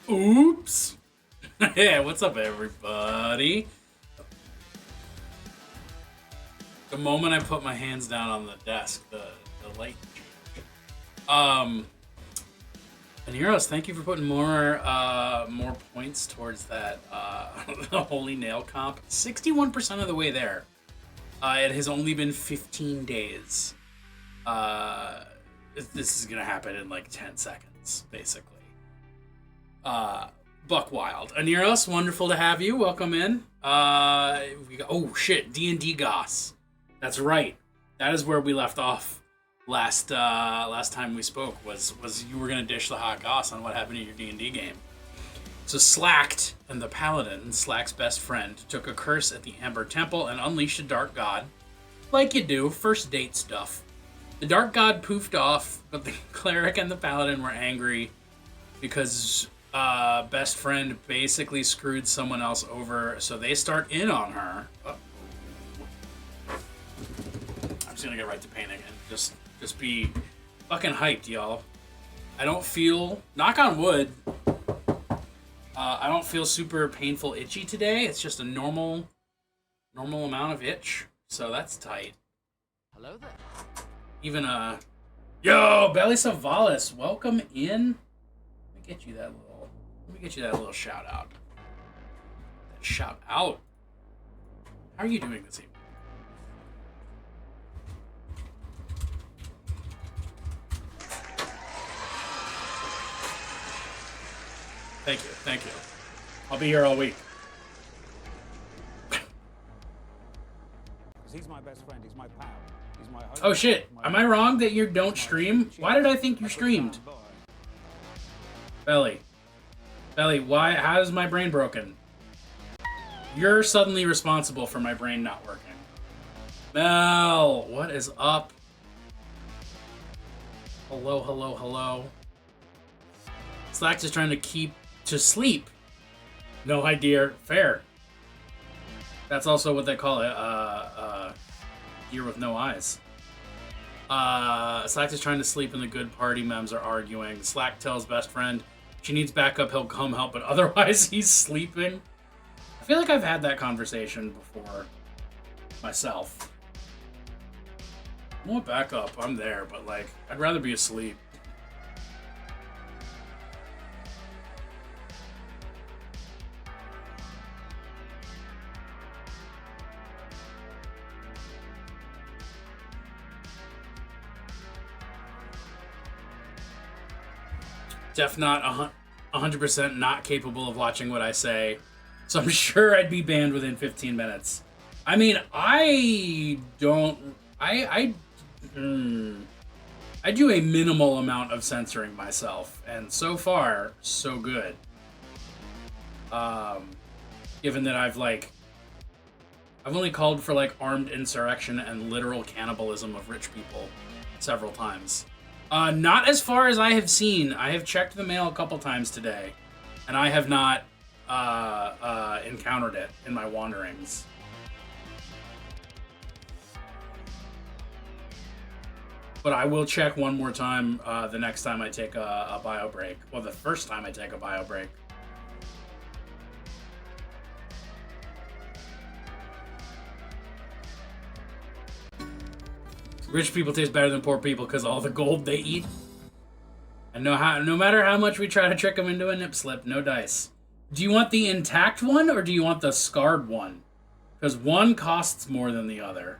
Oops. Hey, what's up, everybody? The moment I put my hands down on the desk, the light changed. And Euros, thank you for putting more points towards that the Holy Nail comp. 61% of the way there. It has only been 15 days. This is gonna happen in like 10 seconds, basically. Buck Wild. Aniros, wonderful to have you. Welcome in. Oh shit, D&D Goss. That's right. That is where we left off last time we spoke. Was you were gonna dish the hot goss on what happened in your D&D game. So Slacked and the Paladin, Slack's best friend, took a curse at the Amber Temple and unleashed a Dark God. Like you do, first date stuff. The Dark God poofed off, but the Cleric and the Paladin were angry because best friend basically screwed someone else over, so they start in on her. I'm just gonna get right to painting and just be fucking hyped, y'all. I don't feel, knock on wood, I don't feel super painful itchy today. It's just a normal amount of itch, so that's tight. Hello there. Even yo, Belly Savalis, welcome in. Let me get you that little shout out. That shout out. How are you doing this evening? Thank you. I'll be here all week. He's my best friend. He's my pal. He's my host. Oh shit! Am I wrong that you don't stream? Why did I think you streamed? Belly, why? How is my brain broken? You're suddenly responsible for my brain not working. Mel, what is up? Hello. Slack is trying to keep to sleep. No idea. Fair. That's also what they call it. Deer with no eyes. Slack is trying to sleep and the good party memes are arguing. Slack tells best friend she needs backup, he'll come help, but otherwise he's sleeping. I feel like I've had that conversation before myself. I want backup, I'm there, but like, I'd rather be asleep. Def not 100% not capable of watching what I say, so I'm sure I'd be banned within 15 minutes. I mean, I do a minimal amount of censoring myself, and so far, so good. Given that I've only called for like armed insurrection and literal cannibalism of rich people several times. Not as far as I have seen. I have checked the mail a couple times today, and I have not encountered it in my wanderings. But I will check one more time the next time I take a bio break. Well, the first time I take a bio break. Rich people taste better than poor people because all the gold they eat. And no matter how much we try to trick them into a nip slip, no dice. Do you want the intact one or do you want the scarred one? Because one costs more than the other.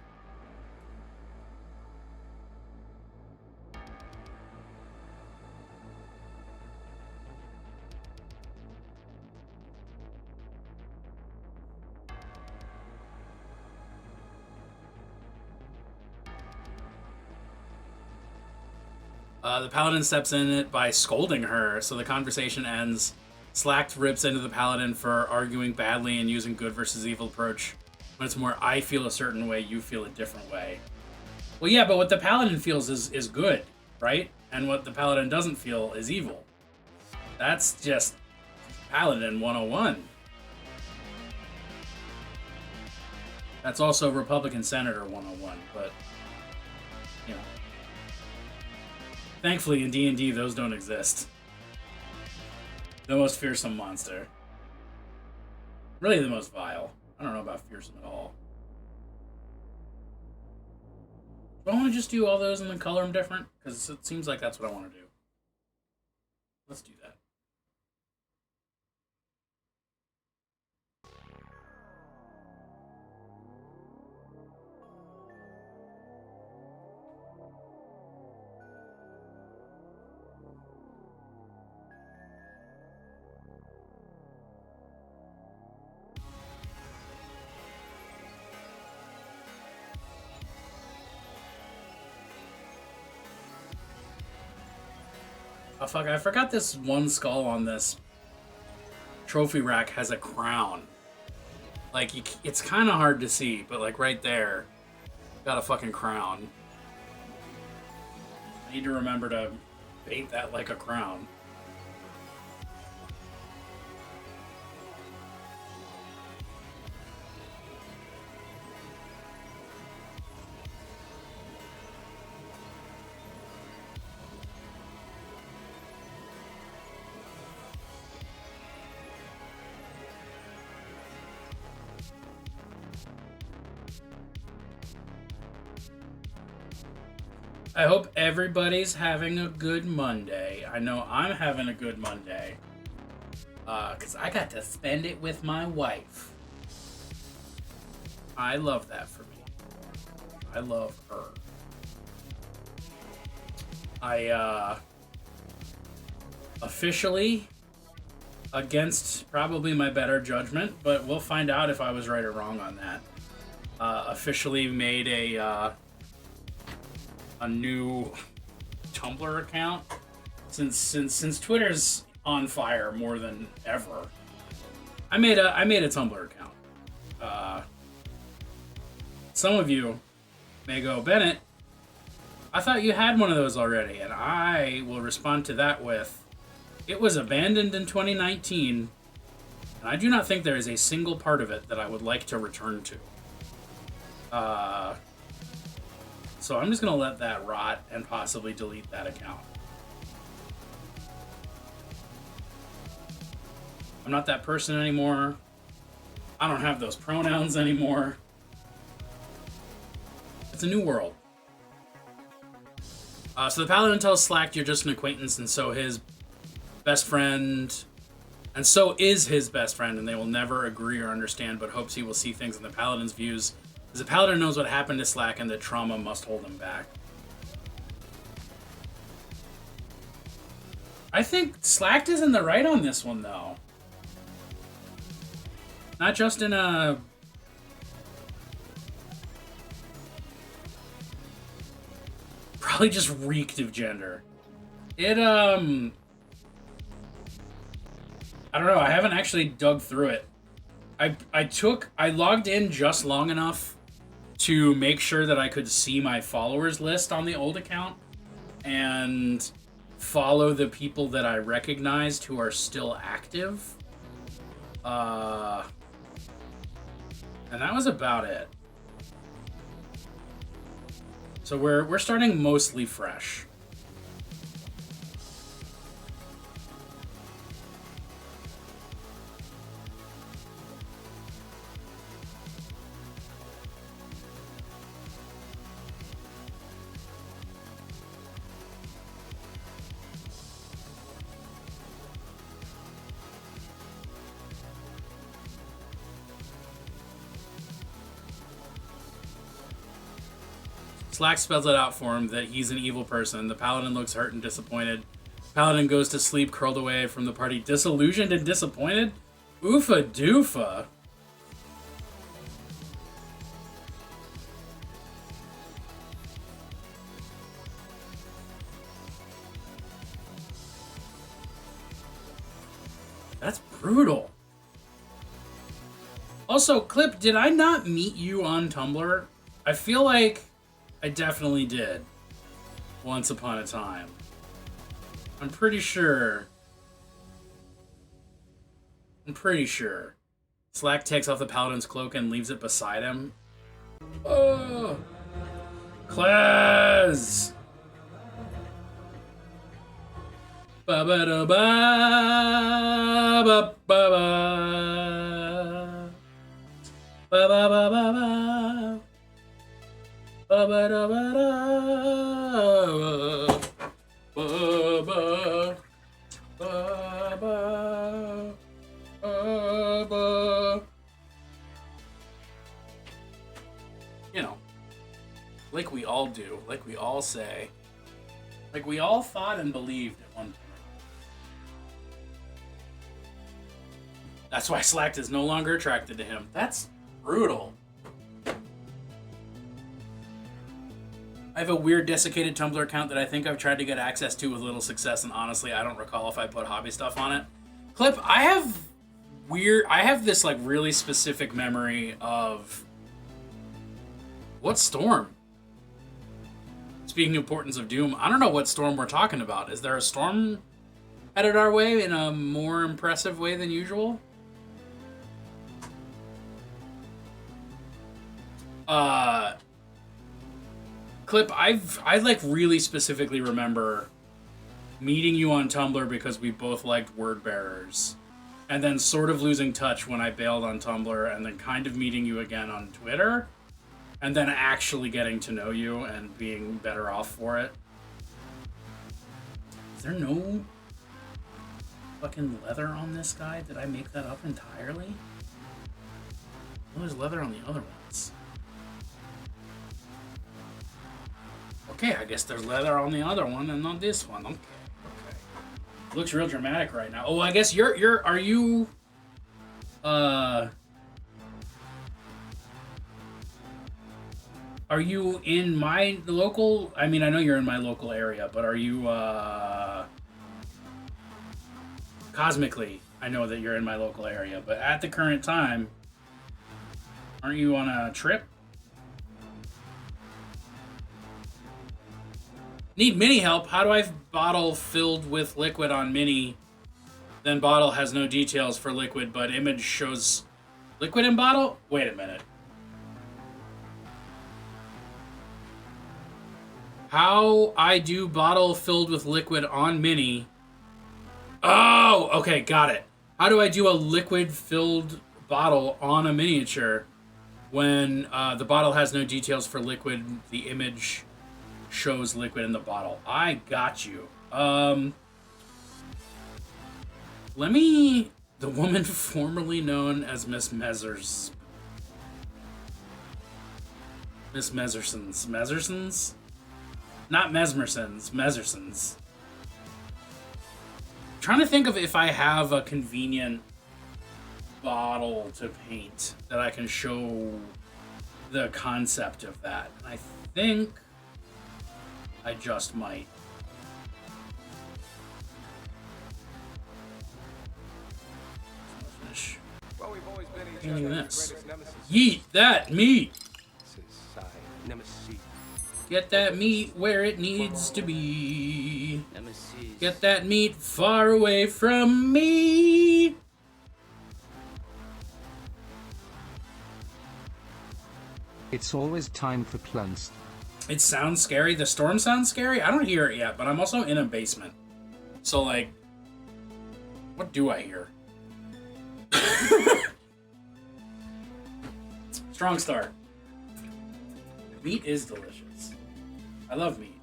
The Paladin steps in it by scolding her, so the conversation ends. Slacked rips into the Paladin for arguing badly and using good versus evil approach. When it's more, I feel a certain way, you feel a different way. Well, yeah, but what the Paladin feels is good, right? And what the Paladin doesn't feel is evil. That's just Paladin 101. That's also Republican Senator 101, but, you know. Thankfully, in D&D, those don't exist. The most fearsome monster. Really the most vile. I don't know about fearsome at all. Do I want to just do all those and then color them different? Because it seems like that's what I want to do. Let's do that. Oh fuck, I forgot this one skull on this trophy rack has a crown. Like, it's kind of hard to see, but like right there, got a fucking crown. I need to remember to paint that like a crown. I hope everybody's having a good Monday. I know I'm having a good Monday. Because I got to spend it with my wife. I love that for me. I love her. I, officially, against probably my better judgment, but we'll find out if I was right or wrong on that. Officially made a new Tumblr account since Twitter's on fire more than ever. I made a Tumblr account. Some of you may go, Bennett, I thought you had one of those already, and I will respond to that with, it was abandoned in 2019, and I do not think there is a single part of it that I would like to return to. So I'm just going to let that rot and possibly delete that account. I'm not that person anymore. I don't have those pronouns anymore. It's a new world. So the Paladin tells Slack you're just an acquaintance, and so his best friend... And so is his best friend, and they will never agree or understand, but hopes he will see things in the Paladin's views. As the Paladin knows what happened to Slack, and that trauma must hold him back. I think Slack is in the right on this one, though. Not just in a... Probably just reeked of gender. It, I don't know, I haven't actually dug through it. I logged in just long enough to make sure that I could see my followers list on the old account and follow the people that I recognized who are still active. And that was about it. So we're starting mostly fresh. Slack spells it out for him that he's an evil person. The Paladin looks hurt and disappointed. Paladin goes to sleep, curled away from the party, disillusioned and disappointed? Oofa doofa. That's brutal. Also, Clip, did I not meet you on Tumblr? I feel like I definitely did. Once upon a time. I'm pretty sure. Slack takes off the Paladin's cloak and leaves it beside him. Oh! Klaz! Ba ba da ba ba ba ba ba ba ba ba ba ba ba da ba da ba ba ba ba ba. You know, like we all do, like we all say, like we all thought and believed at one point. That's why Slacked is no longer attracted to him. That's brutal. I have a weird desiccated Tumblr account that I think I've tried to get access to with little success, and honestly, I don't recall if I put hobby stuff on it. Clip, I have this like really specific memory of what storm? Speaking of Portents of Doom, I don't know what storm we're talking about. Is there a storm headed our way in a more impressive way than usual? Clip, I like really specifically remember meeting you on Tumblr because we both liked Word Bearers, and then sort of losing touch when I bailed on Tumblr, and then kind of meeting you again on Twitter, and then actually getting to know you and being better off for it. Is there no fucking leather on this guy? Did I make that up entirely? Oh, there's leather on the other ones. Okay, I guess there's leather on the other one and on this one. Okay. Looks real dramatic right now. Oh, I guess are you in my local? I mean, I know you're in my local area, but are you cosmically? I know that you're in my local area, but at the current time, aren't you on a trip? Need mini help. How do I bottle filled with liquid on mini? Then bottle has no details for liquid, but image shows liquid in bottle? Wait a minute. How I do bottle filled with liquid on mini? Oh, okay, got it. How do I do a liquid filled bottle on a miniature when the bottle has no details for liquid, the image shows liquid in the bottle? I got you. The woman formerly known as Miss Mezersons. Not Mesmersons, Mezersons. Trying to think of if I have a convenient bottle to paint that I can show the concept of that. I think I just might. Finish painting this. Yeet that meat! Get that meat where it needs to be. Get that meat far away from me. It's always time for Plunst. It sounds scary. The storm sounds scary. I don't hear it yet, but I'm also in a basement. So, like, what do I hear? Strong start. Meat is delicious. I love meat.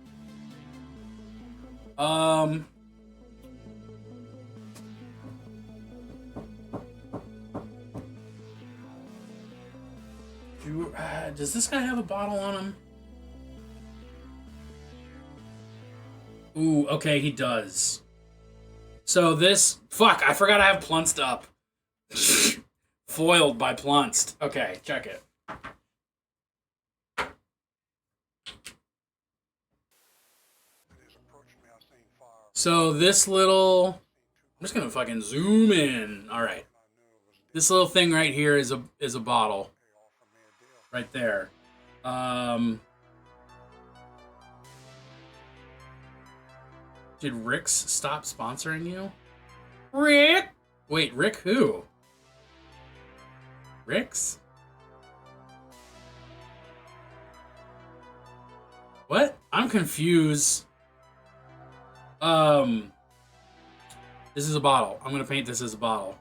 Does this guy have a bottle on him? Ooh, okay, he does. So this... Fuck, I forgot I have Plunst up. Foiled by Plunst. Okay, check it. So this little... I'm just gonna fucking zoom in. Alright. This little thing right here is a bottle. Right there. Did Rick's stop sponsoring you? Rick? Wait, Rick who? Rick's? What? I'm confused. This is a bottle. I'm gonna paint this as a bottle.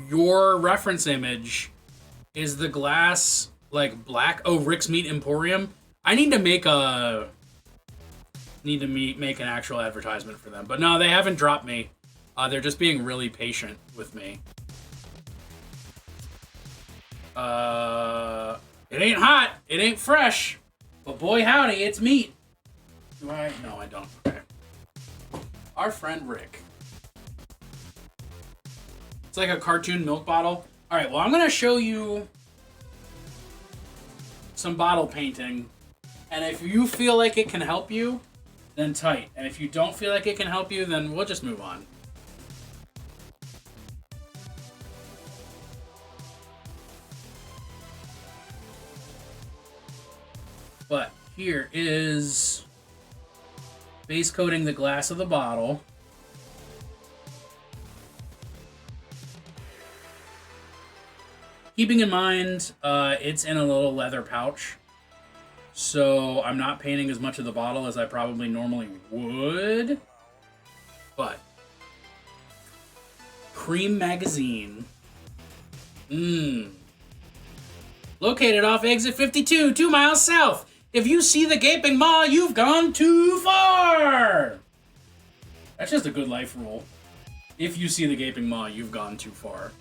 Your reference image is the glass like black. Oh, Rick's Meat Emporium. I need to make a make an actual advertisement for them, but no, they haven't dropped me. They're just being really patient with me. It ain't hot. It ain't fresh. But boy, howdy, it's meat. Do I? No, I don't. Okay. Our friend Rick. It's like a cartoon milk bottle. All right, well, I'm going to show you some bottle painting. And if you feel like it can help you, then tight. And if you don't feel like it can help you, then we'll just move on. But here is base coating the glass of the bottle. Keeping in mind, it's in a little leather pouch, so I'm not painting as much of the bottle as I probably normally would. But Cream Magazine. Located off exit 52, 2 miles south. If you see the gaping maw, you've gone too far. That's just a good life rule. If you see the gaping maw, you've gone too far.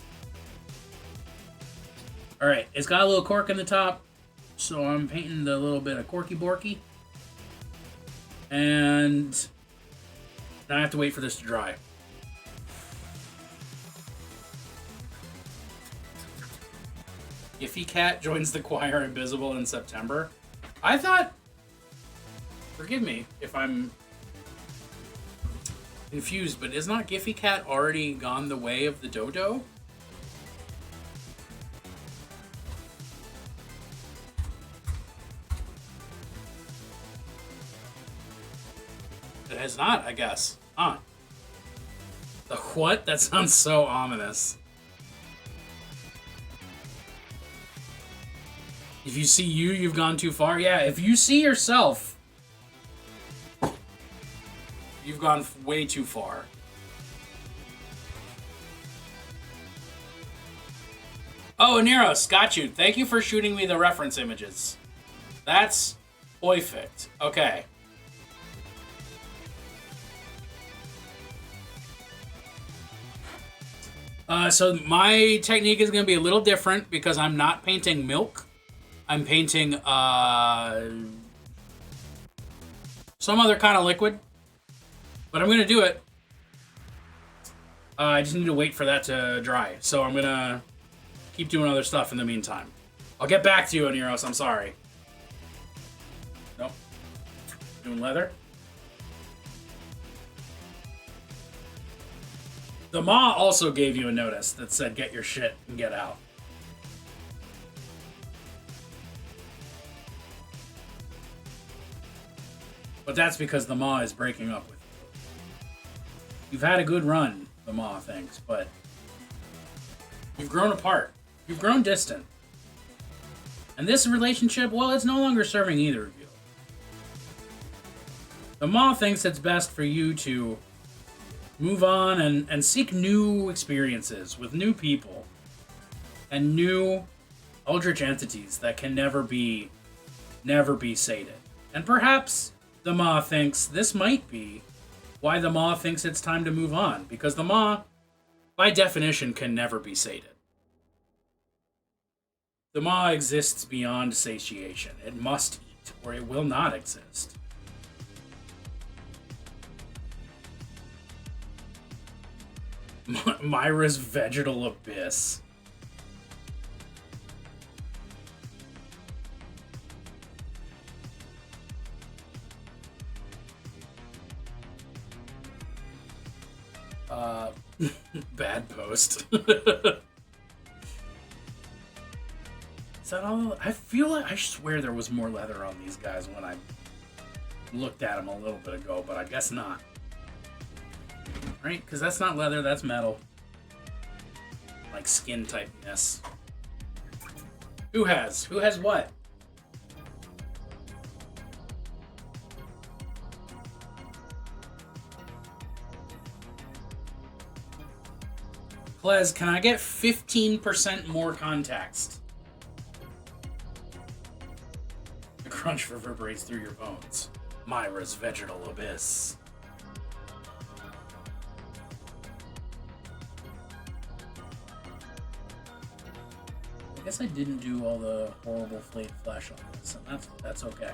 Alright, it's got a little cork in the top, so I'm painting the little bit of corky borky. And now I have to wait for this to dry. Iffy Cat joins the choir Invisible in September. I thought, forgive me if I'm confused, but is not Giffy Cat already gone the way of the dodo? It has not, I guess. Huh. The what? That sounds so ominous. If you see you, you've gone too far. Yeah, if you see yourself, you've gone way too far. Oh, Aneros, got you. Thank you for shooting me the reference images. That's perfect. Okay. So my technique is going to be a little different because I'm not painting milk. I'm painting some other kind of liquid. But I'm going to do it. I just need to wait for that to dry. So I'm going to keep doing other stuff in the meantime. I'll get back to you, Aneros. I'm sorry. Nope. Doing leather. The maw also gave you a notice that said, get your shit and get out. But that's because the maw is breaking up with you. You've had a good run, the maw thinks, but you've grown apart. You've grown distant. And this relationship, well, it's no longer serving either of you. The maw thinks it's best for you to move on and seek new experiences with new people and new eldritch entities that can never be sated. And perhaps the maw thinks this might be why the maw thinks it's time to move on, because the maw, by definition, can never be sated. The maw exists beyond satiation. It must eat, or it will not exist. Myra's vegetal abyss. Bad post. Is that all? I feel like, I swear there was more leather on these guys when I looked at them a little bit ago, but I guess not. Right? Because that's not leather, that's metal. Like skin typeness. Who has? Who has what? Plez, can I get 15% more context? The crunch reverberates through your bones. Myra's vegetal abyss. I guess I didn't do all the horrible flayed flesh on this, and that's okay.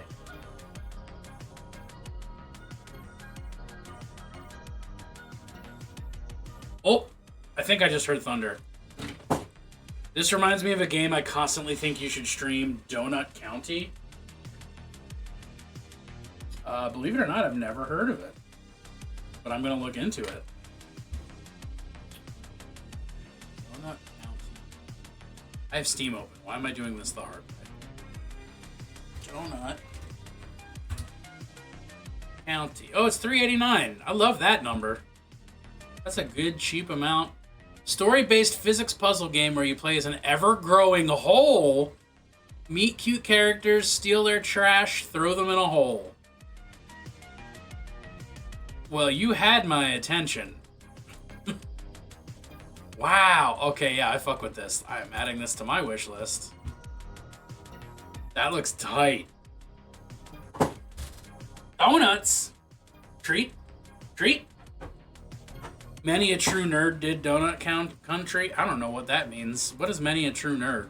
Oh, I think I just heard thunder. This reminds me of a game I constantly think you should stream, Donut County. Believe it or not, I've never heard of it, but I'm gonna look into it. Donut County. I have Steam open. Why am I doing this the hard way? Donut County. Oh, it's $3.89. I love that number. That's a good, cheap amount. Story-based physics puzzle game where you play as an ever-growing hole. Meet cute characters, steal their trash, throw them in a hole. Well, you had my attention. Wow. Okay, yeah, I fuck with this. I'm adding this to my wish list. That looks tight. Donuts. Treat. Treat. Many a true nerd did Donut Country. I don't know what that means. What is many a true nerd?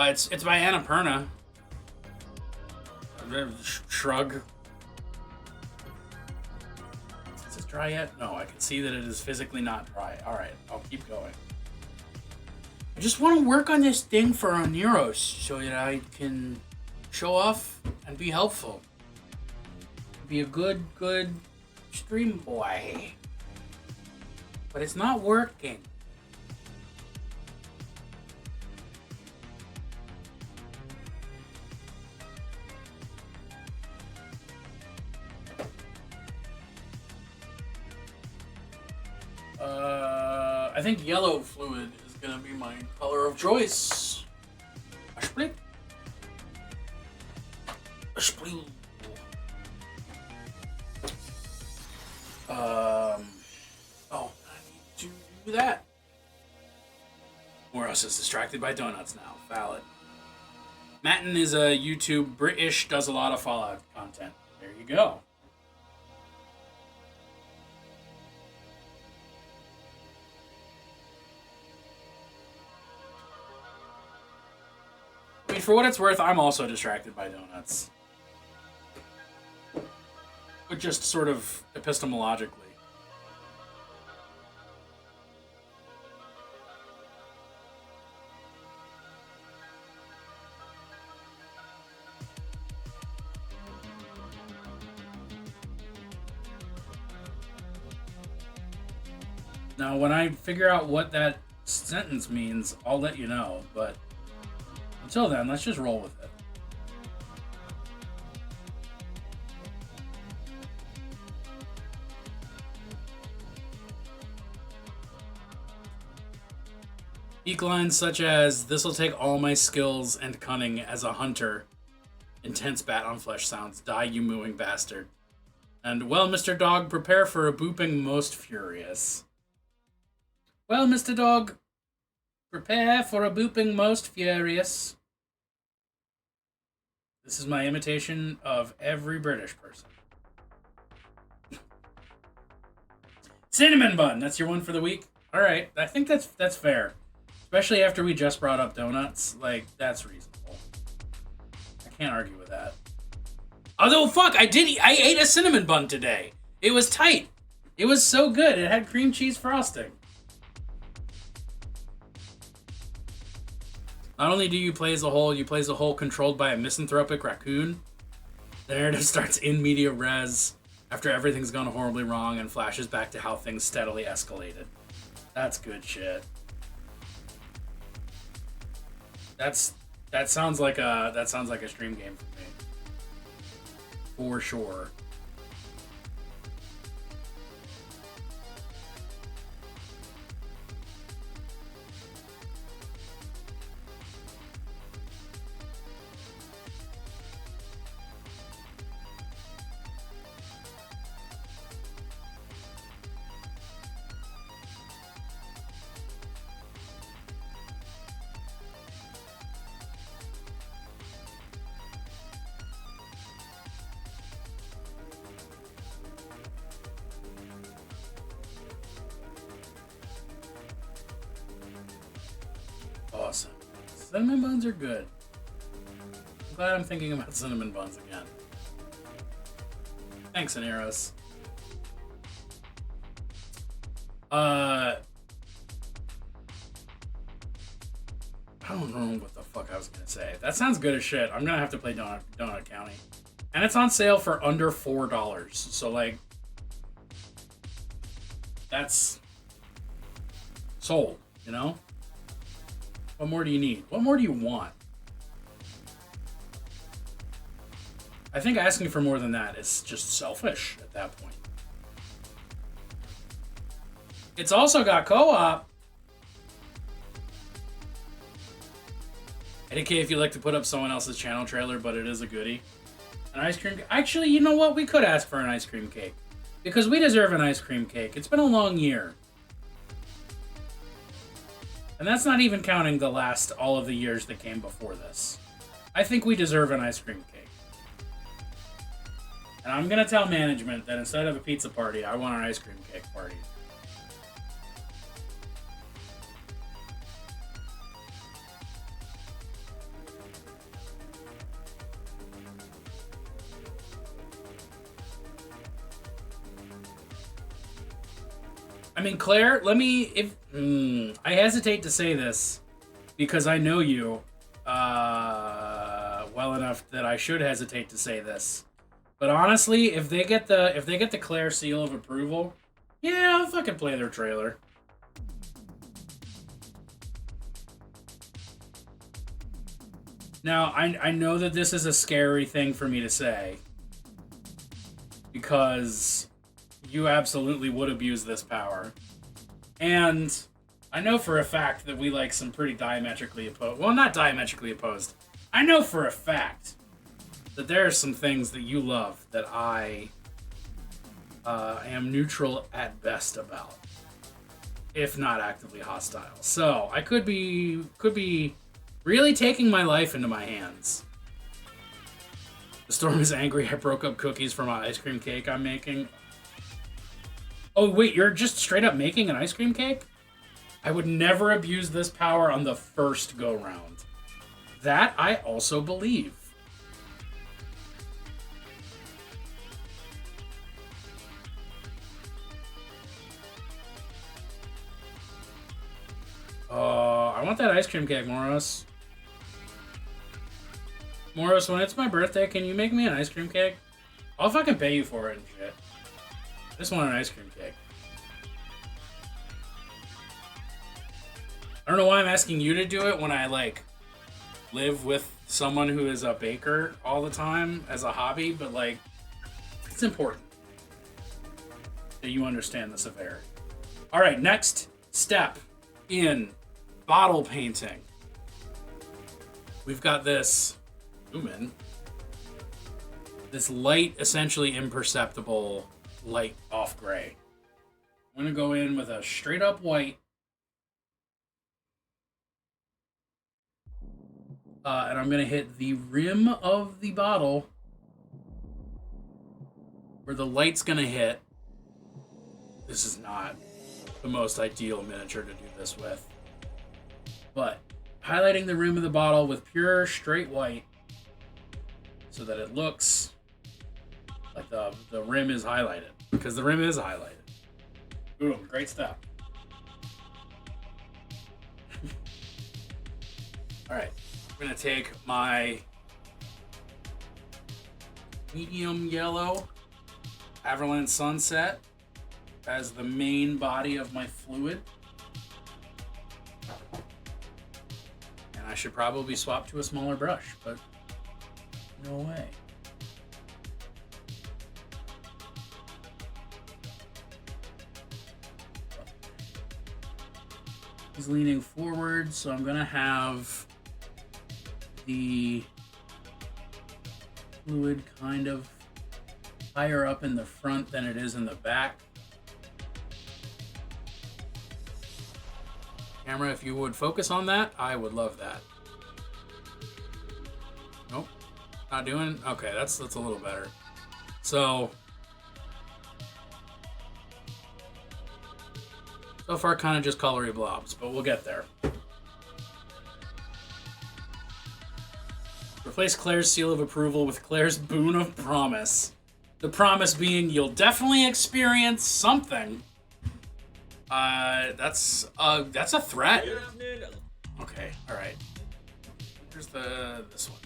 It's by Annapurna. Shrug. Is this dry yet? No, I can see that it is physically not dry. Alright, I'll keep going. I just want to work on this thing for Oneros so that I can show off and be helpful. Be a good stream boy. But it's not working. I think yellow fluid is gonna be my color of choice. Split. Oh, I need to do that. Moros is distracted by donuts now. Valid. Matten is a YouTube British, does a lot of Fallout content. There you go. I mean, for what it's worth, I'm also distracted by donuts. But just sort of epistemologically. Now, when I figure out what that sentence means, I'll let you know, but until then, let's just roll with it. Peak lines such as, "This'll take all my skills and cunning as a hunter. Intense bat on flesh sounds. Die, you mooing bastard." And, "Well, Mr. Dog, prepare for a booping most furious." Well, Mr. Dog, prepare for a booping most furious. This is my imitation of every British person. Cinnamon bun, that's your one for the week? Alright, I think that's fair. Especially after we just brought up donuts. Like, that's reasonable. I can't argue with that. Although, fuck, I ate a cinnamon bun today. It was tight. It was so good. It had cream cheese frosting. Not only do you play as a whole, you play as a whole controlled by a misanthropic raccoon. The narrative starts in media res after everything's gone horribly wrong and flashes back to how things steadily escalated. That's good shit. That sounds like a stream game for me. For sure. Cinnamon buns are good. I'm glad I'm thinking about cinnamon buns again. Thanks, Aneros. I don't know what the fuck I was gonna say. That sounds good as shit. I'm gonna have to play Donut County. And it's on sale for under $4. So, like, that's sold, you know? What more do you need? What more do you want? I think asking for more than that is just selfish at that point. It's also got co-op. And okay, if you like to put up someone else's channel trailer, but it is a goodie. An ice cream... Actually, you know what? We could ask for an ice cream cake. Because we deserve an ice cream cake. It's been a long year. And that's not even counting all of the years that came before this. I think we deserve an ice cream cake. And I'm going to tell management that instead of a pizza party, I want an ice cream cake party. I mean, Claire, I hesitate to say this because I know you well enough that I should hesitate to say this. But honestly, if they get the Claire seal of approval, yeah, I'll fucking play their trailer. Now, I know that this is a scary thing for me to say because you absolutely would abuse this power. And I know for a fact that we like some pretty diametrically opposed... Well, not diametrically opposed. I know for a fact that there are some things that you love that I am neutral at best about, if not actively hostile. So I could be really taking my life into my hands. The storm is angry. I broke up cookies for my ice cream cake I'm making. Oh wait, you're just straight up making an ice cream cake? I would never abuse this power on the first go round. That I also believe. I want that ice cream cake, Moros. Moros, when it's my birthday, can you make me an ice cream cake? I'll fucking pay you for it and shit. I just want an ice cream cake. I don't know why I'm asking you to do it when I, like, live with someone who is a baker all the time as a hobby, but, like, it's important that you understand the severity. Alright, next step in bottle painting. We've got this lumen. This light, essentially imperceptible light off gray. I'm going to go in with a straight up white. And I'm going to hit the rim of the bottle where the light's going to hit. This is not the most ideal miniature to do this with. But highlighting the rim of the bottle with pure straight white so that it looks like the rim is highlighted. Because the rim is highlighted. Boom, great stuff. Alright, I'm going to take my medium yellow Averland Sunset as the main body of my fluid. And I should probably swap to a smaller brush, but no way. He's leaning forward, so I'm going to have the fluid kind of higher up in the front than it is in the back. Camera, if you would focus on that, I would love that. Nope, not doing. Okay, that's a little better. So far, kind of just colory blobs, but we'll get there. Replace Claire's seal of approval with Claire's boon of promise. The promise being you'll definitely experience something. That's a threat. Okay, all right. Here's this one.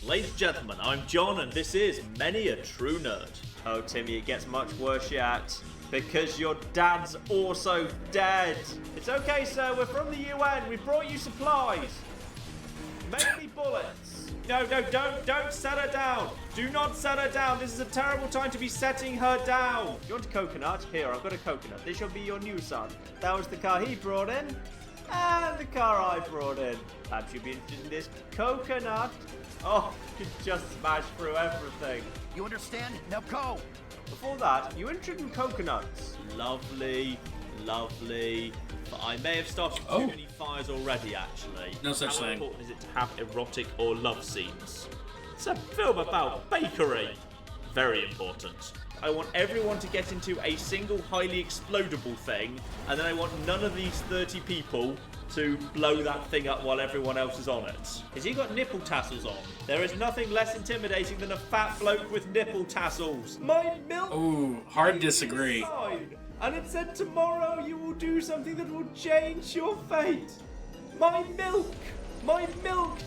Ladies and gentlemen, I'm John and this is Many a True Nerd. Oh Timmy, it gets much worse yet. Because your dad's also dead. It's okay, sir, we're from the UN. We brought you supplies. Mainly bullets. No, don't set her down. Do not set her down. This is a terrible time to be setting her down. You want a coconut? Here, I've got a coconut. This shall be your new son. That was the car he brought in. And the car I brought in. Perhaps you'd be interested in this coconut. Oh, you just smashed through everything. You understand? Now go! Before that, you were interested in coconuts. Lovely, lovely. But I may have started too many fires already, actually. No such thing. How important is it to have erotic or love scenes? It's a film about bakery. Very important. I want everyone to get into a single highly explodable thing, and then I want none of these 30 people to blow that thing up while everyone else is on it. Has he got nipple tassels on? There is nothing less intimidating than a fat bloke with nipple tassels. My milk. Ooh, hard disagree. Sign. And it said tomorrow you will do something that will change your fate. My milk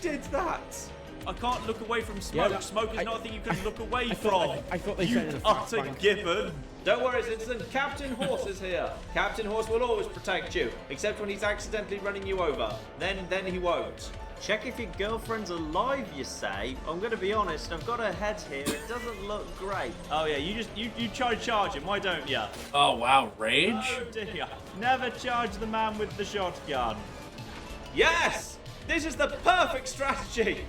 did that. I can't look away from smoke. Yeah, Smoke is not a thing you can look away from. I thought they you said it in a utter fact gibbon. Don't worry, Citizen. Captain Horse is here. Captain Horse will always protect you, except when he's accidentally running you over. Then he won't. Check if your girlfriend's alive, you say? I'm gonna be honest, I've got her head here. It doesn't look great. Oh yeah, you try to charge him, why don't you? Oh wow, rage. Oh dear. Never charge the man with the shotgun. Yes! This is the perfect strategy!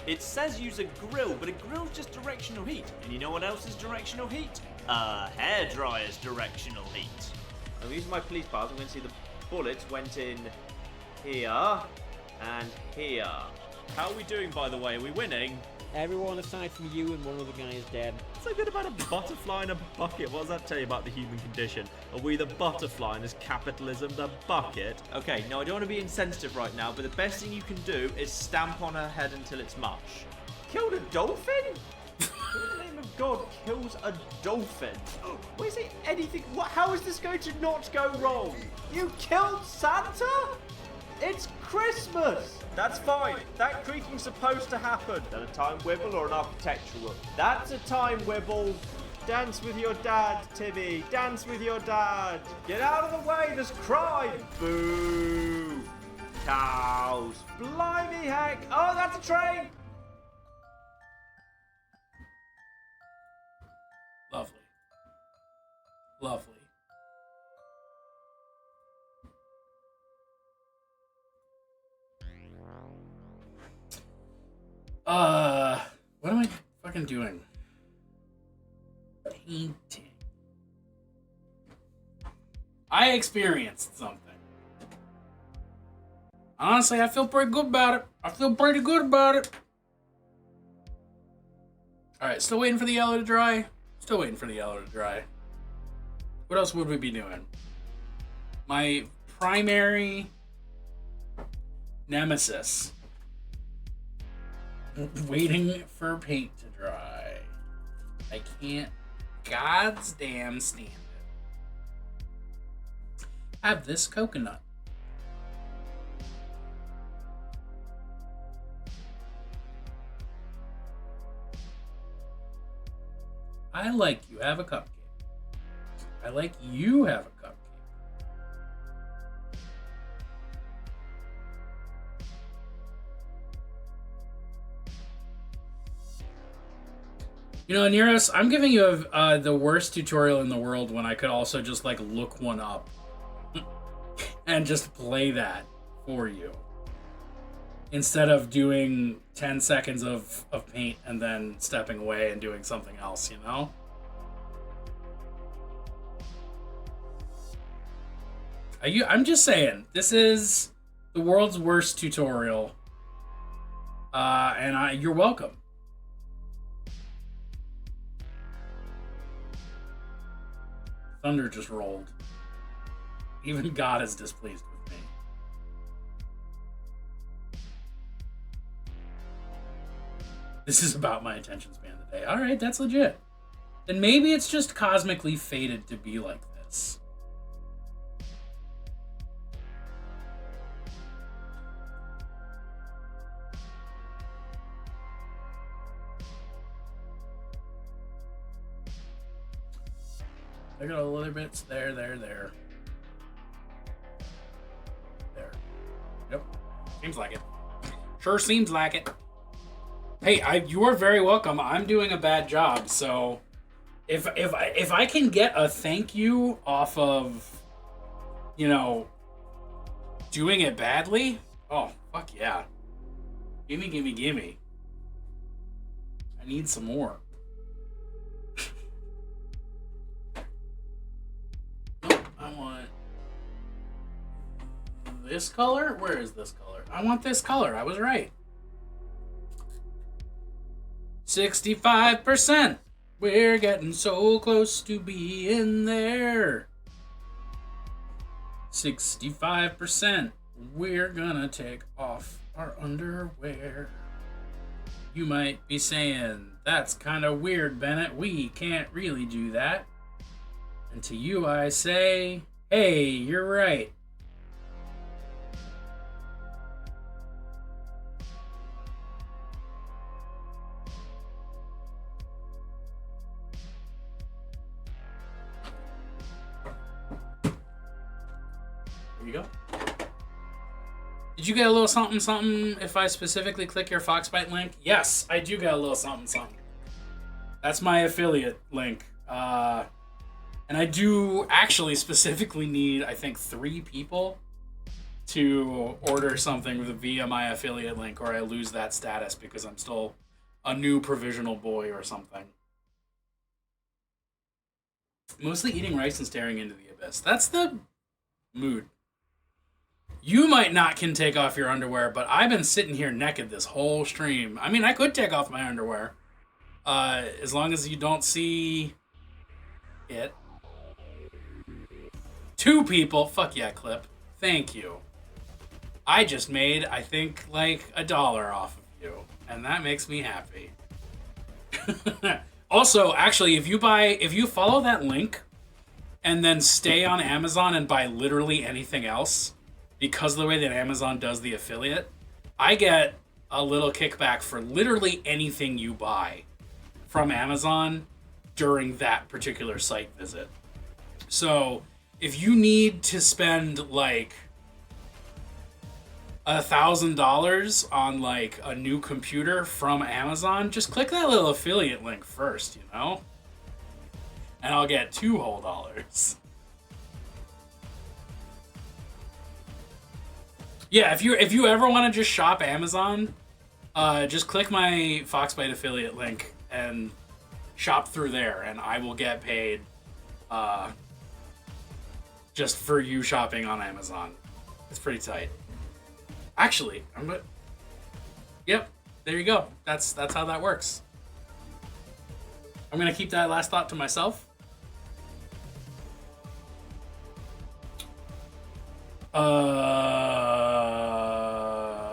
It says use a grill, but a grill's just directional heat. And you know what else is directional heat? A hairdryer's directional heat. I'm using my police powers. I'm going to see the bullets went in here and here. How are we doing, by the way? Are we winning? Everyone aside from you and one other guy is dead. What's so good about a butterfly in a bucket? What does that tell you about the human condition? Are we the butterfly and is capitalism the bucket? Okay, no, I don't want to be insensitive right now, but the best thing you can do is stamp on her head until it's mush. Killed a dolphin? Who in the name of God kills a dolphin? Why is it anything? How is this going to not go wrong? You killed Santa? It's Christmas! That's fine. That creaking's supposed to happen. Is that a time wibble or an architectural? That's a time wibble. Dance with your dad, Timmy. Dance with your dad. Get out of the way. There's crime. Boo. Cows. Blimey heck. Oh, that's a train. Lovely. Lovely. What am I fucking doing? Painting. I experienced something. Honestly, I feel pretty good about it. Alright, still waiting for the yellow to dry. What else would we be doing? My primary nemesis. Waiting for paint to dry. I can't God's damn stand it. Have this coconut. I like you have a cupcake. I like you have a cupcake. You know, Neros, I'm giving you the worst tutorial in the world when I could also just, like, look one up and just play that for you. Instead of doing 10 seconds of paint and then stepping away and doing something else, you know? I'm just saying, this is the world's worst tutorial. And you're welcome. Thunder just rolled. Even God is displeased with me. This is about my attention span today. All right, that's legit. Then maybe it's just cosmically fated to be like this. I got all the other bits. There. There. Yep. Seems like it. Sure seems like it. Hey, you are very welcome. I'm doing a bad job, so if I can get a thank you off of, you know, doing it badly, oh fuck yeah. Gimme. I need some more. I want this color? Where is this color? I want this color. I was right. 65%. We're getting so close to being there. 65%. We're gonna take off our underwear. You might be saying, that's kind of weird, Bennett. We can't really do that. And to you I say, hey, you're right. There you go. Did you get a little something if I specifically click your Foxbite link? Yes, I do get a little something. That's my affiliate link. And I do actually specifically need, I think, 3 people to order something via my affiliate link, or I lose that status because I'm still a new provisional boy or something. Mostly eating rice and staring into the abyss. That's the mood. You might not can take off your underwear, but I've been sitting here naked this whole stream. I mean, I could take off my underwear. As long as you don't see it. 2 people. Fuck yeah, Clip. Thank you. I just made, I think, like $1 off of you. And that makes me happy. Also, actually, if you follow that link and then stay on Amazon and buy literally anything else, because of the way that Amazon does the affiliate, I get a little kickback for literally anything you buy from Amazon during that particular site visit. So if you need to spend like $1,000 on like a new computer from Amazon, just click that little affiliate link first, you know? And I'll get $2 whole. Yeah, if you ever want to just shop Amazon, just click my Foxbite affiliate link and shop through there, and I will get paid just for you shopping on Amazon. It's pretty tight. Actually, yep, there you go. That's how that works. I'm gonna keep that last thought to myself.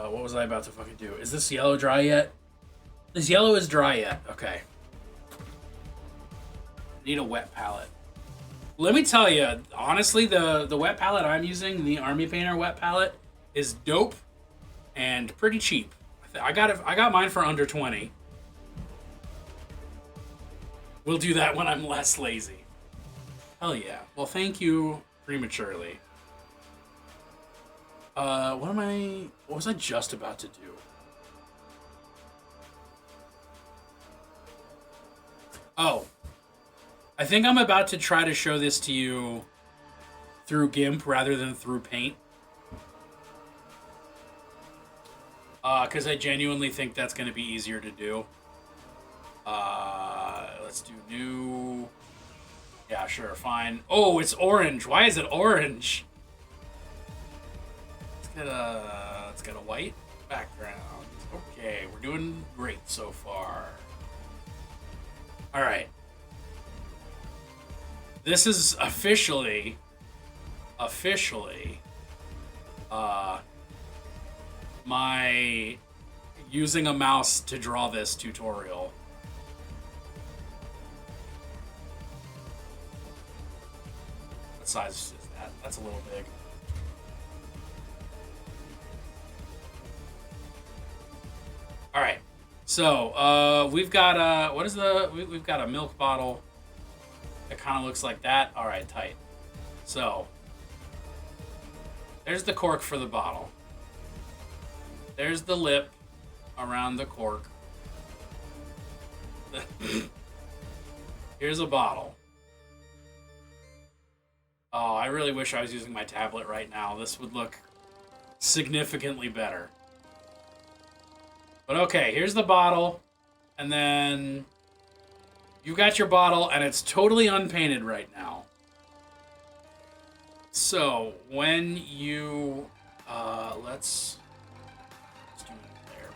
What was I about to fucking do? Is this yellow dry yet? This yellow is dry yet. Okay. Need a wet palette. Let me tell you, honestly, the wet palette I'm using, the Army Painter wet palette, is dope and pretty cheap. I got mine for under 20. We'll do that when I'm less lazy. Hell yeah. Well, thank you prematurely. What was I just about to do? Oh. I think I'm about to try to show this to you through GIMP rather than through Paint. Because I genuinely think that's going to be easier to do. Let's do new. Yeah, sure, fine. Oh, it's orange. Why is it orange? Let's get a white background. Okay, we're doing great so far. All right. This is officially, my using a mouse to draw this tutorial. What size is that? That's a little big. All right. So, we've got we've got a milk bottle. It kind of looks like that. All right, tight. So, there's the cork for the bottle. There's the lip around the cork. Here's a bottle. Oh, I really wish I was using my tablet right now. This would look significantly better. But okay, here's the bottle. And then you got your bottle, and it's totally unpainted right now. So, when you... let's do it there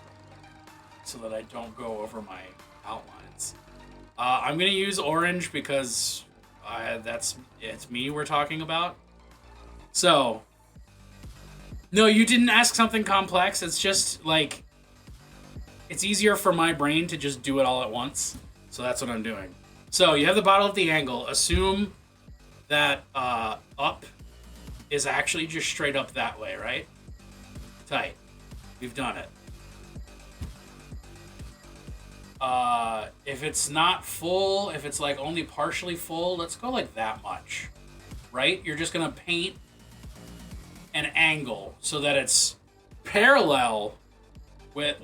so that I don't go over my outlines. I'm going to use orange because it's me we're talking about. So, no, you didn't ask something complex. It's just, like... It's easier for my brain to just do it all at once. So that's what I'm doing. So you have the bottle at the angle. Assume that up is actually just straight up that way, right? Tight. We've done it. If it's not full, if it's like only partially full, let's go like that much, right? You're just going to paint an angle so that it's parallel with,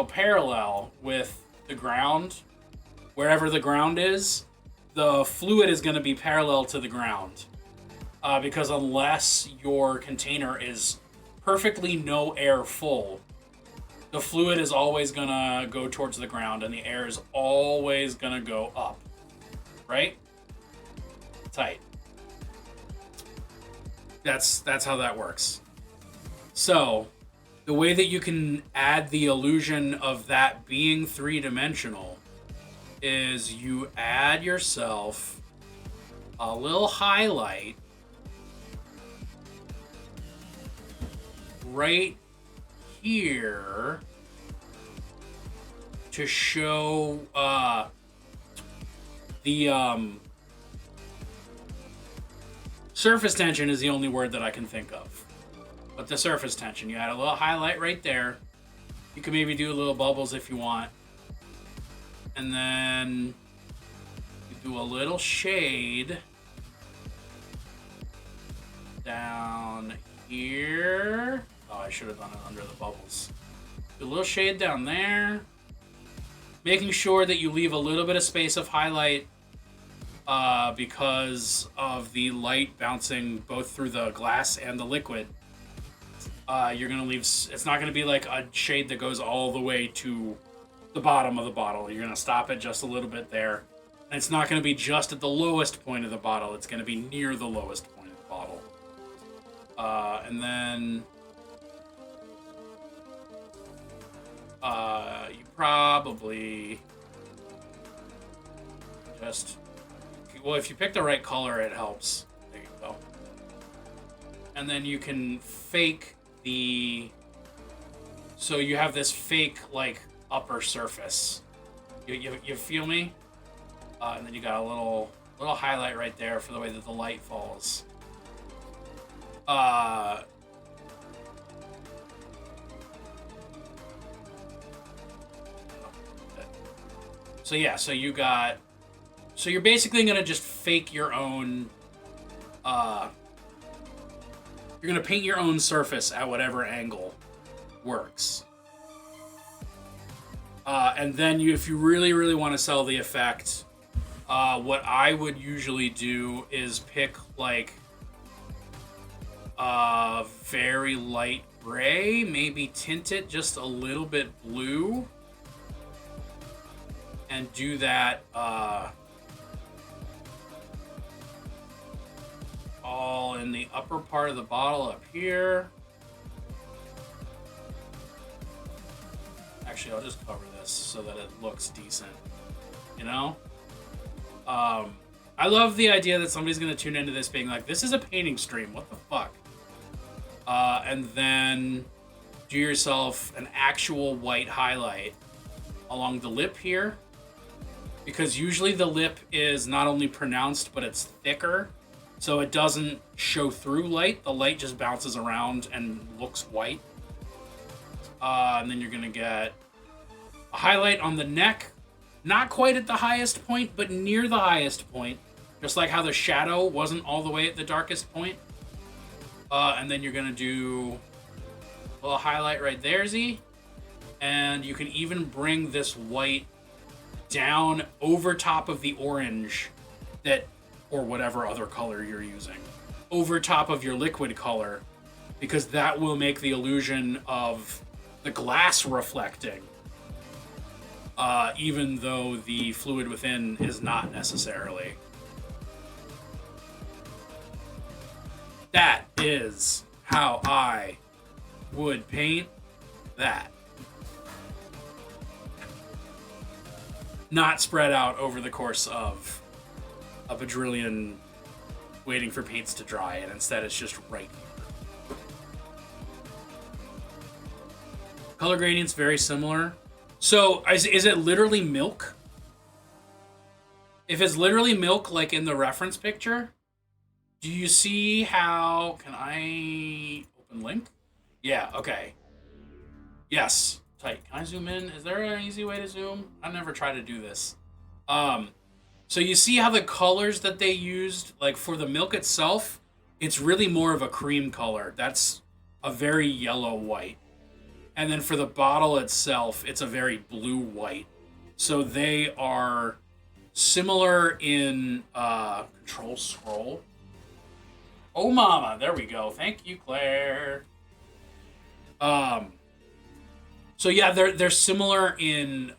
parallel with the ground. Wherever the ground is, the fluid is going to be parallel to the ground. Because unless your container is perfectly no air full, the fluid is always going to go towards the ground and the air is always going to go up. Right? Tight. That's how that works. So, the way that you can add the illusion of that being three-dimensional is you add yourself a little highlight right here to show the surface tension is the only word that I can think of. But the surface tension, you add a little highlight right there. You can maybe do a little bubbles if you want. And then you do a little shade down here. Oh, I should have done it under the bubbles. Do a little shade down there. Making sure that you leave a little bit of space of highlight because of the light bouncing both through the glass and the liquid. You're going to leave... It's not going to be like a shade that goes all the way to the bottom of the bottle. You're going to stop it just a little bit there. And it's not going to be just at the lowest point of the bottle. It's going to be near the lowest point of the bottle. And then... you probably... just... Well, if you pick the right color, it helps. There you go. And then you can fake the... So you have this fake, like, upper surface. You feel me? And then you got a little highlight right there for the way that the light falls. So yeah, so you got... So you're basically going to just fake your own... you're going to paint your own surface at whatever angle works. And then if you really, really want to sell the effect, what I would usually do is pick, like, very light gray, maybe tint it just a little bit blue, and do that, all in the upper part of the bottle up here. Actually, I'll just cover this so that it looks decent, you know? I love the idea that somebody's going to tune into this being like, this is a painting stream, what the fuck? And then do yourself an actual white highlight along the lip here, because usually the lip is not only pronounced, but it's thicker, so it doesn't show through light. The light just bounces around and looks white. And then you're gonna get a highlight on the neck, not quite at the highest point, but near the highest point, just like how the shadow wasn't all the way at the darkest point. And then you're gonna do a little highlight right there, Z. And you can even bring this white down over top of the orange that, or whatever other color you're using, over top of your liquid color, because that will make the illusion of the glass reflecting, even though the fluid within is not necessarily. That is how I would paint that. Not spread out over the course of a bajillion waiting for paints to dry, and instead it's just right here. Color gradient's very similar. So, is it literally milk? If it's literally milk, like in the reference picture, do you see how... Can I open link? Yeah, okay. Yes. Tight. Can I zoom in? Is there an easy way to zoom? I've never tried to do this. So you see how the colors that they used, like for the milk itself, it's really more of a cream color. That's a very yellow white. And then for the bottle itself, it's a very blue white. So they are similar in control scroll. Oh mama, there we go. Thank you, Claire. So yeah, they're similar in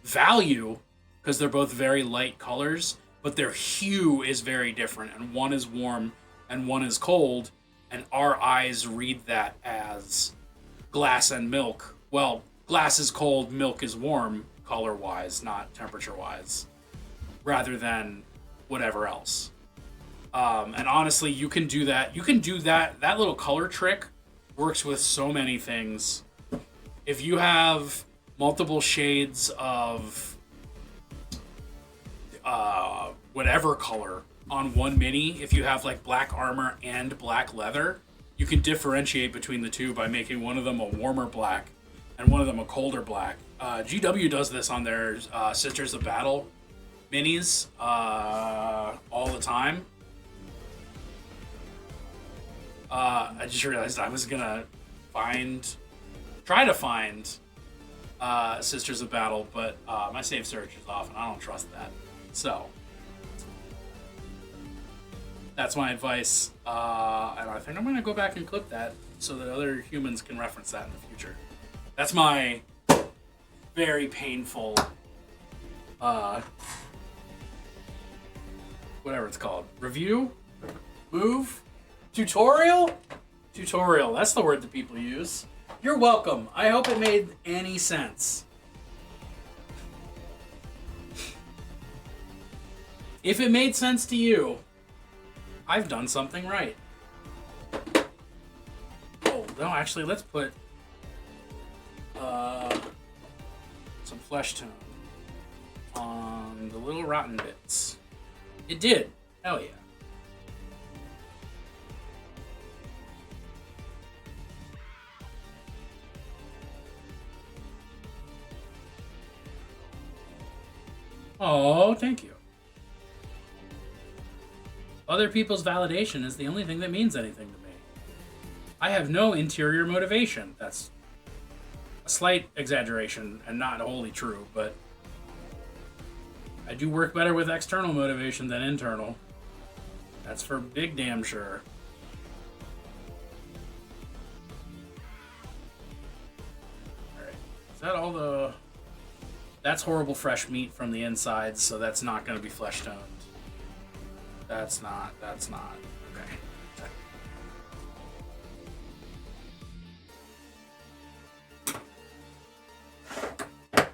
value, because they're both very light colors, but their hue is very different, and one is warm and one is cold, and our eyes read that as glass and milk. Well, glass is cold, milk is warm, color-wise, not temperature-wise, rather than whatever else. And honestly, you can do that. You can do that. That little color trick works with so many things. If you have multiple shades of whatever color on one mini, if you have like black armor and black leather, you can differentiate between the two by making one of them a warmer black and one of them a colder black. GW does this on their Sisters of Battle minis all the time. I just realized I was gonna try to find Sisters of Battle, but my save search is off and I don't trust that. So that's my advice, and I think I'm gonna go back and clip that so that other humans can reference that in the future. That's my very painful whatever it's called, review, move, tutorial, that's the word that people use. You're welcome. I hope it made any sense. If it made sense to you, I've done something right. Oh, no, actually, let's put some flesh tone on the little rotten bits. It did. Hell yeah. Oh, thank you. Other people's validation is the only thing that means anything to me. I have no interior motivation. That's a slight exaggeration and not wholly true, but I do work better with external motivation than internal. That's for big damn sure. Alright, is that all the... That's horrible fresh meat from the inside, so that's not going to be flesh toned. That's not. Okay.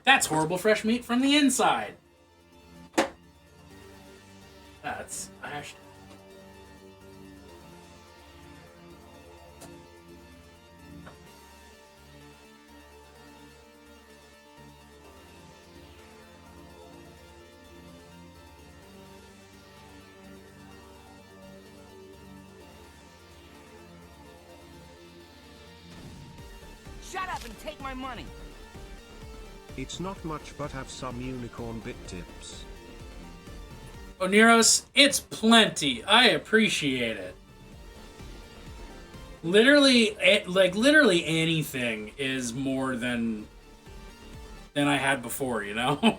That's horrible fresh meat from the inside. That's hashed. Shut up and take my money. It's not much, but have some unicorn bit tips. Oneros, it's plenty. I appreciate it. Literally, literally anything is more than I had before, you know?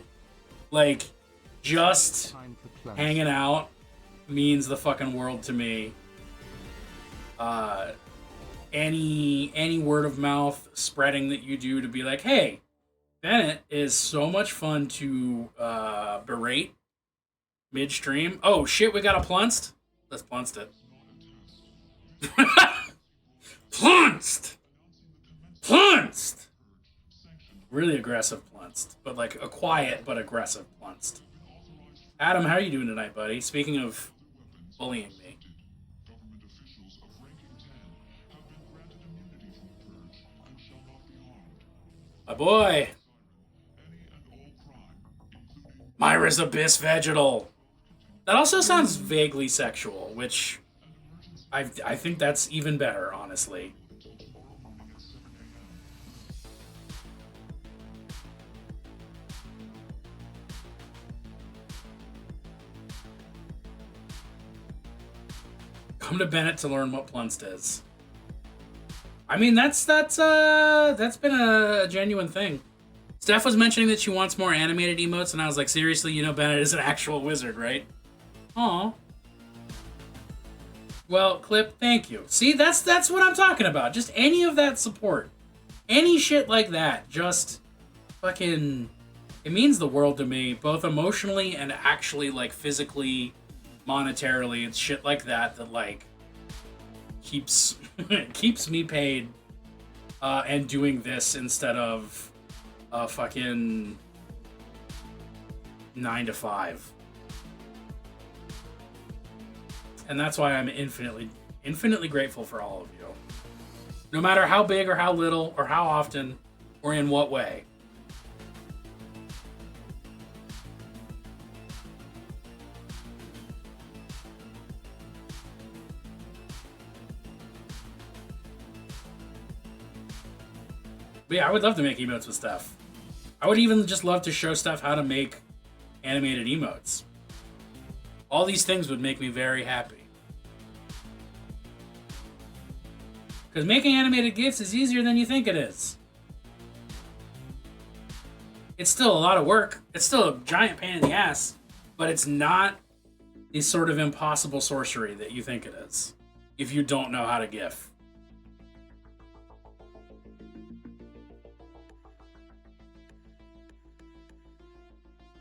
Like, just Time for plunge. hanging out means the fucking world to me. Any word of mouth spreading that you do to be like, hey, Bennett is so much fun to berate midstream. Oh shit, we got a plunced? Let's plunced it. Plunced! Plunced! Really aggressive plunced, but like a quiet but aggressive plunced. Adam, how are you doing tonight, buddy? Speaking of bullying me. My boy! Myra's Abyss Vegetal! That also sounds vaguely sexual, which I think that's even better, honestly. Come to Bennett to learn what Plunst is. I mean, that's been a genuine thing. Steph was mentioning that she wants more animated emotes, and I was like, seriously, you know Bennett is an actual wizard, right? Aw. Well, Clip, thank you. See, that's what I'm talking about. Just any of that support. Any shit like that. Just fucking... It means the world to me, both emotionally and actually, like, physically, monetarily. It's shit like that that, like, keeps me paid and doing this instead of a fucking 9 to 5. And that's why I'm infinitely grateful for all of you. No matter how big or how little or how often or in what way. But yeah, I would love to make emotes with Steph. I would even just love to show Steph how to make animated emotes. All these things would make me very happy. Because making animated GIFs is easier than you think it is. It's still a lot of work. It's still a giant pain in the ass. But it's not the sort of impossible sorcery that you think it is. If you don't know how to GIF.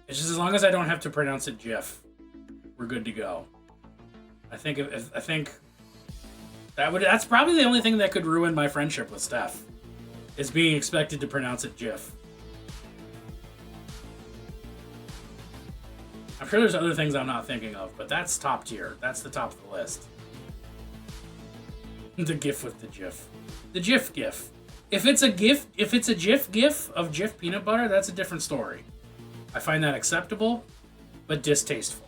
It's just as long as I don't have to pronounce it GIF, we're good to go. I think that's probably the only thing that could ruin my friendship with Steph, is being expected to pronounce it GIF. I'm sure there's other things I'm not thinking of, but that's top tier. That's the top of the list. The GIF with the GIF. The GIF GIF. If it's a GIF GIF of GIF peanut butter, that's a different story. I find that acceptable, but distasteful.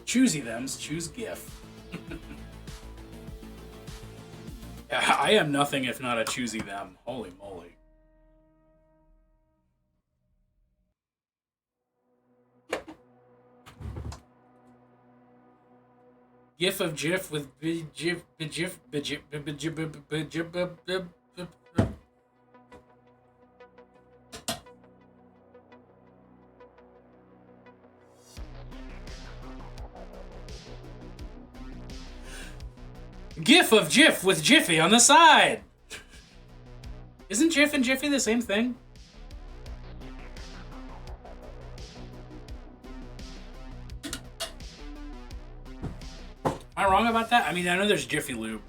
Choosy thems, choose GIF. I am nothing if not a choosy them. Holy moly. GIF of GIF with GIF. GIF of GIF with Jiffy on the side. Isn't GIF and Jiffy the same thing? Am I wrong about that? I mean, I know there's Jiffy Lube.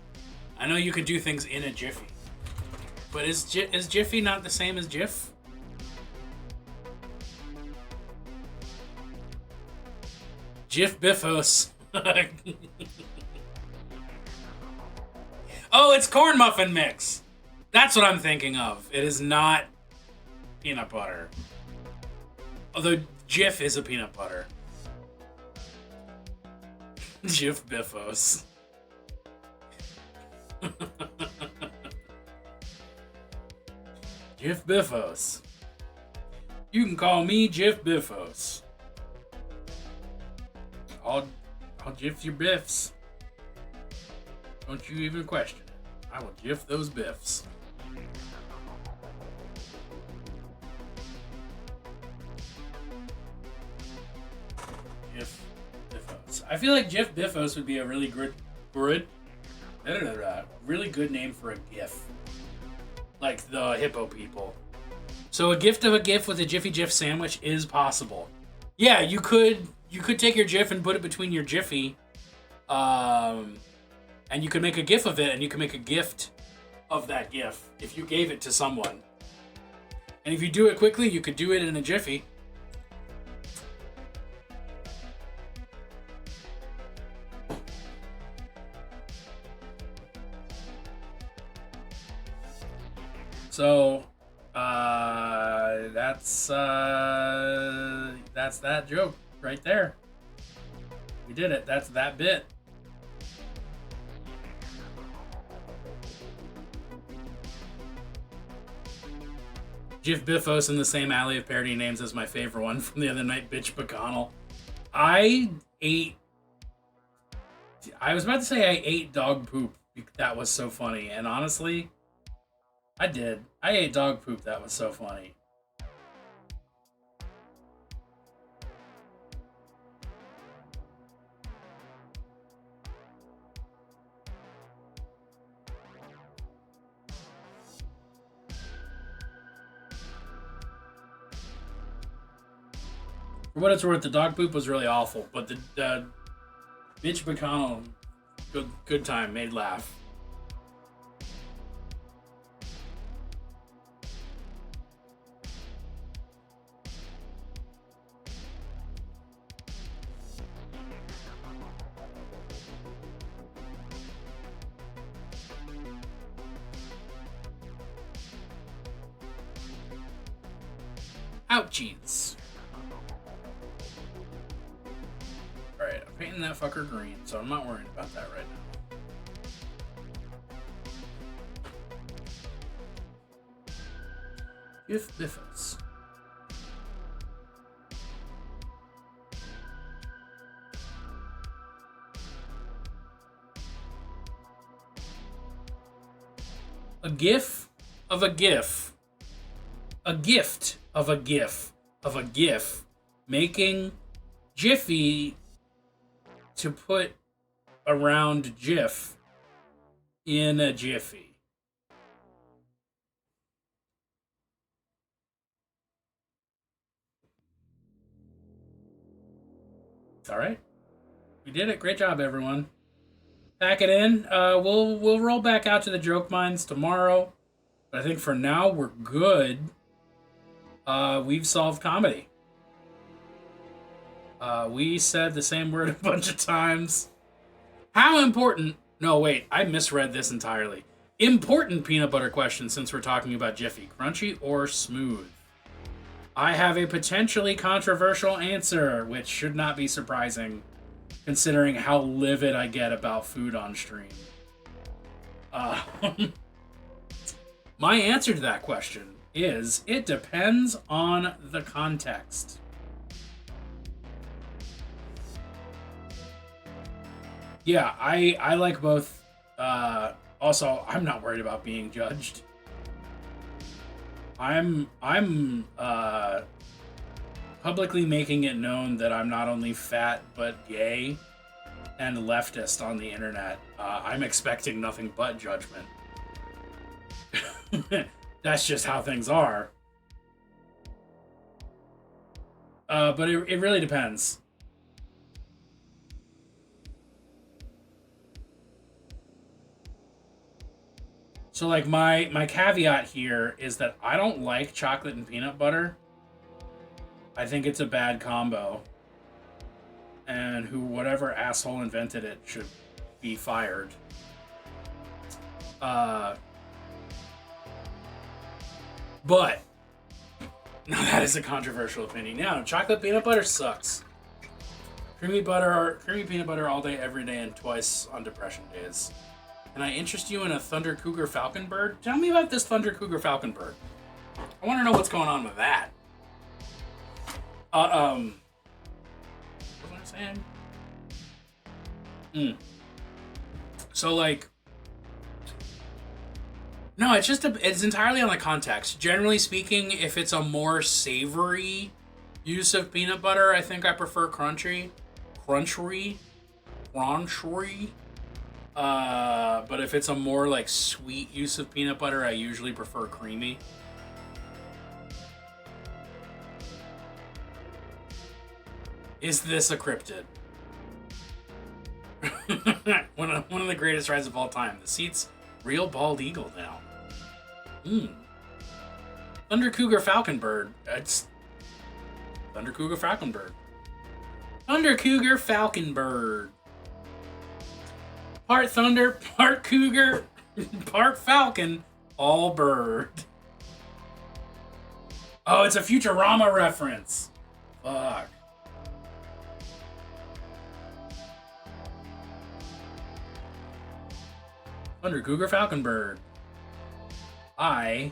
I know you can do things in a Jiffy. But is Jiffy not the same as GIF? GIF Biffos. Oh, it's corn muffin mix. That's what I'm thinking of. It is not peanut butter. Although Jif is a peanut butter. Jif Biffos. Jif Biffos. You can call me Jif Biffos. I'll Jif your biffs. Don't you even question it. I will Jif those biffs. Jif Biffos. I feel like Jif Biffos would be a really really good name for a GIF. Like the hippo people. So a gift of a GIF with a Jiffy Jif sandwich is possible. Yeah, you could take your GIF and put it between your Jiffy, and you could make a GIF of it, and you could make a gift of that GIF if you gave it to someone. And if you do it quickly, you could do it in a Jiffy. So, that's that joke right there. We did it. That's that bit. Jif Biffos in the same alley of parody names as my favorite one from the other night, Bitch McConnell. I was about to say I ate dog poop. That was so funny. And honestly, I did. I ate dog poop. That was so funny. For what it's worth, the dog poop was really awful, but the Bitch McConnell, good time, made laugh. Ouchies. Alright, I'm painting that fucker green, so I'm not worried about that right now. If Biffos. A GIF of a GIF. A gift of a GIF of a GIF making Jiffy to put around Jif in a Jiffy. It's all right. We did it. Great job, everyone. Pack it in. We'll roll back out to the joke mines tomorrow. But I think for now we're good. We've solved comedy. We said the same word a bunch of times. How important... No, wait. I misread this entirely. Important peanut butter question since we're talking about Jiffy. Crunchy or smooth? I have a potentially controversial answer, which should not be surprising, considering how livid I get about food on stream. My answer to that question is it depends on the context. Yeah, I like both. Also, I'm not worried about being judged. I'm publicly making it known that I'm not only fat but gay and leftist on the internet. I'm expecting nothing but judgment. That's just how things are. But it really depends. So like my caveat here is that I don't like chocolate and peanut butter. I think it's a bad combo. And whatever asshole invented it should be fired. But now that is a controversial opinion. Now, chocolate peanut butter sucks. Creamy peanut butter all day, every day, and twice on depression days. Can I interest you in a Thunder Cougar Falcon Bird? Tell me about this Thunder Cougar Falcon Bird. I want to know what's going on with that. What was I saying? So, like, no, it's entirely on the context. Generally speaking, if it's a more savory use of peanut butter, I think I prefer crunchy. But if it's a more like sweet use of peanut butter, I usually prefer creamy. Is this a cryptid? one of the greatest rides of all time. The seat's real bald eagle now. Thunder Cougar Falcon Bird. It's Thunder Cougar Falcon Bird. Thunder Cougar Falcon Bird. Part thunder, part cougar, part falcon, all bird. Oh, it's a Futurama reference. Fuck. Thunder Cougar Falcon Bird. I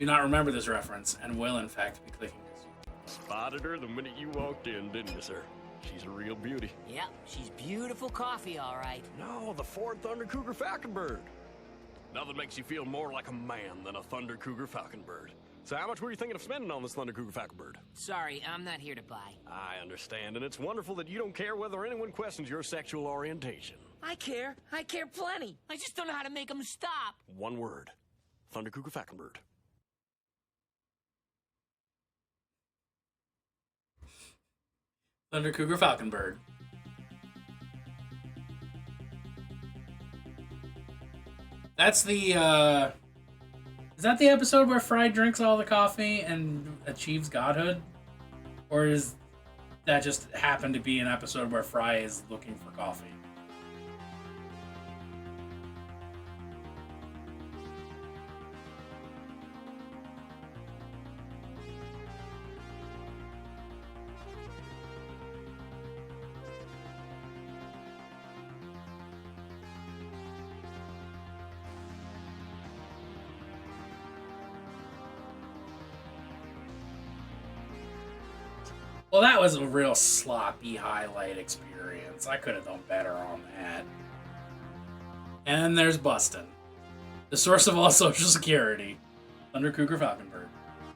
do not remember this reference and will in fact be clicking this. Spotted her the minute you walked in, didn't you, sir? She's a real beauty. Yep, she's beautiful coffee, all right. No, the Ford Thunder Cougar Falcon Bird. Nothing makes you feel more like a man than a Thunder Cougar Falcon Bird. So how much were you thinking of spending on this Thunder Cougar Falcon Bird? Sorry, I'm not here to buy. I understand, and it's wonderful that you don't care whether anyone questions your sexual orientation. I care plenty. I just don't know how to make them stop. One word. Thunder Cougar Falcon Bird. Thunder Cougar Falcon Bird. That's the, is that the episode where Fry drinks all the coffee and achieves godhood? Or is that just happened to be an episode where Fry is looking for coffee? Well, that was a real sloppy highlight experience. I could have done better on that. And then there's Bustin', the source of all Social Security. Thunder Cougar Falcon Bird.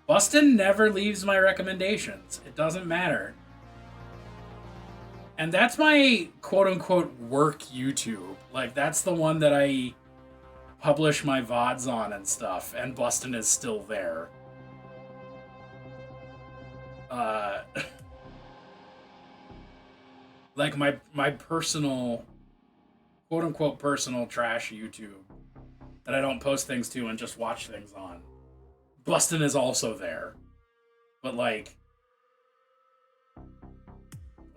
Bustin' never leaves my recommendations. It doesn't matter. And that's my quote-unquote work YouTube. Like, that's the one that I publish my VODs on and stuff. And Bustin' is still there. Like my personal, quote-unquote personal trash YouTube that I don't post things to and just watch things on. Bustin' is also there. But like,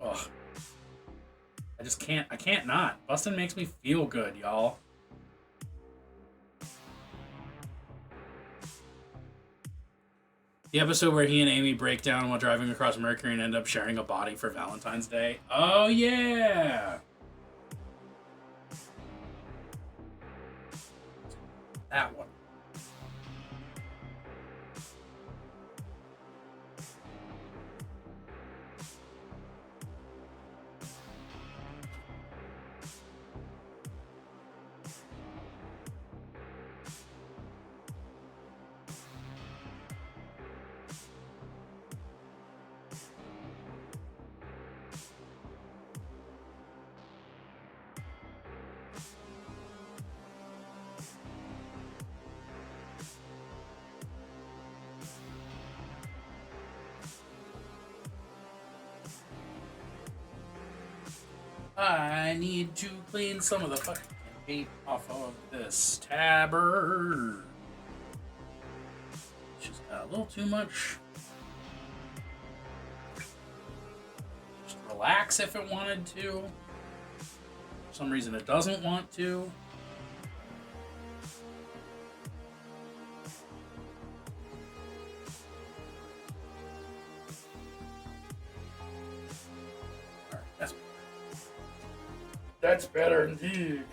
ugh. I can't not. Bustin' makes me feel good, y'all. The episode where he and Amy break down while driving across Mercury and end up sharing a body for Valentine's Day. Oh, yeah! That one. I need to clean some of the fucking tape off of this tabard. Just got a little too much. Just relax if it wanted to. For some reason it doesn't want to. That's better indeed.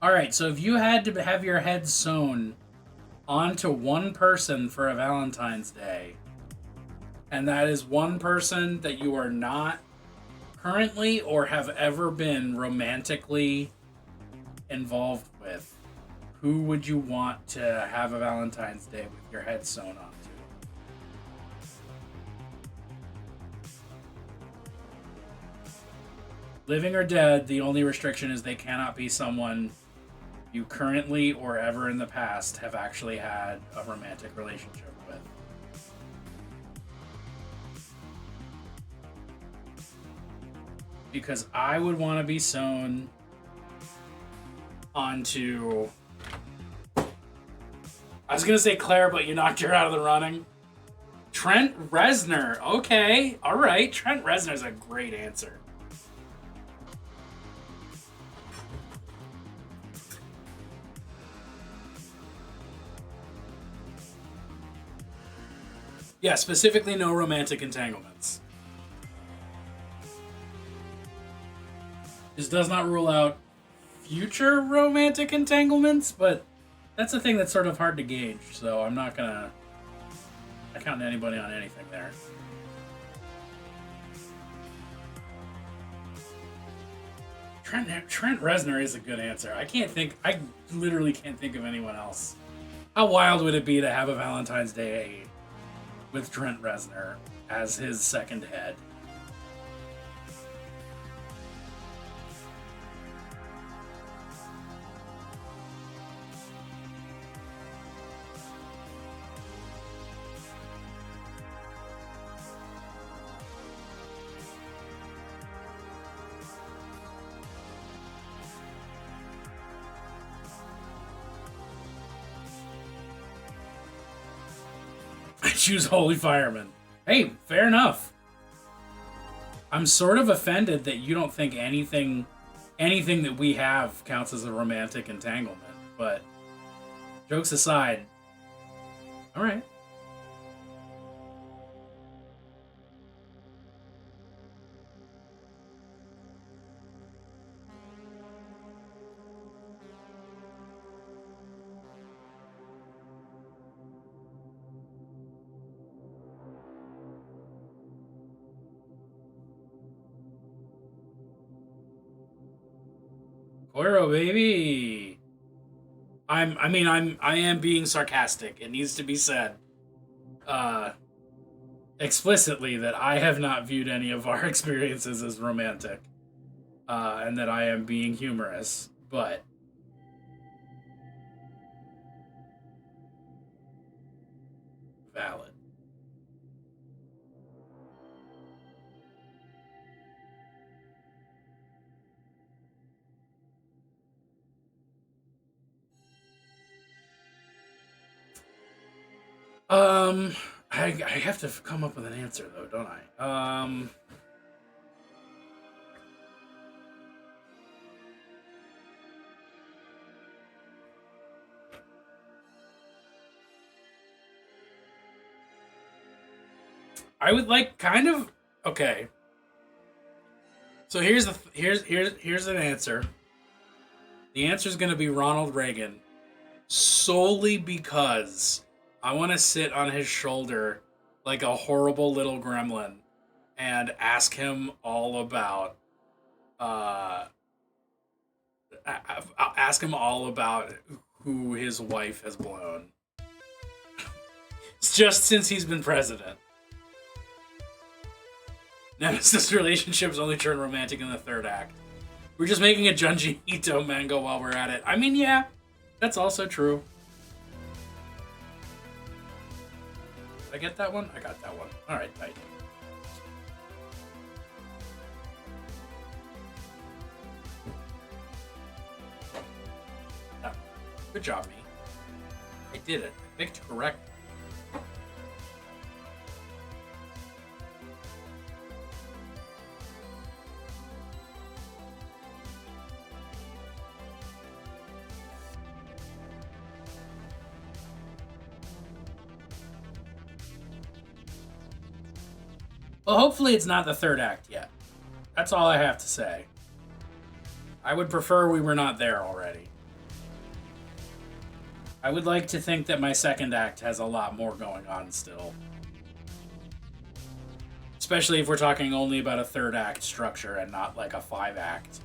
All right, so if you had to have your head sewn onto one person for a Valentine's Day, and that is one person that you are not currently or have ever been romantically involved with, who would you want to have a Valentine's Day with your head sewn onto? Living or dead, the only restriction is they cannot be someone you currently or ever in the past have actually had a romantic relationship with. Because I would want to be sewn onto... I was going to say Claire, but you knocked her out of the running. Trent Reznor. Okay, all right. Trent Reznor's a great answer. Yeah, specifically no romantic entanglements. This does not rule out future romantic entanglements, but that's a thing that's sort of hard to gauge, so I'm not gonna count anybody on anything there. Trent Reznor is a good answer. I literally can't think of anyone else. How wild would it be to have a Valentine's Day with Trent Reznor as his second head? I choose Holy Fireman. Hey, fair enough. I'm sort of offended that you don't think anything that we have counts as a romantic entanglement, but jokes aside, all right. Koiro, baby. I am being sarcastic. It needs to be said explicitly that I have not viewed any of our experiences as romantic, and that I am being humorous, but valid. I have to come up with an answer though, don't I? I would like kind of okay. So here's an answer. The answer is going to be Ronald Reagan, solely because I want to sit on his shoulder like a horrible little gremlin and ask him all about who his wife has blown. It's just since he's been president. Nemesis relationships only turn romantic in the third act. We're just making a Junji Ito manga while we're at it. I mean, yeah, that's also true. Did I get that one? I got that one. Alright, tight. Oh, good job, me. I did it. I picked correct. Well, hopefully it's not the third act yet. That's all I have to say. I would prefer we were not there already. I would like to think that my second act has a lot more going on still. Especially if we're talking only about a third act structure and not like a 5-act.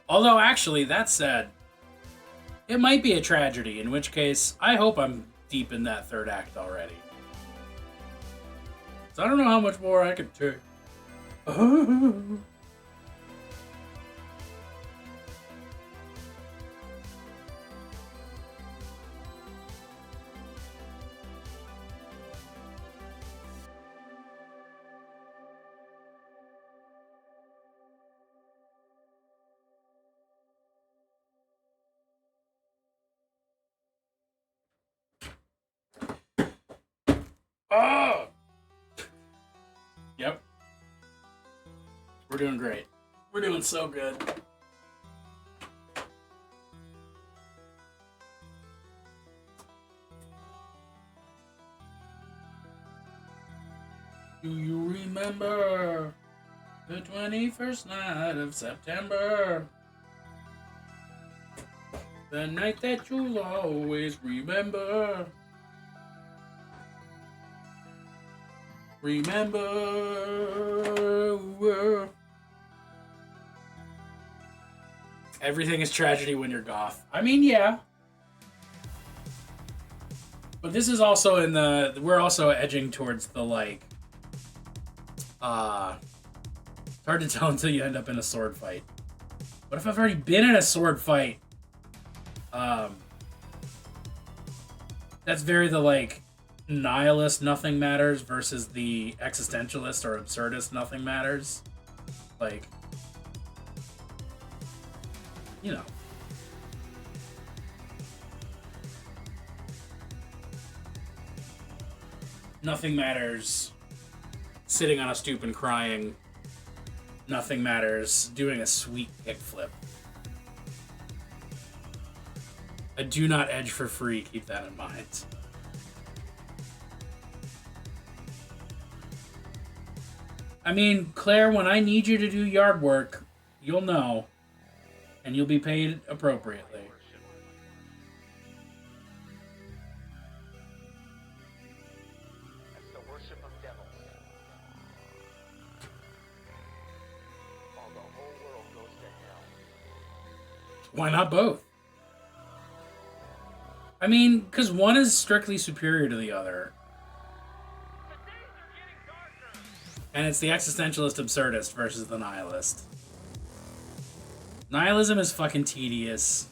Although, actually, that said, it might be a tragedy, in which case, I hope I'm deep in that third act already. So I don't know how much more I could take. Oh! Yep. We're doing great. We're doing so good. Do you remember the 21st night of September? The night that you'll always remember. Remember. Everything is tragedy when you're goth. I mean, yeah. But this is also in the... We're also edging towards the, like... It's hard to tell until you end up in a sword fight. What if I've already been in a sword fight? That's very the, like... nihilist nothing matters versus the existentialist or absurdist nothing matters. Like, you know. Nothing matters sitting on a stoop and crying. Nothing matters doing a sweet kickflip. I do not edge for free, keep that in mind. I mean, Claire, when I need you to do yard work, you'll know. And you'll be paid appropriately. That's the worship of devils. While the whole world goes to hell. Why not both? I mean, because one is strictly superior to the other. And it's the existentialist absurdist versus the nihilist. Nihilism is fucking tedious.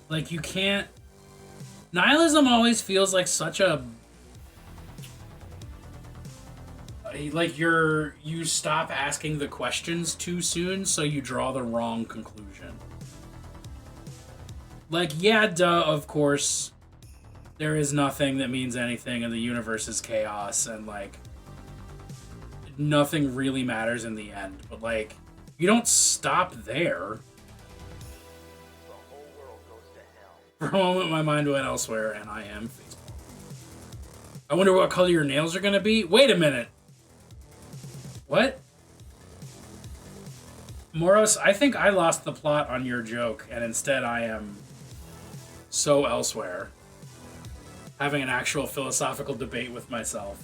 Like, you can't... Nihilism always feels like such a... Like you stop asking the questions too soon, so you draw the wrong conclusion. Like, yeah, duh, of course, there is nothing that means anything, and the universe is chaos, and, like, nothing really matters in the end. But, like, you don't stop there. The whole world goes to hell. For a moment, my mind went elsewhere, and I am facepalm. I wonder what color your nails are gonna be. Wait a minute. What? Moros, I think I lost the plot on your joke, and instead I am so elsewhere. Having an actual philosophical debate with myself.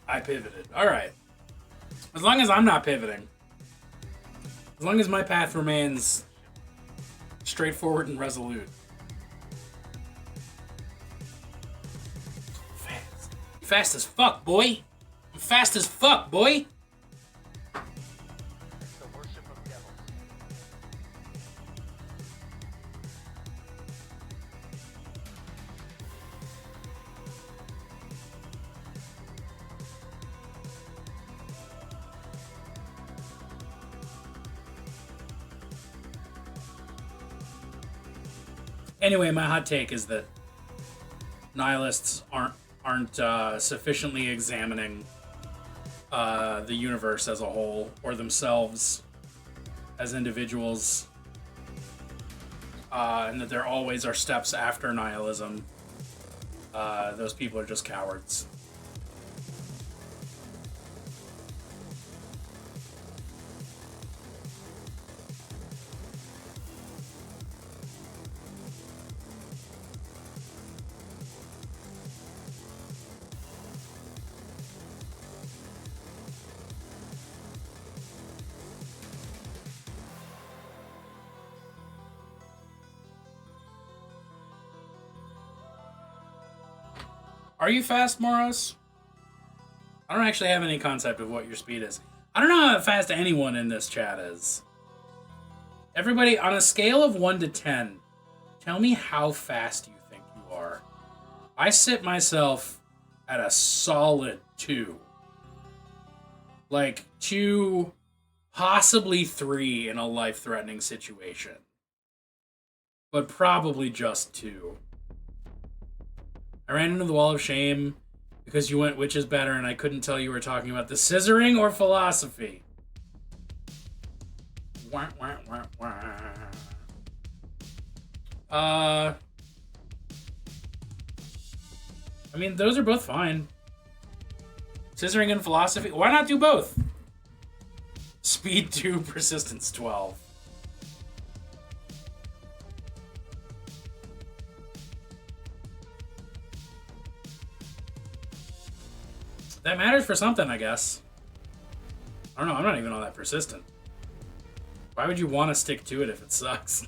I pivoted. Alright. As long as I'm not pivoting. As long as my path remains straightforward and resolute. Fast. Fast as fuck, boy. I'm fast as fuck, boy. That's the Anyway, my hot take is that nihilists aren't sufficiently examining the universe as a whole or themselves as individuals, and that there always are steps after nihilism. Those people are just cowards. Are you fast, Moros? I don't actually have any concept of what your speed is. I don't know how fast anyone in this chat is. Everybody, on a scale of 1 to 10, tell me how fast you think you are. I sit myself at a solid 2. Like, 2, possibly 3 in a life-threatening situation. But probably just 2. I ran into the wall of shame because you went which is better and I couldn't tell you were talking about the scissoring or philosophy. Wah, wah, wah, wah. I mean, those are both fine. Scissoring and philosophy. Why not do both? Speed 2, persistence 12. That matters for something, I guess. I don't know, I'm not even all that persistent. Why would you want to stick to it if it sucks?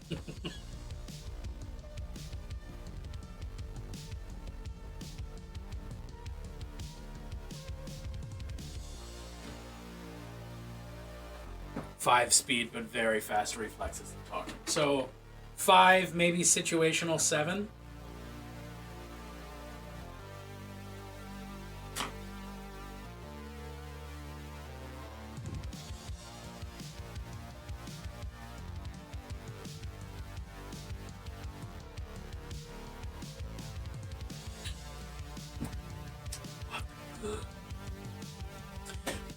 Five speed, but very fast reflexes and talking. So 5, maybe situational 7.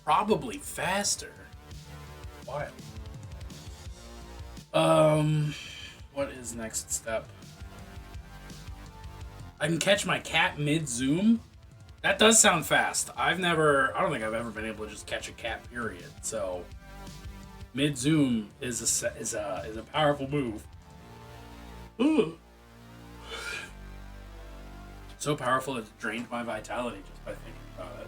Probably faster. Wild. What is next step? I can catch my cat mid-zoom? That does sound fast. I don't think I've ever been able to just catch a cat, period. So, mid-zoom is a powerful move. Ooh. So powerful it drained my vitality just by thinking about it.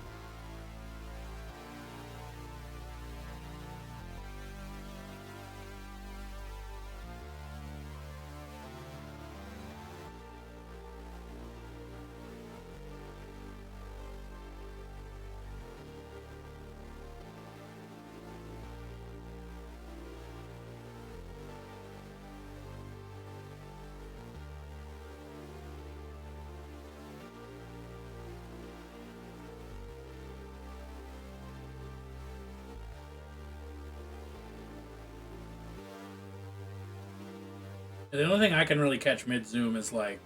The only thing I can really catch mid-zoom is like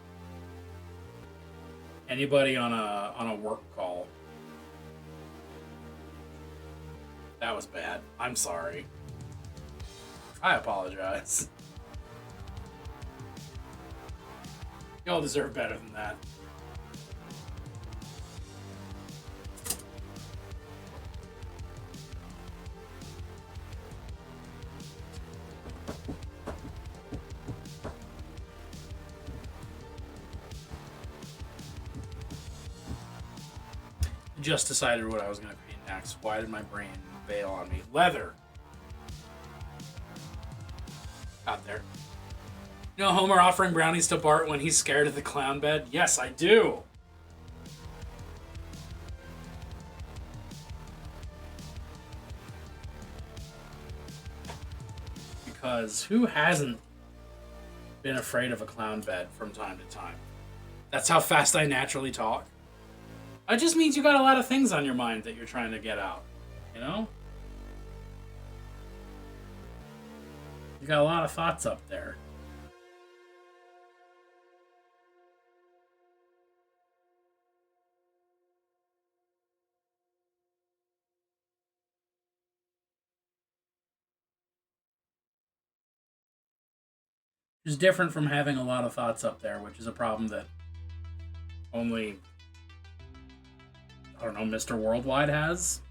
anybody on a work call. That was bad. I'm sorry. I apologize. Y'all deserve better than that. Just decided what I was going to be next. Why did my brain bail on me? Leather. Out there. You know Homer offering brownies to Bart when he's scared of the clown bed? Yes, I do. Because who hasn't been afraid of a clown bed from time to time? That's how fast I naturally talk. It just means you got a lot of things on your mind that you're trying to get out, you know? You got a lot of thoughts up there. is different from having a lot of thoughts up there, which is a problem that only, I don't know, Mr. Worldwide has.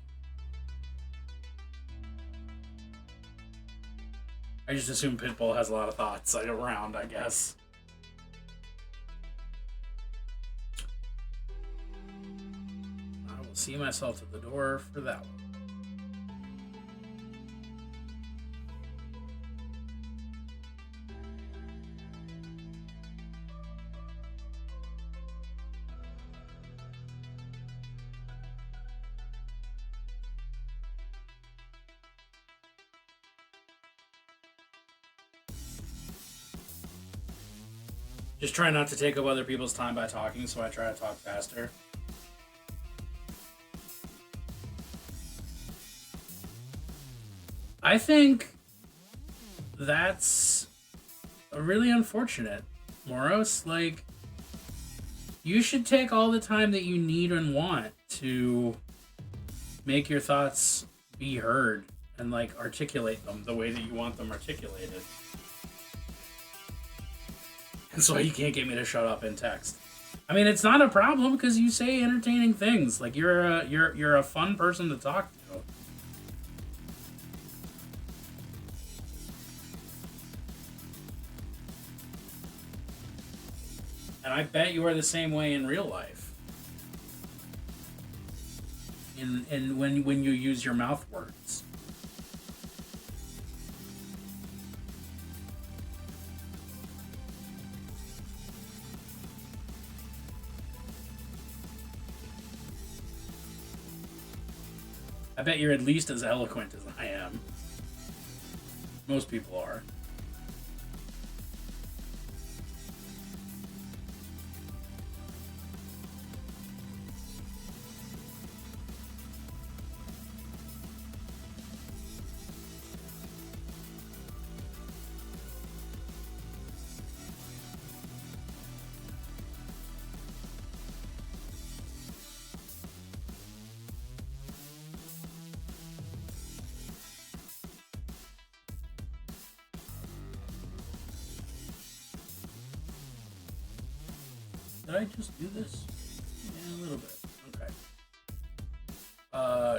I just assume Pitbull has a lot of thoughts around, I guess. I will see myself at the door for that one. Just try not to take up other people's time by talking, so I try to talk faster. I think that's really unfortunate, Moros. Like, you should take all the time that you need and want to make your thoughts be heard and, like, articulate them the way that you want them articulated. That's why you can't get me to shut up in text. I mean, it's not a problem because you say entertaining things. Like, you're a fun person to talk to. And I bet you are the same way in real life. And when you use your mouth words. I bet you're at least as eloquent as I am. Most people are. Did I just do this? Yeah, a little bit. Okay.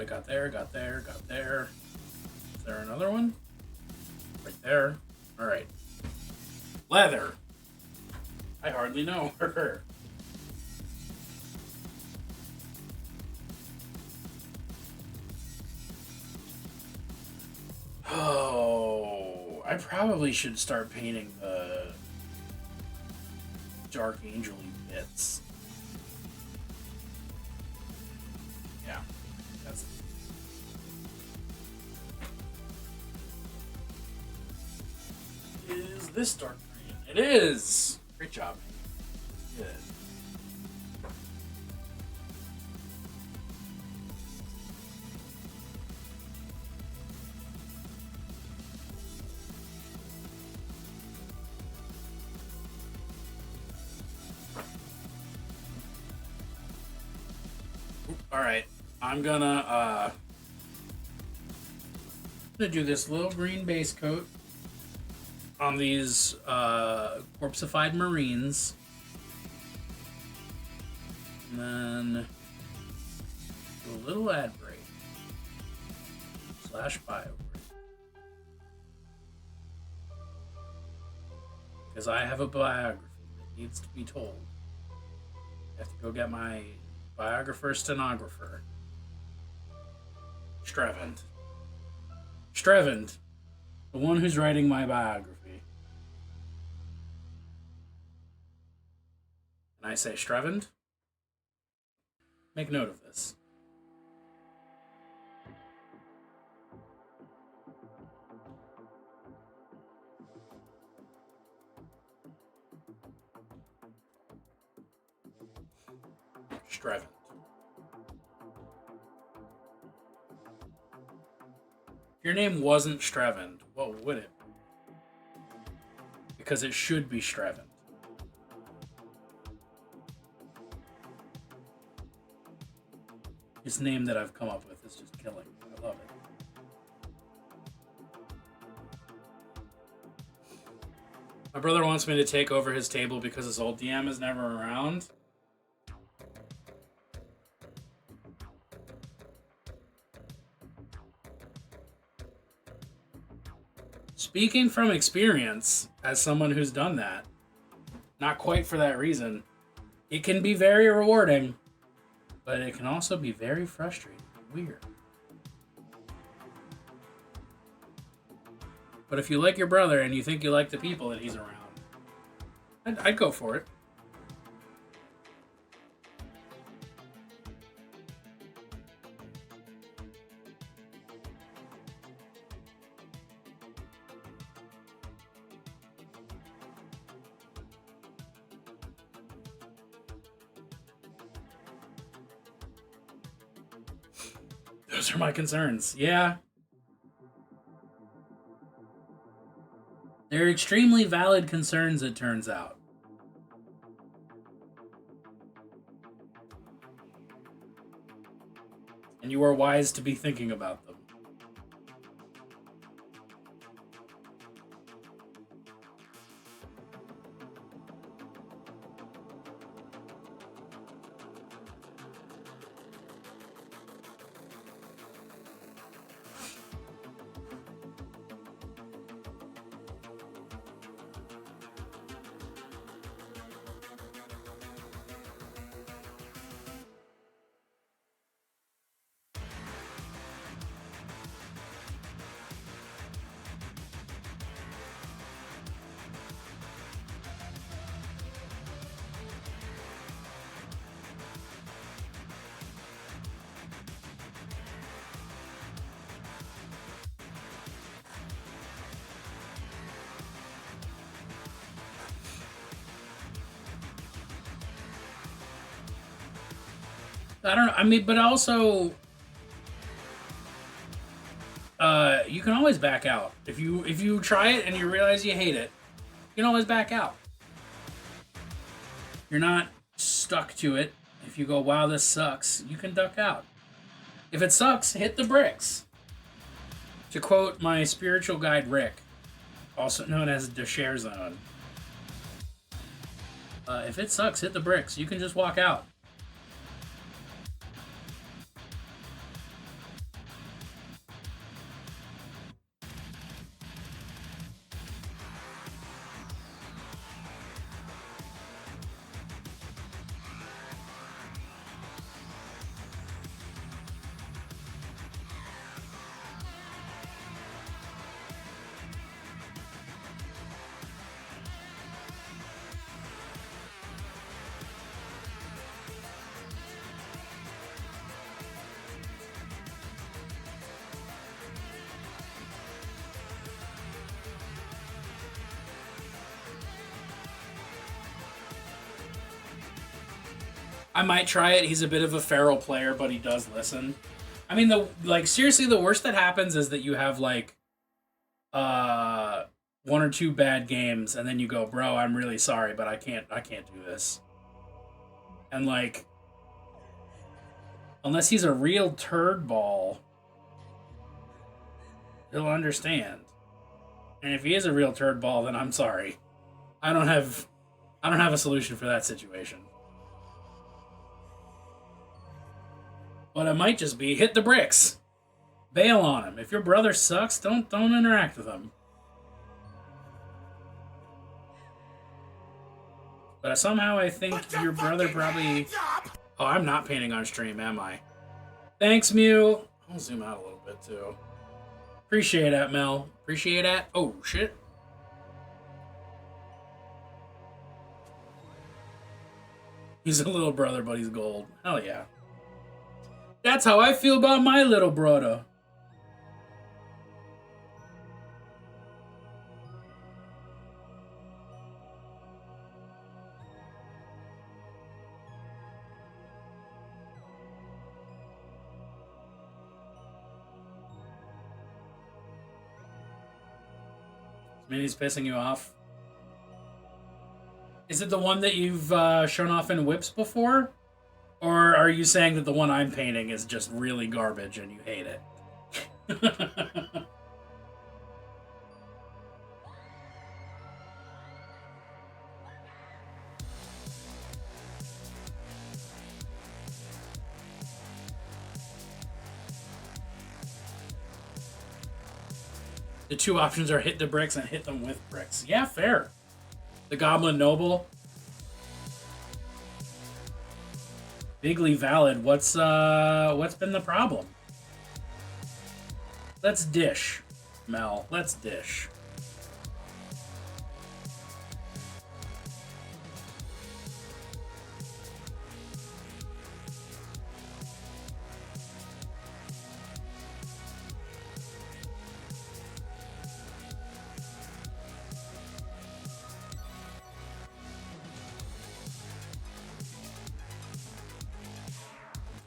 Got there, got there, got there. Is there another one? Right there. Alright. Leather. I hardly know her. Oh, I probably should start painting the Dark Angel-y bits. Yeah, that's. Is this dark green? It is. Great job, man. Good. Alright, I'm gonna do this little green base coat on these corpseified marines. And then do a little ad break. / bio break. Because I have a biography that needs to be told. I have to go get my biographer, stenographer. Strevend. Strevend. The one who's writing my biography. And I say, Strevend? Make note of this. Strevend. If your name wasn't Strevend, what would it be? Because it should be Strevend. This name that I've come up with is just killing me. I love it. My brother wants me to take over his table because his old DM is never around. Speaking from experience, as someone who's done that, not quite for that reason, it can be very rewarding, but it can also be very frustrating and weird. But if you like your brother and you think you like the people that he's around, I'd go for it. Those are my concerns. Yeah. They're extremely valid concerns, it turns out. And you are wise to be thinking about them. I don't know. I mean, but also, you can always back out if you try it and you realize you hate it. You can always back out. You're not stuck to it. If you go, wow, this sucks, you can duck out. If it sucks, hit the bricks. To quote my spiritual guide Rick, also known as the Share Zone. If it sucks, hit the bricks. You can just walk out. I might try it. He's a bit of a feral player, but he does listen. I mean, seriously, the worst that happens is that you have like one or two bad games, and then you go, bro, I'm really sorry, but I can't do this. And like, unless he's a real turd ball, he'll understand. And if he is a real turd ball, then I'm sorry. I don't have a solution for that situation. But it might just be hit the bricks. Bail on him. If your brother sucks, don't interact with him. But somehow I think your brother probably... Oh, I'm not painting on stream, am I? Thanks, Mew. I'll zoom out a little bit, too. Appreciate that, Mel. Appreciate that. Oh, shit. He's a little brother, but he's gold. Hell yeah. That's how I feel about my little brother. Maybe he's pissing you off. Is it the one that you've shown off in whips before? Or are you saying that the one I'm painting is just really garbage and you hate it? The two options are hit the bricks and hit them with bricks. Yeah, fair. The Goblin Noble. Bigly valid. What's been the problem? Let's dish, Mel. Let's dish.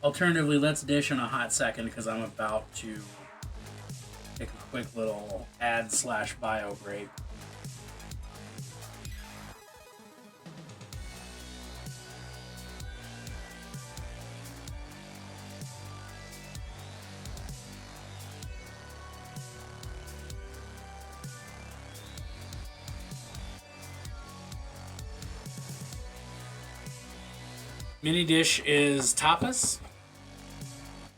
Alternatively, let's dish in a hot second because I'm about to take a quick little ad/bio break. Mini dish is tapas.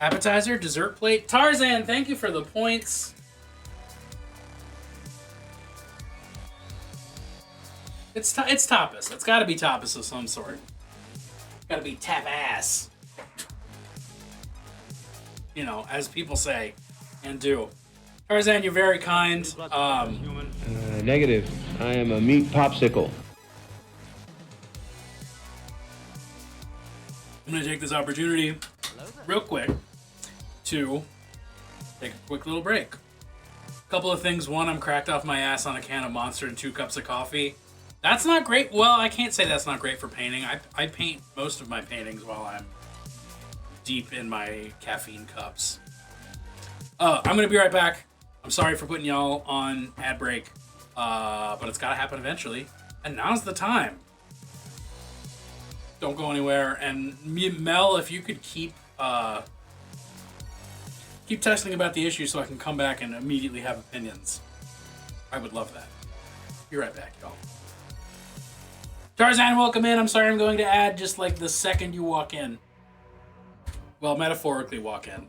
Appetizer, dessert plate. Tarzan, thank you for the points. It's tapas. It's got to be tapas of some sort. Got to be tapas. You know, as people say and do. Tarzan, you're very kind. Negative. I am a meat popsicle. I'm going to take this opportunity real quick to take a quick little break. A couple of things. One, I'm cracked off my ass on a can of Monster and 2 cups of coffee. That's not great. Well, I can't say that's not great for painting. I paint most of my paintings while I'm deep in my caffeine cups. I'm going to be right back. I'm sorry for putting y'all on ad break, but it's got to happen eventually. And now's the time. Don't go anywhere. And Mel, if you could keep texting about the issue so I can come back and immediately have opinions, I would love that. Be right back, y'all. Tarzan, welcome in. I'm sorry I'm going to add just like the second you walk in. Well, metaphorically walk in.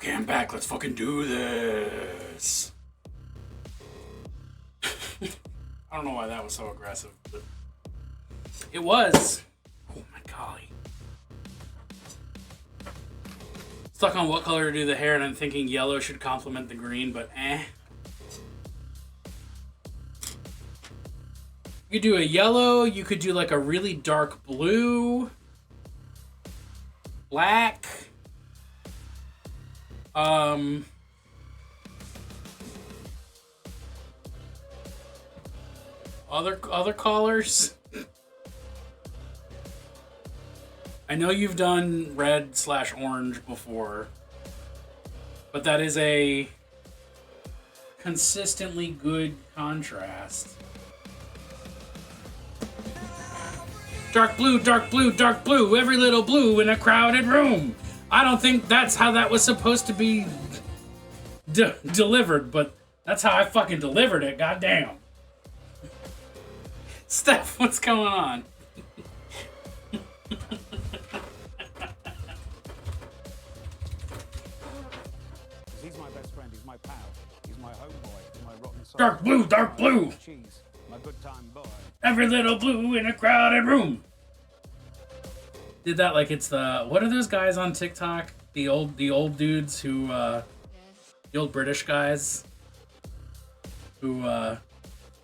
Okay, I'm back. Let's fucking do this. I don't know why that was so aggressive, but it was. Oh my golly. Stuck on what color to do the hair, and I'm thinking yellow should complement the green, but eh. You could do a yellow, you could do like a really dark blue, black, other colors. I know you've done red/orange before, but that is a consistently good contrast. Dark blue, dark blue, dark blue, every little blue in a crowded room. I don't think that's how that was supposed to be delivered, but that's how I fucking delivered it, goddamn. Steph, what's going on? He's my best friend, he's my pal, he's my homeboy, he's my rotten soul. Dark blue, dark blue. Cheese, my good time boy. Every little blue in a crowded room. Did that like it's the, what are those guys on TikTok? The old dudes who the old British guys who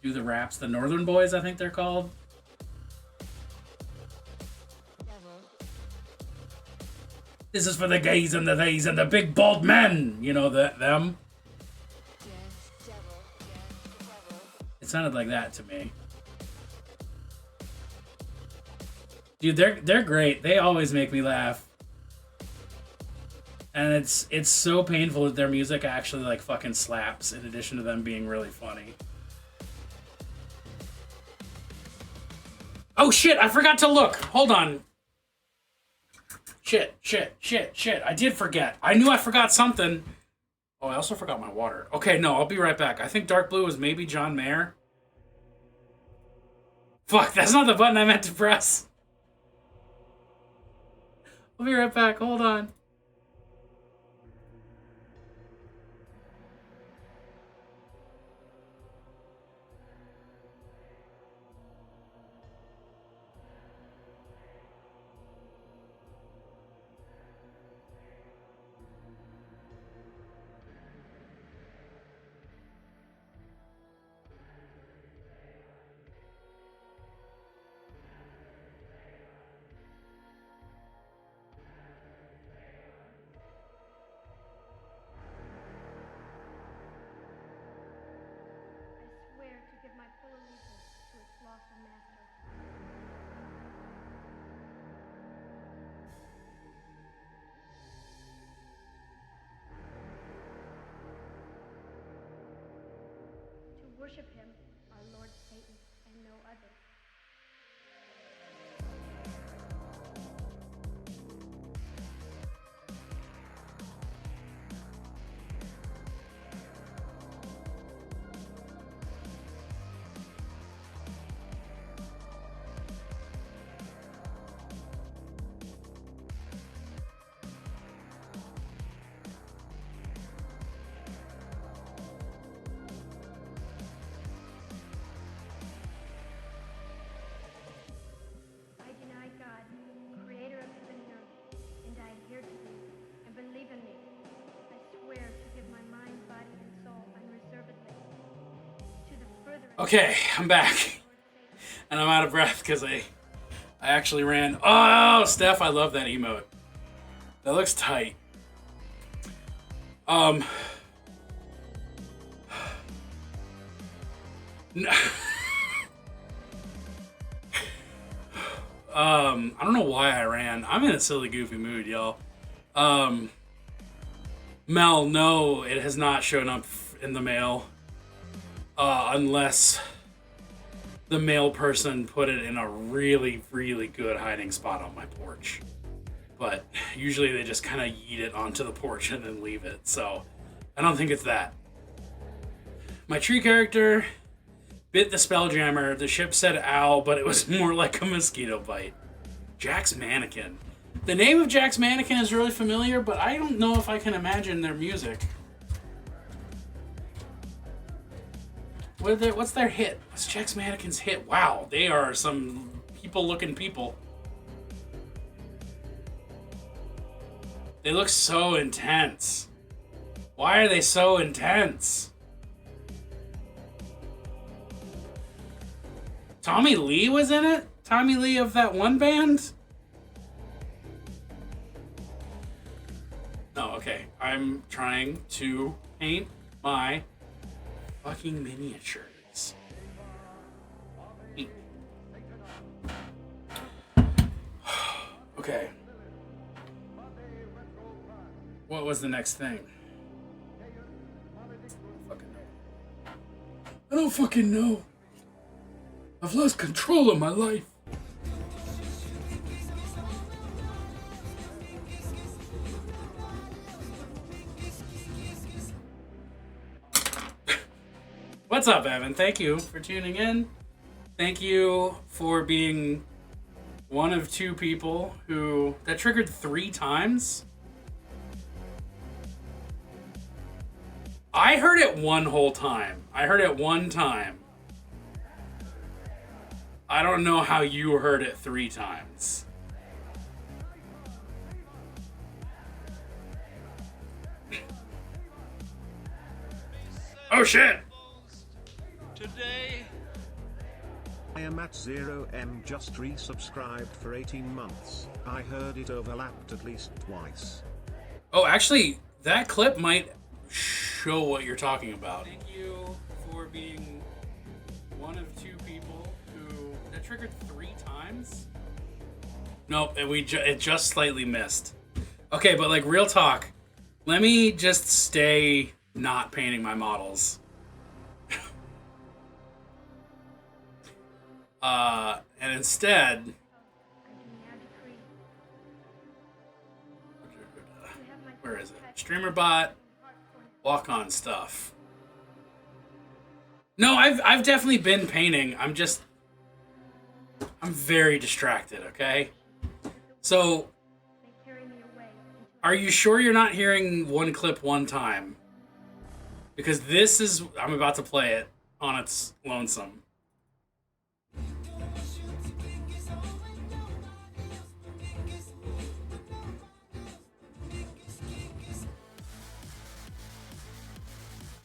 do the raps, the Northern Boys, I think they're called. This is for the gays and the theys and the big bald men. You know them. It sounded like that to me. Dude, they're great. They always make me laugh. And it's so painful that their music actually like fucking slaps in addition to them being really funny. Oh shit, I forgot to look. Hold on. Shit. I did forget. I knew I forgot something. Oh, I also forgot my water. Okay, no, I'll be right back. I think dark blue was maybe John Mayer. Fuck, that's not the button I meant to press. I'll be right back. Hold on. Worship him, our Lord Satan, and no other. Okay, I'm back. And I'm out of breath because I actually ran. Oh, Steph, I love that emote. That looks tight. I don't know why I ran. I'm in a silly, goofy mood, y'all. Mel, no, it has not shown up in the mail. Unless the mail person put it in a really, really good hiding spot on my porch. But usually they just kind of yeet it onto the porch and then leave it. So I don't think it's that. My tree character bit the Spelljammer. The ship said ow, but it was more like a mosquito bite. Jack's mannequin. The name of Jack's Mannequin is really familiar, but I don't know if I can imagine their music. What's their hit? What's Jack's Mannequin's hit? Wow, they are some people-looking people. They look so intense. Why are they so intense? Tommy Lee was in it? Tommy Lee of that one band? No, okay. I'm trying to paint my fucking miniatures. Okay. What was the next thing? I don't fucking know. I've lost control of my life. What's up, Evan? Thank you for tuning in. Thank you for being one of two people who... That triggered 3 times? I heard it one whole time. I heard it one time. I don't know how you heard it 3 times. Oh shit! Today I am at 0M just resubscribed for 18 months. I heard it overlapped at least twice. Oh, actually, that clip might show what you're talking about. Thank you for being one of two people who... That triggered 3 times? Nope, it just slightly missed. Okay, but like real talk, let me just stay not painting my models. And instead... Where is it? StreamerBot, walk on stuff. No, I've definitely been painting. I'm very distracted, okay? So, are you sure you're not hearing one clip one time? Because this is... I'm about to play it on its lonesome.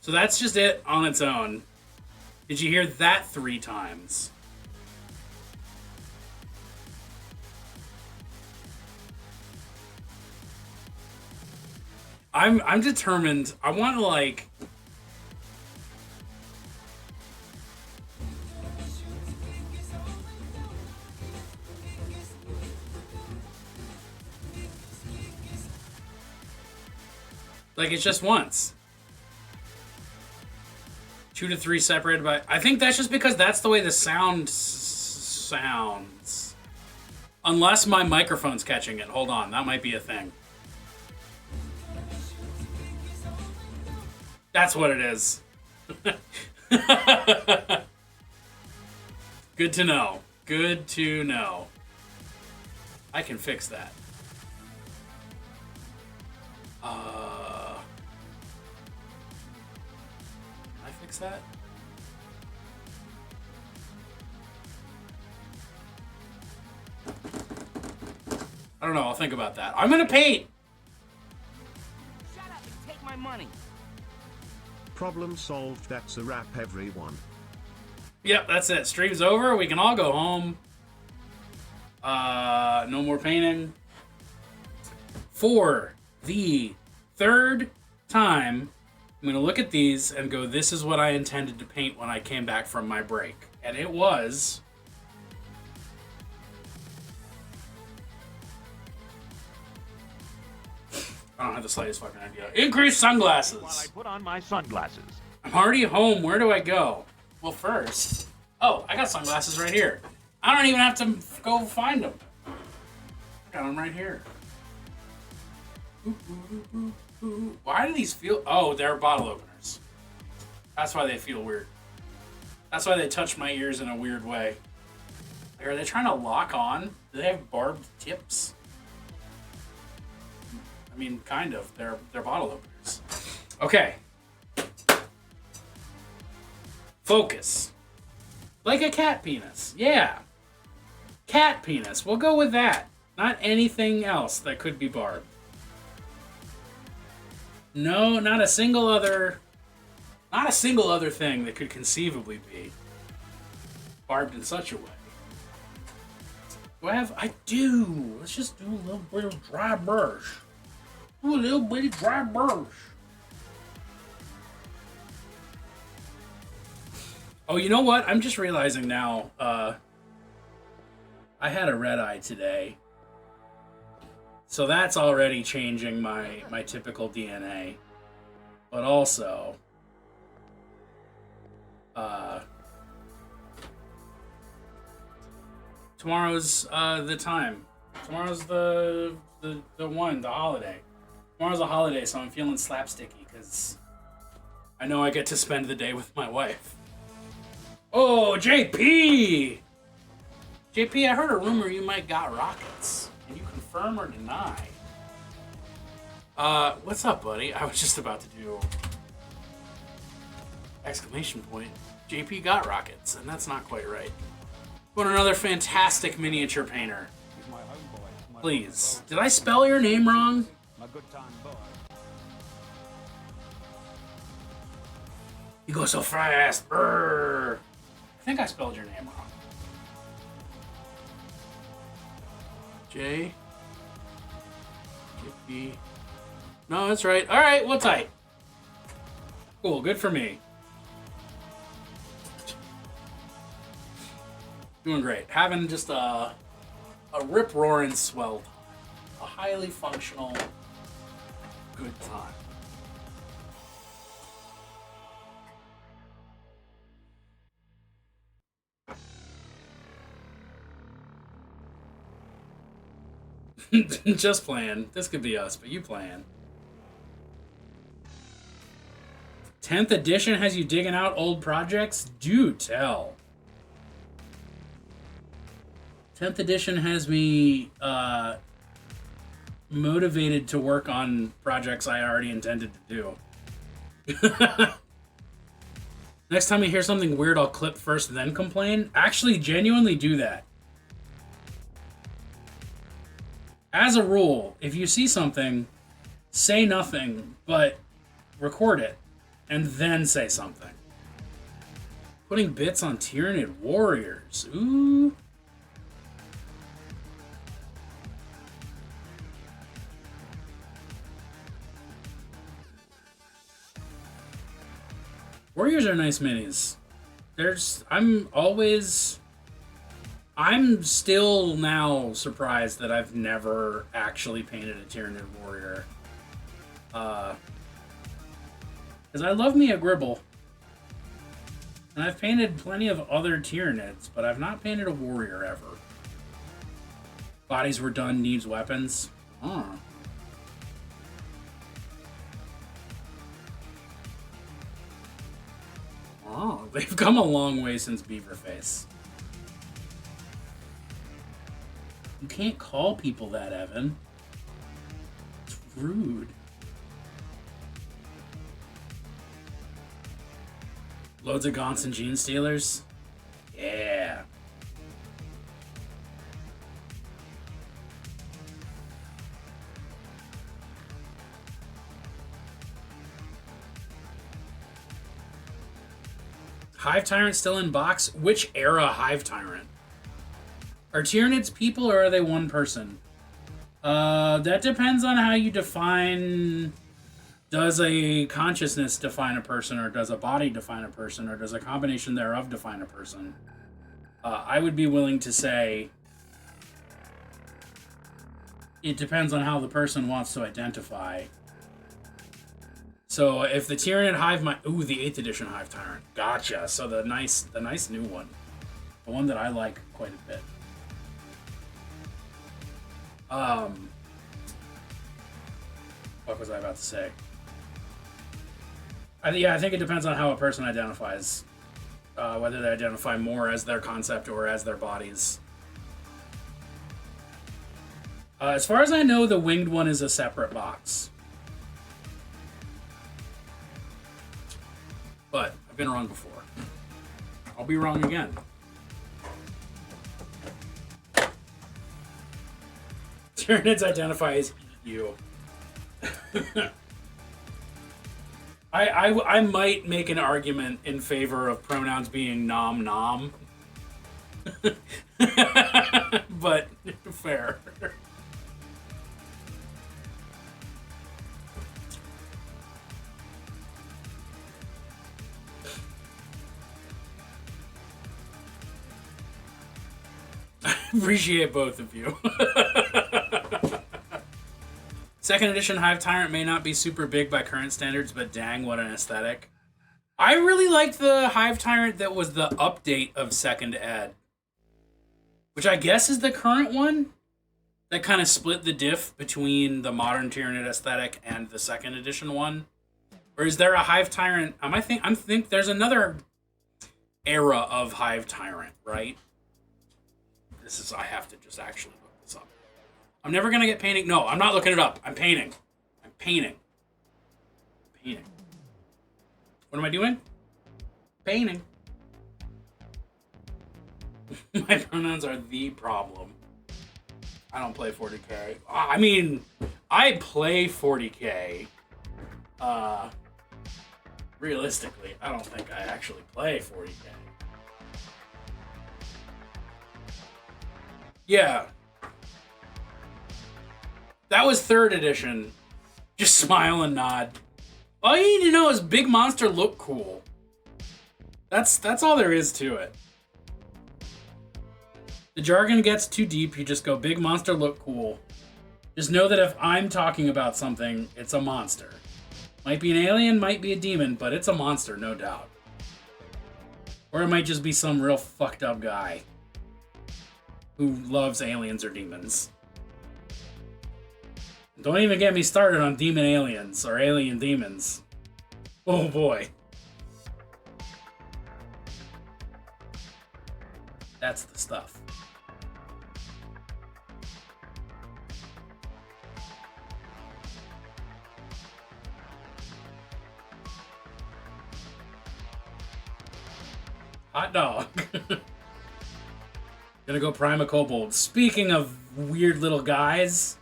So that's just it on its own. Did you hear that 3 times? I'm determined. I want to like... Like it's just once. 2 to 3 separated by... I think that's just because that's the way the sound sounds. Unless my microphone's catching it. Hold on, that might be a thing. That's what it is. Good to know. Good to know. I can fix that. Can I fix that? I don't know. I'll think about that. I'm gonna paint. Shut up and take my money. Problem solved. That's a wrap, everyone. Yep, that's it. Stream's over. We can all go home. No more painting. For the 3rd time, I'm going to look at these and go, this is what I intended to paint when I came back from my break. And it was... I don't have the slightest fucking idea. Increased sunglasses. While I put on my sunglasses. I'm already home. Where do I go? Well, first... Oh, I got sunglasses right here. I don't even have to go find them. I got them right here. Why do these feel... Oh, they're bottle openers. That's why they feel weird. That's why they touch my ears in a weird way. Are they trying to lock on? Do they have barbed tips? I mean, kind of. They're bottle openers. Okay. Focus. Like a cat penis. Yeah. Cat penis. We'll go with that. Not anything else that could be barbed. No, not a single other thing that could conceivably be barbed in such a way. I do. Let's just do a little bit of dry brush. Do a little bit of dry brush. Oh, you know what? I'm just realizing now, I had a red eye today. So that's already changing my typical DNA. But also, tomorrow's the time. Tomorrow's the holiday. Tomorrow's a holiday, so I'm feeling slapsticky because I know I get to spend the day with my wife. Oh, JP! JP, I heard a rumor you might got rockets. Can you confirm or deny? What's up, buddy? I was just about to do exclamation point. JP got rockets, and that's not quite right. What another fantastic miniature painter. He's my homeboy. Please. Did I spell your name wrong? My good time boy. You go so fast. Brr. I think I spelled your name wrong. J. B. No, that's right. All right, well, tight. Cool, good for me. Doing great. Having just a rip-roaring swell time. A highly functional, good time. Just playing. This could be us, but you playing. 10th edition has you digging out old projects? Do tell. 10th edition has me motivated to work on projects I already intended to do. Next time you hear something weird, I'll clip first, then complain. Actually, genuinely do that. As a rule, if you see something, say nothing, but record it, and then say something. Putting bits on Tyranid warriors. Ooh. Warriors are nice minis. I'm still now surprised that I've never actually painted a Tyranid warrior. Because I love me a Gribble. And I've painted plenty of other Tyranids, but I've not painted a warrior ever. Bodies were done, needs weapons. Huh. Oh, they've come a long way since Beaverface. You can't call people that, Evan. It's rude. Loads of Gaunts and Gene Stealers? Yeah. Hive Tyrant still in box? Which era Hive Tyrant? Are Tyranids people or are they one person? That depends on how you define... Does a consciousness define a person, or does a body define a person, or does a combination thereof define a person? I would be willing to say... It depends on how the person wants to identify. So if the Tyranid Hive might... Ooh, the 8th edition Hive Tyrant. Gotcha. So the nice new one. The one that I like quite a bit. What was I about to say? I think it depends on how a person identifies. Whether they identify more as their concept or as their bodies. As far as I know, the winged one is a separate box. But I've been wrong before. I'll be wrong again. Tyranids identify as you. I might make an argument in favor of pronouns being nom nom. But fair. I appreciate both of you. Second edition Hive Tyrant may not be super big by current standards, but dang, what an aesthetic. I really liked the Hive Tyrant that was the update of second ed, which I guess is the current one that kind of split the diff between the modern Tyranid aesthetic and the second edition one. Or is there a Hive Tyrant? I think there's another era of Hive Tyrant, right? I have to just actually look this up. I'm never going to get painting. No, I'm not looking it up. I'm painting. I'm painting. Painting. What am I doing? Painting. My pronouns are the problem. I don't play 40k. I mean, I play 40k. Realistically, I don't think I actually play 40k. Yeah. That was third edition. Just smile and nod. All you need to know is big monster look cool. That's all there is to it. The jargon gets too deep, you just go big monster look cool. Just know that if I'm talking about something, it's a monster. Might be an alien, might be a demon, but it's a monster, no doubt. Or it might just be some real fucked up guy who loves aliens or demons. Don't even get me started on demon aliens or alien demons. Oh boy. That's the stuff. Hot dog. Gonna go prime a kobold. Speaking of weird little guys,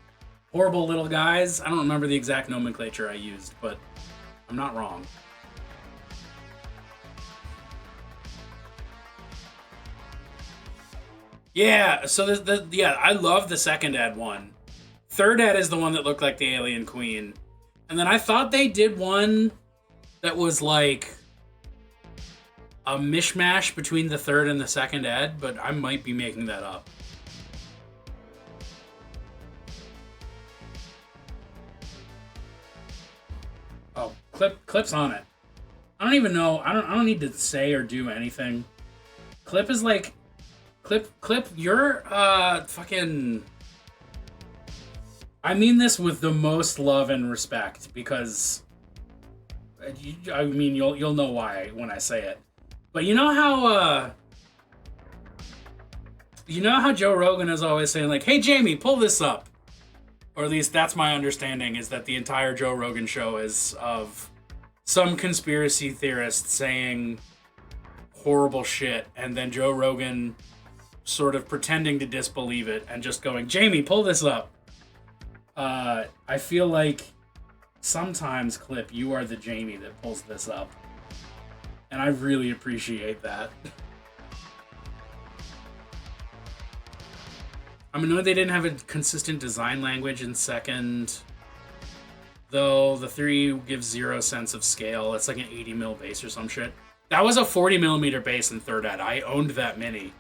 horrible little guys, I don't remember the exact nomenclature I used, but I'm not wrong. Yeah, so I love the second ed one. Third ed is the one that looked like the alien queen. And then I thought they did one that was like a mishmash between the third and the second ed, but I might be making that up. Oh, Clip's on it. I don't even know. I don't need to say or do anything. Clip is like, Clip, you're fucking. I mean this with the most love and respect because, I mean you'll know why when I say it. But you know how Joe Rogan is always saying like, "Hey Jamie, pull this up," or at least that's my understanding, is that the entire Joe Rogan show is of some conspiracy theorist saying horrible shit, and then Joe Rogan sort of pretending to disbelieve it and just going, "Jamie, pull this up." I feel like sometimes, Clip, you are the Jamie that pulls this up. And I really appreciate that. I'm annoyed they didn't have a consistent design language in second. Though the 3 gives 0 sense of scale. It's like an 80mm base or some shit. That was a 40mm base in third ed. I owned that mini.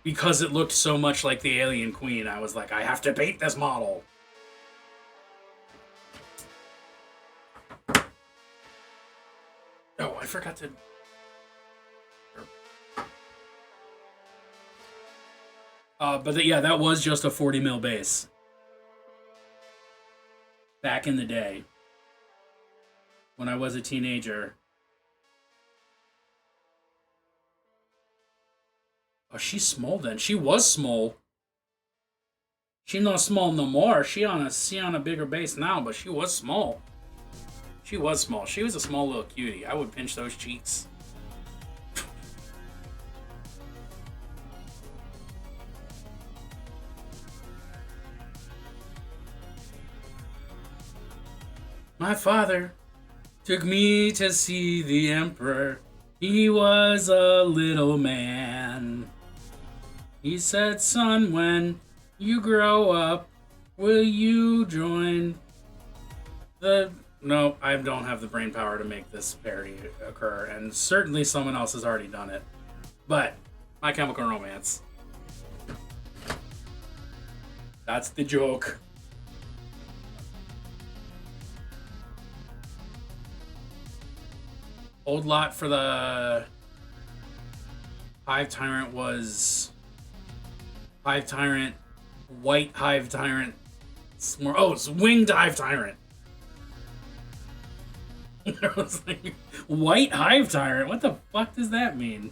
Because it looked so much like the alien queen, I was like, I have to paint this model. Oh, I forgot to... yeah, that was just a 40mm base. Back in the day. When I was a teenager. Oh, she's small then. She was small. She not small no more. She on a bigger base now, but she was small. She was small. She was a small little cutie. I would pinch those cheeks. My father took me to see the emperor. He was a little man. He said, son, when you grow up, will you join the... No, I don't have the brain power to make this parody occur, and certainly someone else has already done it. But, My Chemical Romance. That's the joke. Old lot for the Hive Tyrant was Hive Tyrant, White Hive Tyrant, oh, it's Winged Hive Tyrant. I was like, White Hive Tyrant? What the fuck does that mean?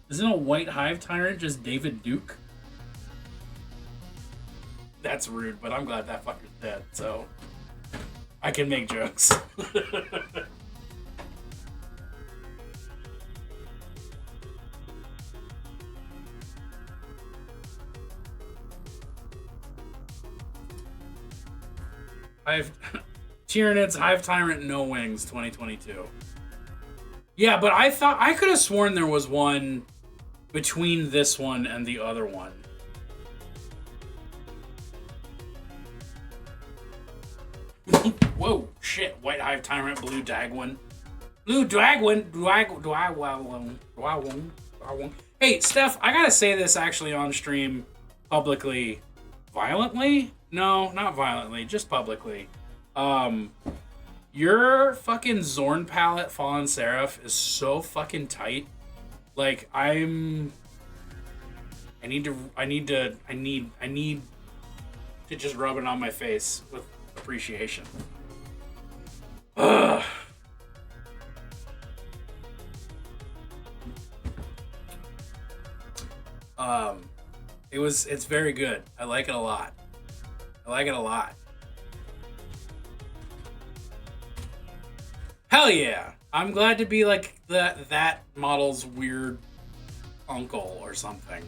Isn't a White Hive Tyrant just David Duke? That's rude, but I'm glad that fucker's dead, so I can make jokes. Tyranids, Hive Tyrant, no wings, 2022. Yeah, but I thought I could have sworn there was one between this one and the other one. Whoa, shit! White Hive Tyrant, Blue Dagwin, Blue Dagwin, Hey, Steph, I gotta say this actually on stream, publicly, violently. No, not violently, just publicly. Your fucking Zorn palette, Fallen Seraph, is so fucking tight. Like, I need to just rub it on my face with appreciation. Ugh. It's very good. I like it a lot. I like it a lot. Hell yeah! I'm glad to be like that model's weird uncle or something.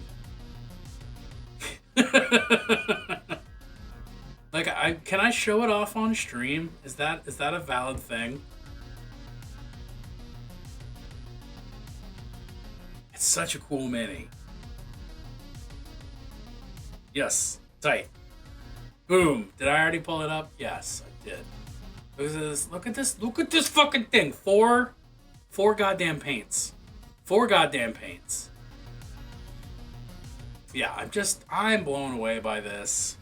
Like, can I show it off on stream? Is that a valid thing? It's such a cool mini. Yes, tight. Boom. Did I already pull it up? Yes, I did. Look at this. Look at this. Look at this fucking thing. Four goddamn paints. 4 goddamn paints. Yeah, I'm blown away by this.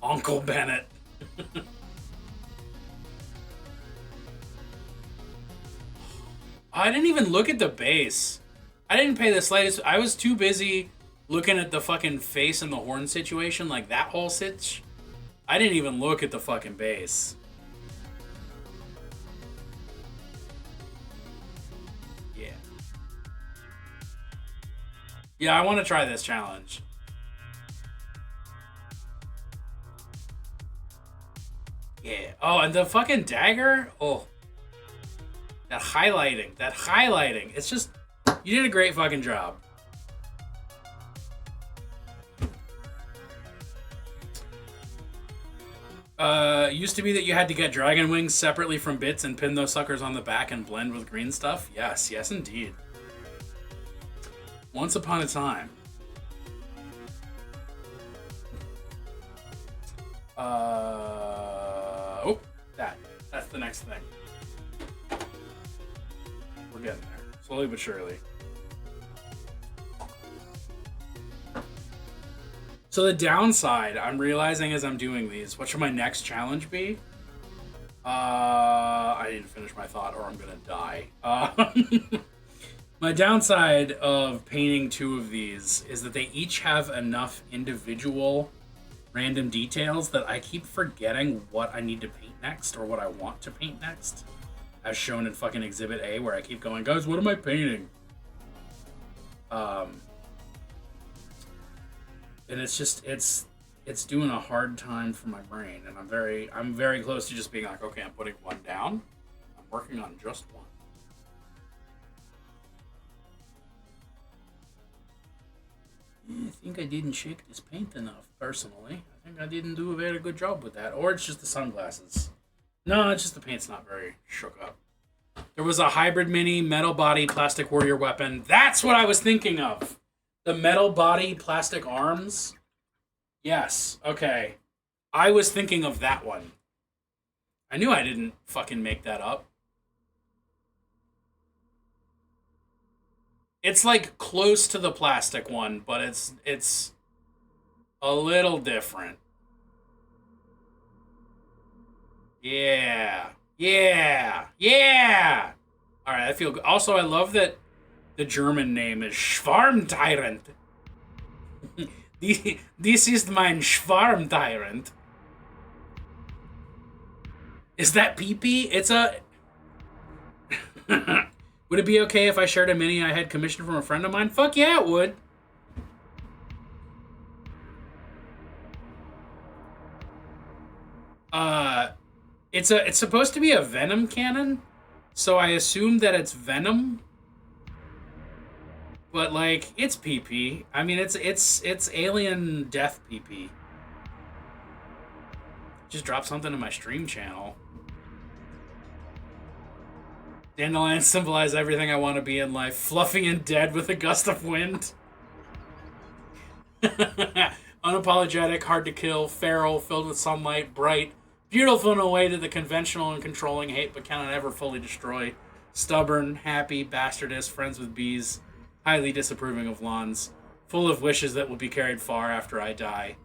Uncle Bennett. I didn't even look at the base. I didn't pay the slightest. I was too busy looking at the fucking face and the horn situation, like that whole sitch. I didn't even look at the fucking base. Yeah. Yeah, I want to try this challenge. Yeah. Oh, and the fucking dagger? Oh. That highlighting. It's just... You did a great fucking job. Used to be that you had to get dragon wings separately from bits and pin those suckers on the back and blend with green stuff. Yes, yes indeed. Once upon a time. Oh, that's the next thing. We're getting there, slowly but surely. So the downside I'm realizing as I'm doing these, what should my next challenge be? I didn't finish my thought or I'm gonna die. My downside of painting 2 of these is that they each have enough individual random details that I keep forgetting what I need to paint next or what I want to paint next. As shown in fucking Exhibit A, where I keep going, guys, what am I painting? and it's just it's doing a hard time for my brain, and I'm very close to just being like, okay, I'm putting one down. I'm working on just one. I think I didn't shake this paint enough, personally. I think I didn't do a very good job with that. Or it's just the sunglasses. No, it's just the paint's not very shook up. There was a hybrid mini metal body plastic warrior weapon. That's what I was thinking of. The metal body plastic arms. Yes, okay. I was thinking of that one. I knew I didn't fucking make that up. It's like close to the plastic one, but it's a little different. Yeah. Yeah. Yeah. All right, I feel good. Also, I love that the German name is Schwarmtyrant. This is mein Schwarmtyrant. Is that pee-pee? It's a... Would it be okay if I shared a mini I had commissioned from a friend of mine? Fuck yeah, it would. It's supposed to be a Venom cannon, so I assume that it's Venom. But like, it's PP. I mean, it's alien death PP. Just drop something in my stream channel. Dandelions symbolize everything I want to be in life. Fluffy and dead with a gust of wind. Unapologetic, hard to kill, feral, filled with sunlight, bright, beautiful in a way that the conventional and controlling hate but cannot ever fully destroy. Stubborn, happy, bastardess, friends with bees, highly disapproving of lawns, full of wishes that will be carried far after I die.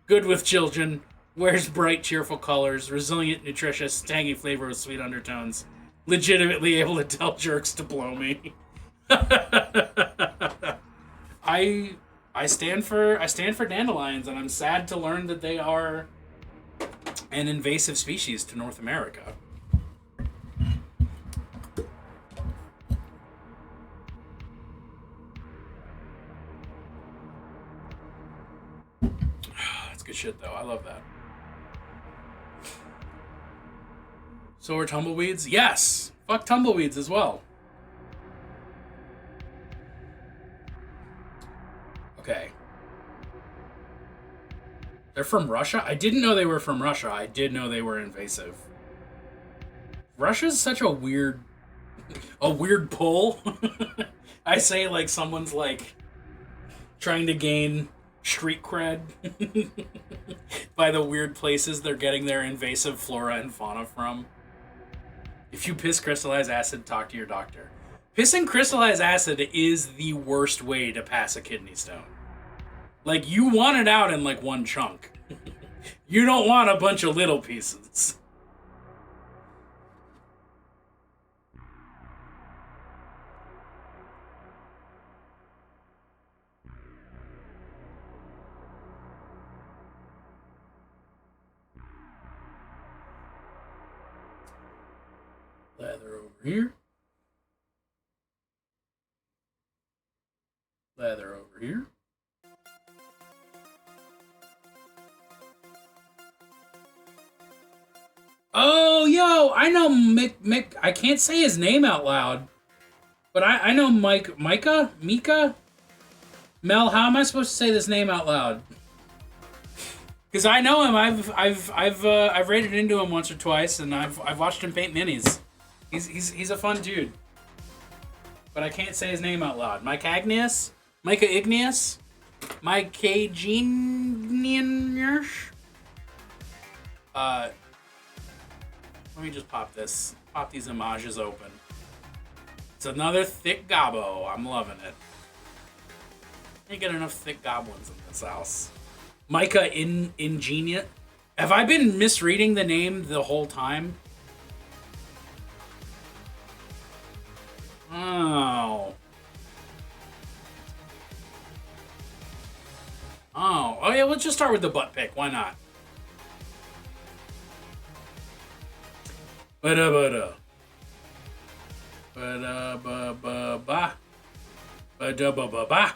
Good with children, wears bright, cheerful colors, resilient, nutritious, tangy flavor with sweet undertones. Legitimately able to tell jerks to blow me. I stand for dandelions, and I'm sad to learn that they are an invasive species to North America. That's good shit, though. I love that. So are tumbleweeds? Yes! Fuck tumbleweeds as well. Okay. They're from Russia? I didn't know they were from Russia. I did know they were invasive. Russia's such a weird pull. I say like someone's like trying to gain street cred by the weird places they're getting their invasive flora and fauna from. If you piss crystallized acid, talk to your doctor. Pissing crystallized acid is the worst way to pass a kidney stone. Like, you want it out in like one chunk. You don't want a bunch of little pieces. Leather over here. Leather over here. Oh, yo, I know Mick. I can't say his name out loud, but I know Mika. Mel, how am I supposed to say this name out loud? Because I know him. I've raided into him once or twice, and I've watched him paint minis. He's a fun dude. But I can't say his name out loud. Micah Igneous? Let me just pop this. Pop these images open. It's another thick gobbo. I'm loving it. Can't get enough thick goblins in this house. Micah Ingenious. Have I been misreading the name the whole time? Oh. Oh, yeah, let's just start with the butt pick. Why not? Ba-da-ba-da. Ba-da-ba-ba-ba. Ba-da-ba-ba-ba.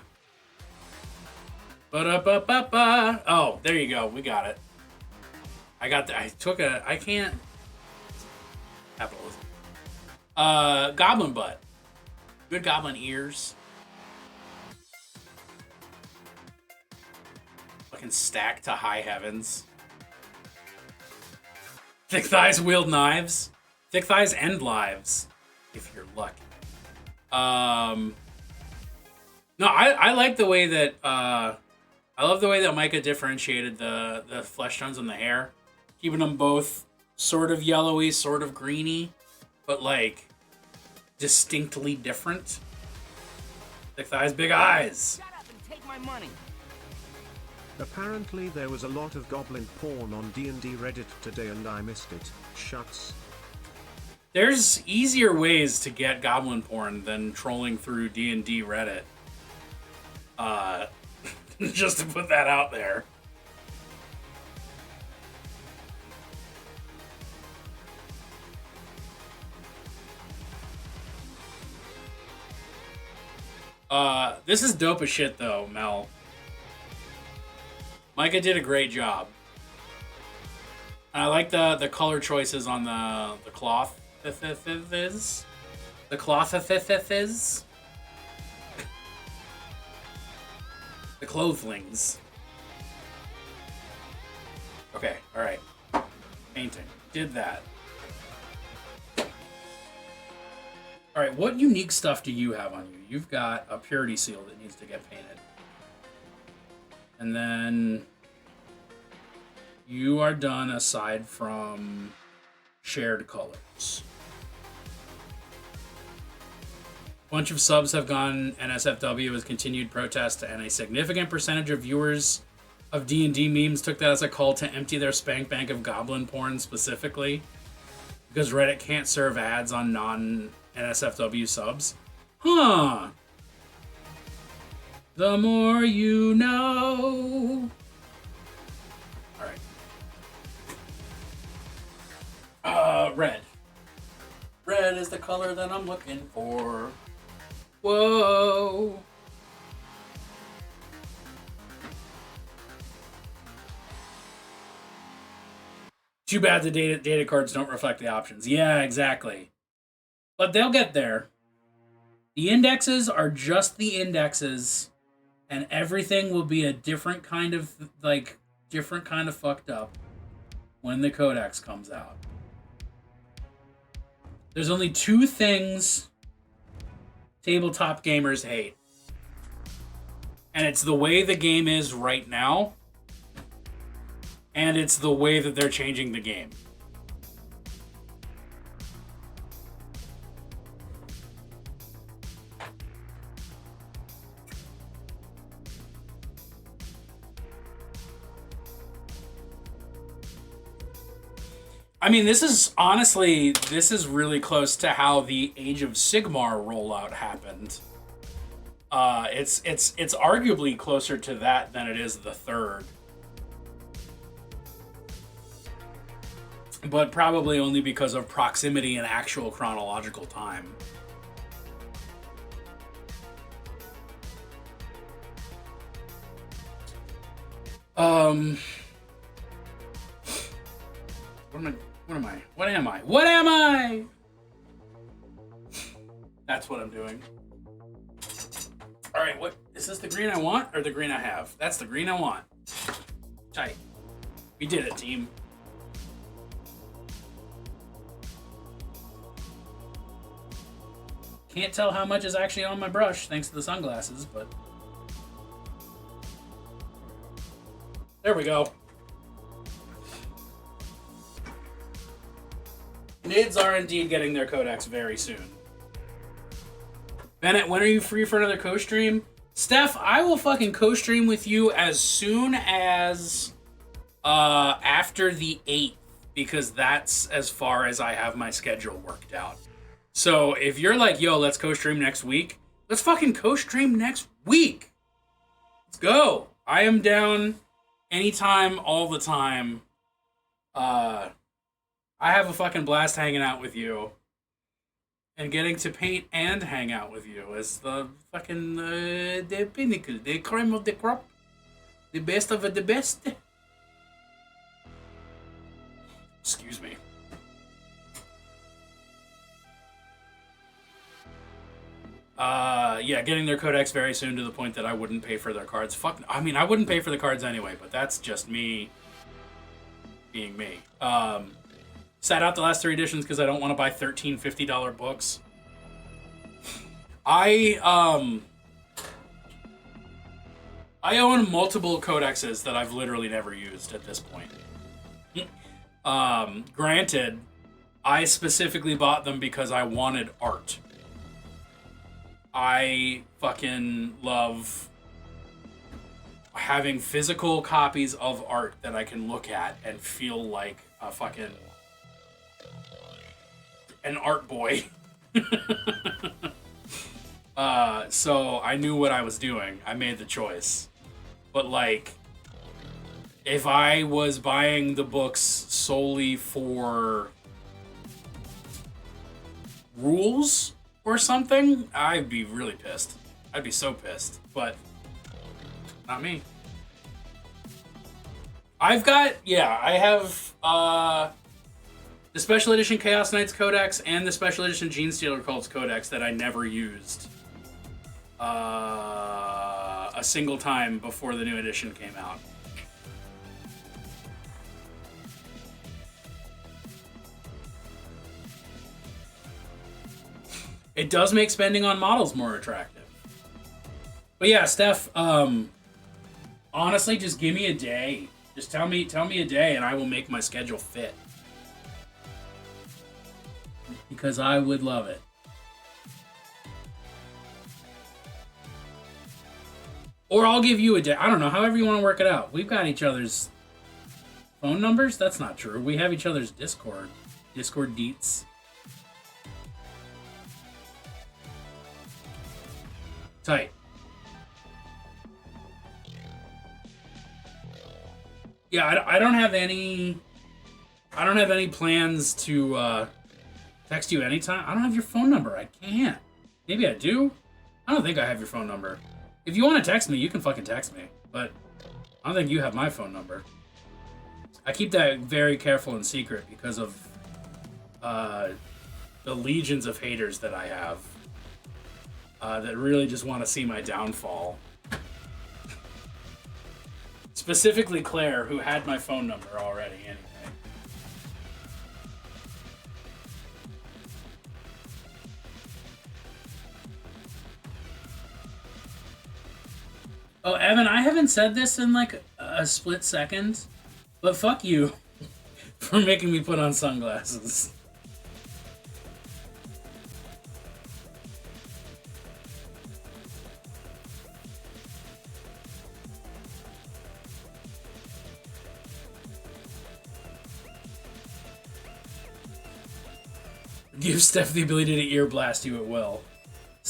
Ba-da-ba-ba-ba. Oh, there you go. We got it. I can't. Capitalism. Goblin butt. Good goblin ears. Fucking stacked to high heavens. Thick thighs wield knives. Thick thighs end lives, if you're lucky. No, I like the way that I love the way that Micah differentiated the flesh tones on the hair, keeping them both sort of yellowy, sort of greeny, but like distinctly different. Thick thighs, big eyes. Shut up and take my money. Apparently there was a lot of goblin porn on D&D Reddit today and I missed it. Shucks. There's easier ways to get goblin porn than trolling through D&D Reddit. Just to put that out there. This is dope as shit though, Mel. Micah did a great job. I like the color choices on the cloth. The cloth is. The clothlings. Okay, alright. Painting. Did that. Alright, what unique stuff do you have on you? You've got a purity seal that needs to get painted. And then you are done aside from shared colors. Bunch of subs have gone NSFW as continued protest, and a significant percentage of viewers of D&D memes took that as a call to empty their spank bank of goblin porn specifically, because Reddit can't serve ads on non-NSFW subs. Huh. The more you know. Alright. Red. Red is the color that I'm looking for. Whoa. Too bad the data cards don't reflect the options. Yeah, exactly. But they'll get there. The indexes are just the indexes, and everything will be a different kind of fucked up when the codex comes out. There's only two things tabletop gamers hate. And it's the way the game is right now, and it's the way that they're changing the game. I mean, this is really close to how the Age of Sigmar rollout happened. It's arguably closer to that than it is the third. But probably only because of proximity and actual chronological time. What am I? That's what I'm doing. Alright, what? Is this the green I want or the green I have? That's the green I want. Tight. We did it, team. Can't tell how much is actually on my brush thanks to the sunglasses, but... There we go. Nids are indeed getting their codex very soon. Bennett, when are you free for another co-stream? Steph, I will fucking co-stream with you as soon as after the 8th, because that's as far as I have my schedule worked out. So if you're like, yo, let's co-stream next week, let's fucking co-stream next week. Let's go. I am down anytime, all the time. I have a fucking blast hanging out with you. And getting to paint and hang out with you is the fucking the pinnacle, the creme of the crop. The best of the best. Excuse me. Yeah, getting their codex very soon to the point that I wouldn't pay for their cards. Fuck, I mean, I wouldn't pay for the cards anyway, but that's just me being me. Sat out the last 3 editions because I don't want to buy $13, $50 books. I own multiple codexes that I've literally never used at this point. Granted, I specifically bought them because I wanted art. I fucking love having physical copies of art that I can look at and feel like a fucking an art boy. So I knew what I was doing. I made the choice. But like, if I was buying the books solely for rules or something, I'd be really pissed. I'd be so pissed. But not me. I have the Special Edition Chaos Knights Codex and the Special Edition Genestealer Cults Codex that I never used a single time before the new edition came out. It does make spending on models more attractive. But yeah, Steph, honestly, just give me a day. Just tell me a day and I will make my schedule fit. Because I would love it. Or I'll give you a day. I don't know, however you want to work it out. We've got each other's phone numbers? That's not true. We have each other's Discord. Discord deets. Tight. Yeah, I don't have any plans to text you anytime. I don't have your phone number. I can't. Maybe I do. I don't think I have your phone number. If you want to text me, you can fucking text me. But I don't think you have my phone number. I keep that very careful and secret because of the legions of haters that I have that really just want to see my downfall. Specifically Claire, who had my phone number already anyway. Oh, Evan, I haven't said this in like a split second, but fuck you for making me put on sunglasses. Give Steph the ability to ear blast you at will.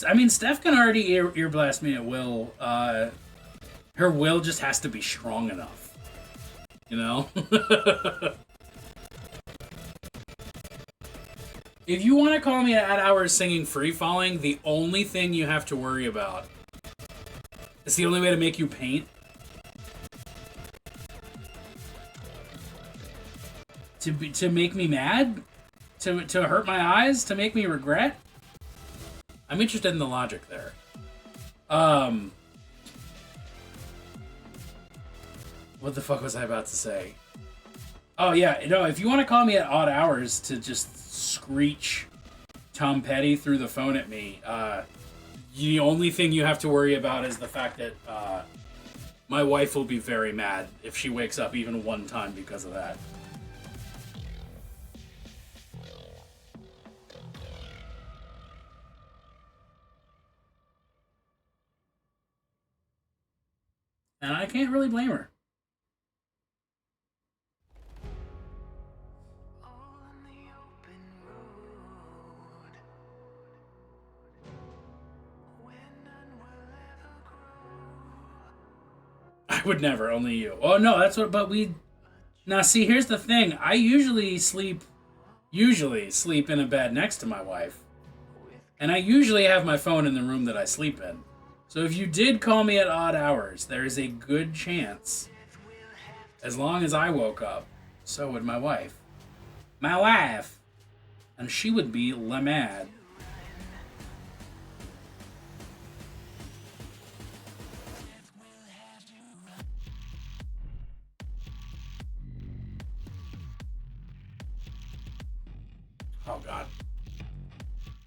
I mean, Steph can already ear blast me at will. Her will just has to be strong enough. You know? If you want to call me at hours singing Free Falling, the only thing you have to worry about, it's the only way to make you paint, to make me mad, to hurt my eyes, to make me regret. I'm interested in the logic there. What the fuck was I about to say? Oh yeah, no, if you want to call me at odd hours to just screech Tom Petty through the phone at me, the only thing you have to worry about is the fact that my wife will be very mad if she wakes up even one time because of that. And I can't really blame her. I would never, only you. Oh no, that's what, but we... Now see, here's the thing. I usually sleep in a bed next to my wife. And I usually have my phone in the room that I sleep in. So if you did call me at odd hours, there is a good chance, as long as I woke up, so would my wife. My wife! And she would be mad. Oh god.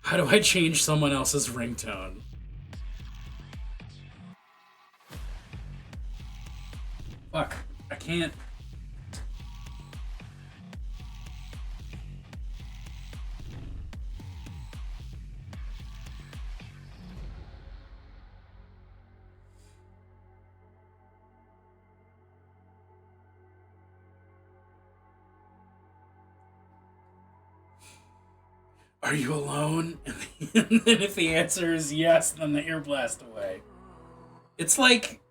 How do I change someone else's ringtone? Fuck, I can't. Are you alone? And then if the answer is yes, then the ear blast away. It's like...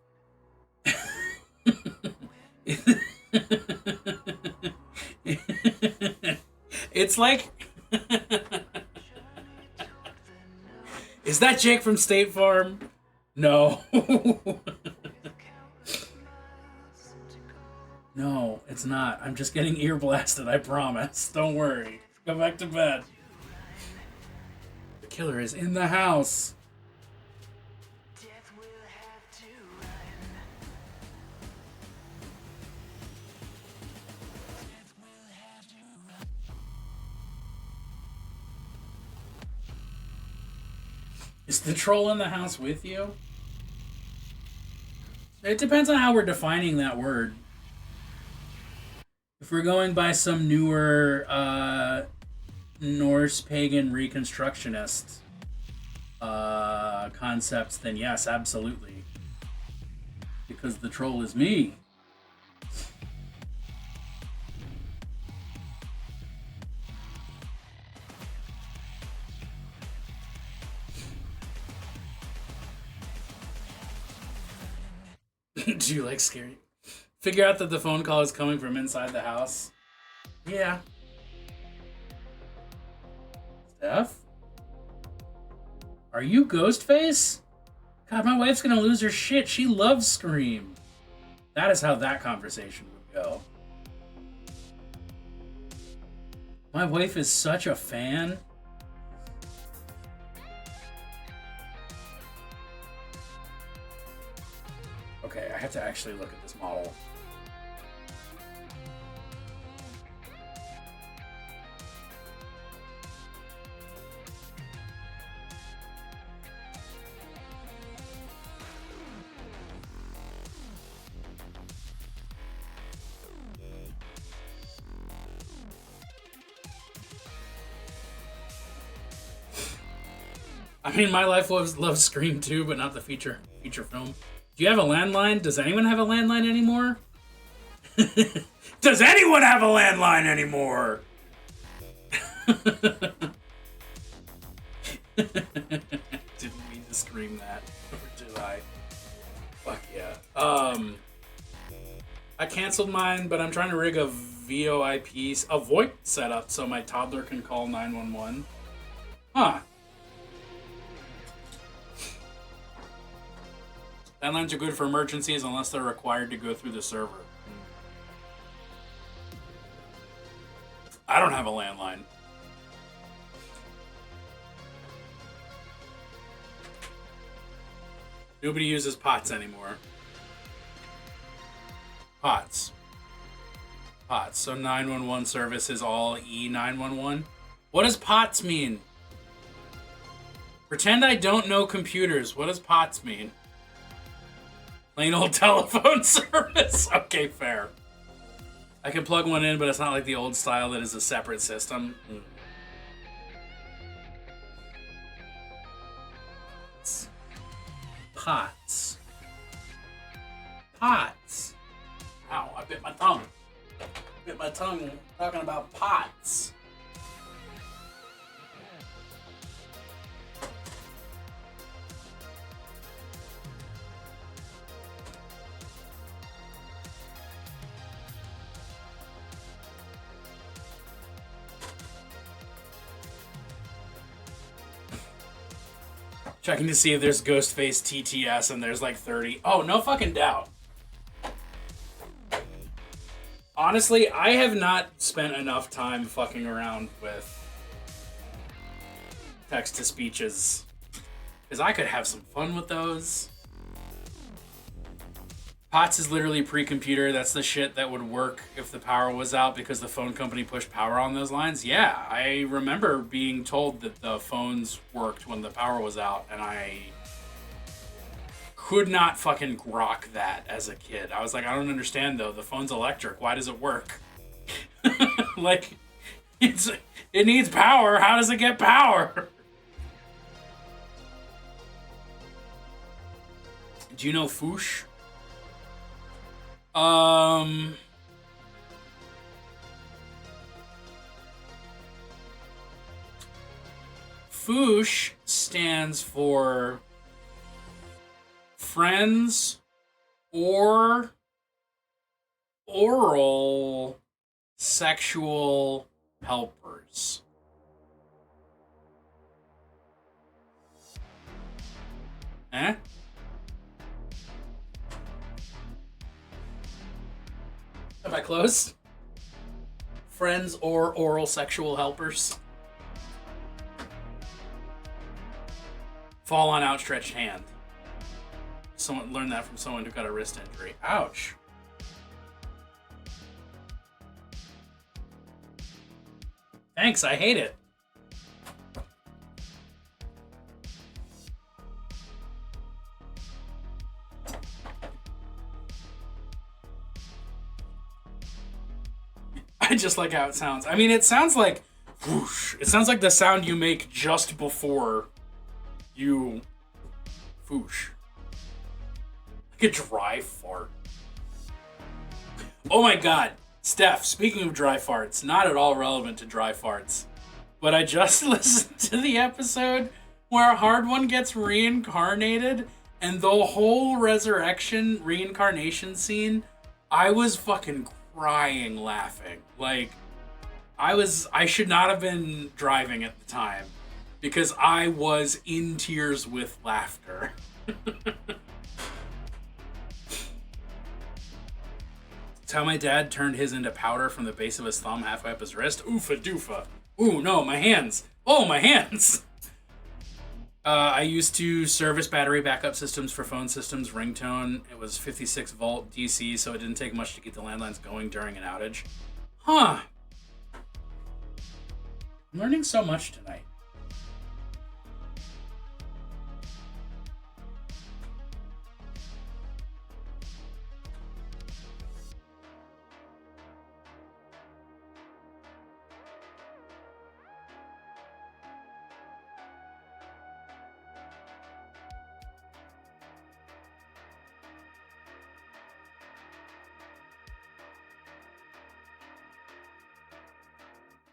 It's like... Is that Jake from State Farm? No. No, it's not. I'm just getting ear blasted, I promise. Don't worry. Go back to bed. The killer is in the house. Is the troll in the house with you? It depends on how we're defining that word. If we're going by some newer Norse pagan reconstructionist concepts, then yes, absolutely. Because the troll is me. Do you like scary? Figure out that the phone call is coming from inside the house. Yeah. Steph? Are you Ghostface? God, my wife's gonna lose her shit. She loves Scream. That is how that conversation would go. My wife is such a fan. Okay, I have to actually look at this model. I mean, my life loves Scream too, but not the feature film. Do you have a landline? Does anyone have a landline anymore? Does anyone have a landline anymore? Didn't mean to scream that, or did I? Fuck yeah. I canceled mine, but I'm trying to rig a VoIP setup so my toddler can call 911. Huh. Landlines are good for emergencies unless they're required to go through the server. I don't have a landline. Nobody uses POTS anymore. POTS. POTS. So 911 service is all E911. What does POTS mean? Pretend I don't know computers. What does POTS mean? Plain old telephone service. Okay, fair. I can plug one in, but it's not like the old style that is a separate system. POTS. POTS. Ow, I bit my tongue. Bit my tongue talking about POTS. Checking to see if there's Ghostface TTS and there's like 30. Oh, no fucking doubt. Honestly, I have not spent enough time fucking around with text-to-speeches. Because I could have some fun with those. POTS is literally pre-computer. That's the shit that would work if the power was out because the phone company pushed power on those lines. Yeah, I remember being told that the phones worked when the power was out, and I could not fucking grok that as a kid. I was like, I don't understand though. The phone's electric. Why does it work? Like, it needs power. How does it get power? Do you know Foosh? Foosh stands for Friends or Oral Sexual Helpers. Eh? Am I close? Friends or oral sexual helpers. Fall on outstretched hand. Someone learned that from someone who got a wrist injury. Ouch. Thanks, I hate it. I just like how it sounds. I mean, it sounds like whoosh. It sounds like the sound you make just before you foosh. Like a dry fart. Oh my god. Steph, speaking of dry farts, not at all relevant to dry farts, but I just listened to the episode where Hard One gets reincarnated, and the whole reincarnation scene, I was fucking crying laughing. Like, I should not have been driving at the time because I was in tears with laughter. It's how my dad turned his into powder from the base of his thumb halfway up his wrist. Oofa doofa. Ooh, no, my hands. Oh, my hands. I used to service battery backup systems for phone systems. Ringtone. It was 56 volt DC, so it didn't take much to keep the landlines going during an outage. Huh. I'm learning so much tonight.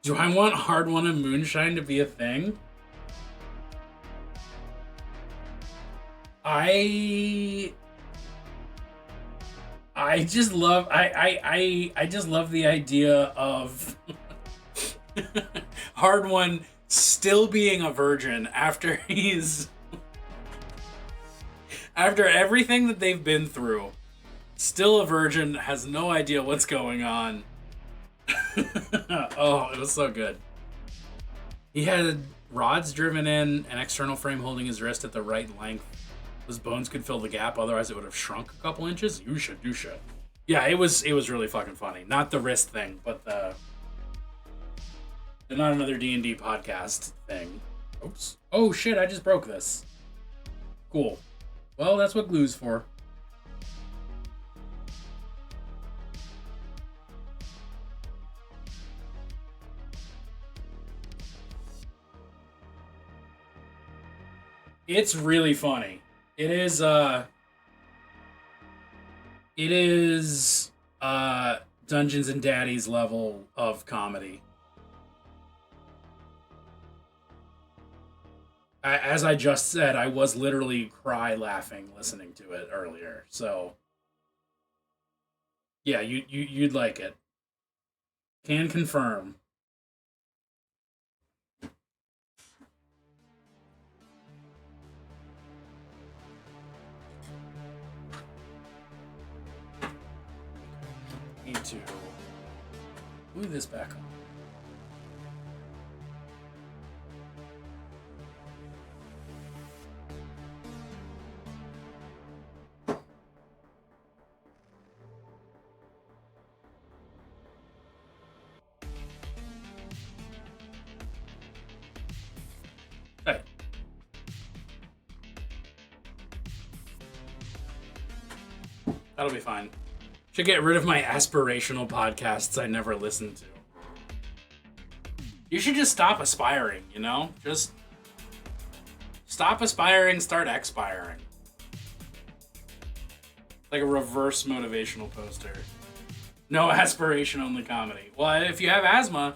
Do I want Hard One and Moonshine to be a thing? I just love I just love the idea of Hard One still being a virgin after after everything that they've been through. Still a virgin, has no idea what's going on. Oh, it was so good. He had rods driven in, an external frame holding his wrist at the right length. His bones could fill the gap, otherwise it would have shrunk a couple inches. Yusha. Yeah, it was really fucking funny. Not the wrist thing, but the not another D&D podcast thing. Oops. Oh shit, I just broke this. Cool. Well, that's what glue's for. It's really funny. It is Dungeons and Daddies level of comedy. As I just said, I was literally cry laughing listening to it earlier. So yeah, you'd like it. Can confirm. to move this back on. Hey. That'll be fine. Should get rid of my aspirational podcasts I never listen to. You should just stop aspiring, you know? Just stop aspiring, start expiring. Like a reverse motivational poster. No aspiration, only comedy. Well, if you have asthma...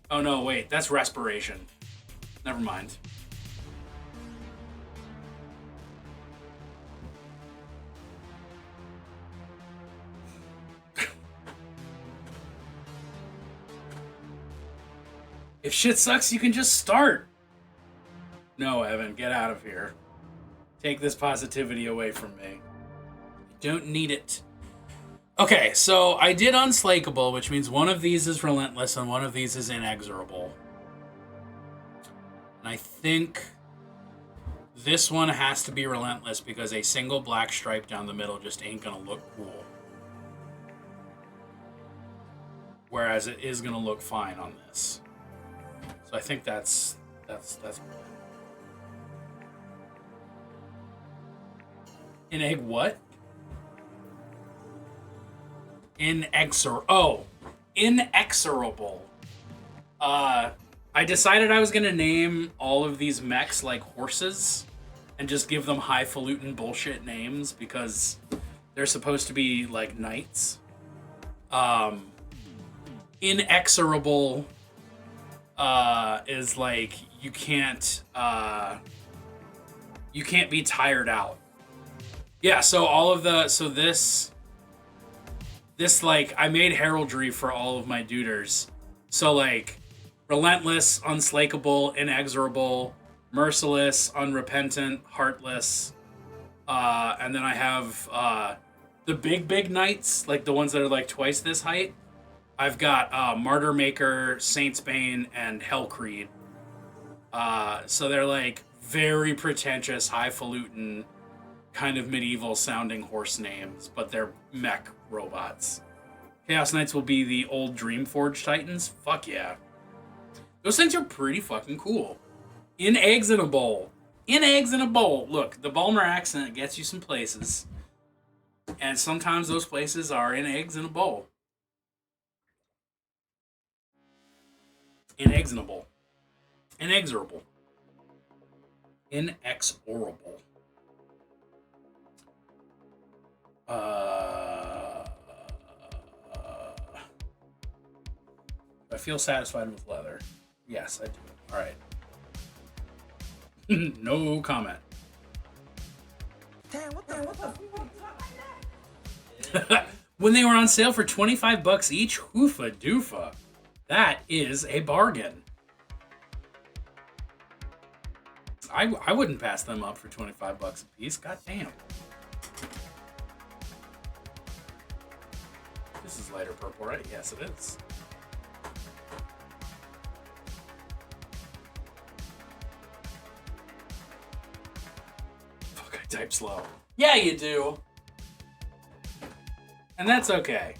Oh no, wait, that's respiration. Never mind. If shit sucks, you can just start. No, Evan, get out of here. Take this positivity away from me. I don't need it. Okay, so I did Unslakable, which means one of these is Relentless and one of these is Inexorable. And I think this one has to be Relentless because a single black stripe down the middle just ain't gonna look cool. Whereas it is gonna look fine on this. So I think that's in egg what? Inexorable. I decided I was gonna name all of these mechs like horses and just give them highfalutin bullshit names because they're supposed to be like knights. Inexorable is like you can't be tired out. Yeah, so all of the this like I made heraldry for all of my duders. So like Relentless, Unslakable, Inexorable, Merciless, Unrepentant, Heartless, and then I have the big knights, like the ones that are like twice this height. I've got Martyr Maker, Saint's Bane, and Hellcreed. So they're like very pretentious, highfalutin, kind of medieval sounding horse names, but they're mech robots. Chaos Knights will be the old Dreamforge Titans. Fuck yeah. Those things are pretty fucking cool. In eggs in a bowl. In eggs in a bowl. Look, the Balmer accent gets you some places. And sometimes those places are in eggs in a bowl. Inexorable. Inexorable. Inexorable. I feel satisfied with leather. Yes, I do. Alright. No comment. Damn, what the When they were on sale for $25 each, hoofa doofa. That is a bargain. I wouldn't pass them up for $25 a piece. God damn. This is lighter purple, right? Yes, it is. Fuck, I type slow. Yeah, you do. And that's okay.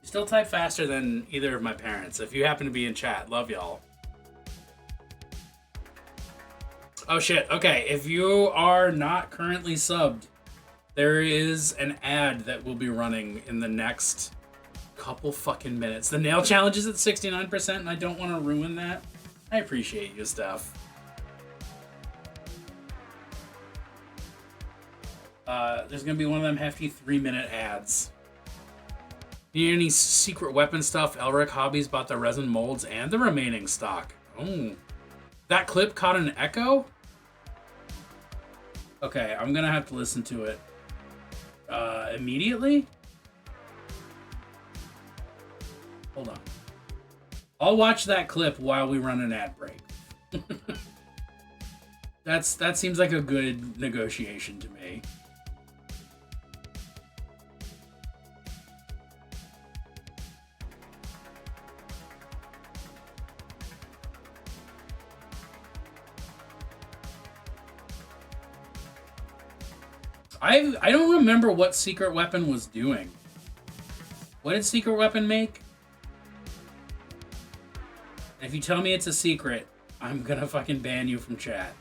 You still type faster than either of my parents. If you happen to be in chat, love y'all. Oh shit, okay. If you are not currently subbed, there is an ad that will be running in the next couple fucking minutes. The nail challenge is at 69% and I don't want to ruin that. I appreciate you, Steph. There's gonna be one of them hefty 3-minute ads. Need any secret weapon stuff? Elric Hobbies bought the resin molds and the remaining stock. Oh. That clip caught an echo? Okay, I'm gonna have to listen to it immediately. Hold on. I'll watch that clip while we run an ad break. That seems like a good negotiation to me. I don't remember what Secret Weapon was doing. What did Secret Weapon make? If you tell me it's a secret, I'm gonna fucking ban you from chat.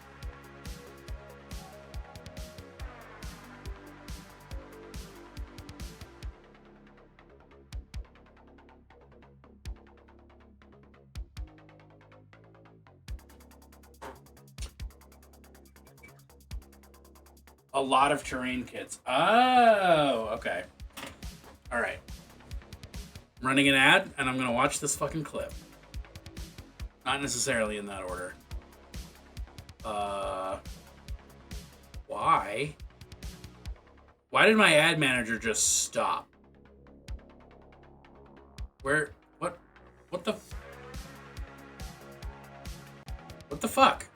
A lot of terrain kits. Oh, okay. All right. I'm running an ad, and I'm going to watch this fucking clip. Not necessarily in that order. Why? Why did my ad manager just stop? Where? What the? What the fuck?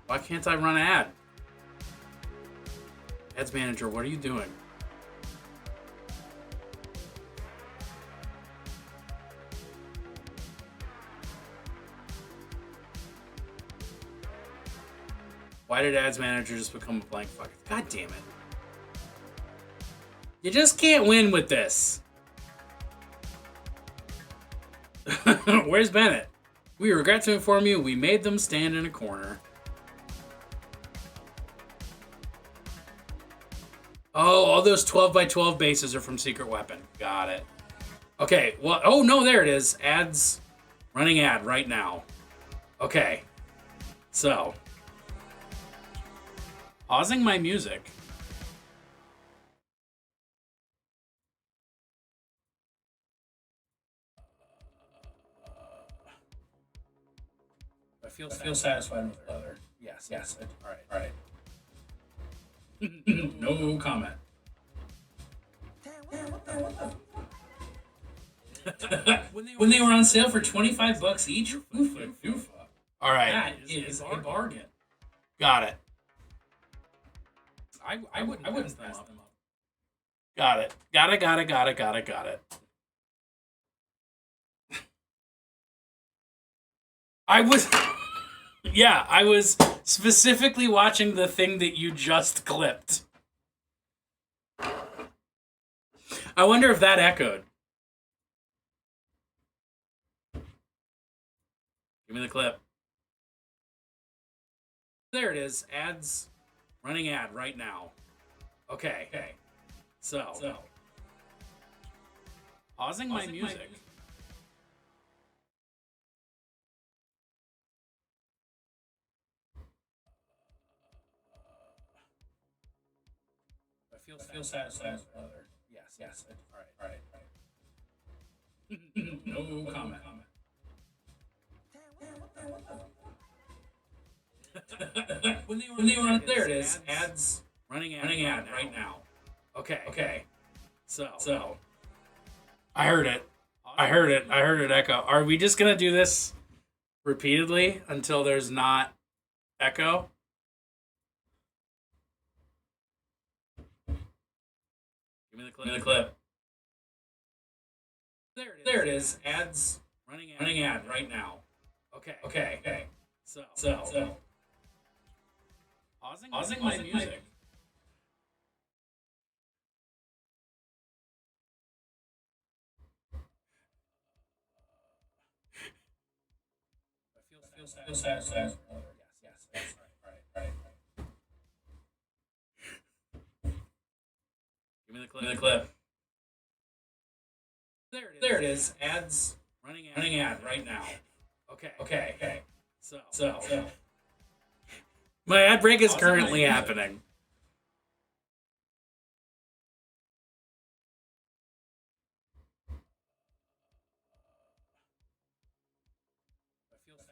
Why can't I run an ad? Ads manager, what are you doing? Why did ads manager just become a blank fuck? God damn it. You just can't win with this. Where's Bennett? We regret to inform you we made them stand in a corner. Oh, all those 12 by 12 bases are from Secret Weapon. Got it. Okay, well, oh no, there it is. Ads, running ad right now. Okay, so, pausing my music. I feel satisfied with the other. Yes. All right. No comment. When they were on sale for $25 each, oofa. All right, that is a bargain. Got it. I wouldn't pass them up. Got it. I was specifically watching the thing that you just clipped. I wonder if that echoed. Give me the clip. There it is. Ads. Running ad right now. Okay. So. Pausing my music. I feel satisfied with the other. Yes. All right. No comment. When they were on there, it is ads running ad right now. Okay. So I heard it echo. Are we just gonna do this repeatedly until there's not echo? Give me the clip. There it is. Ads running ad right now. Okay. So. Pausing my music. I feel satisfied. Yes. Right. Give me the clip. There it is. Ads running ad right now. Okay. So. My ad break is currently happening.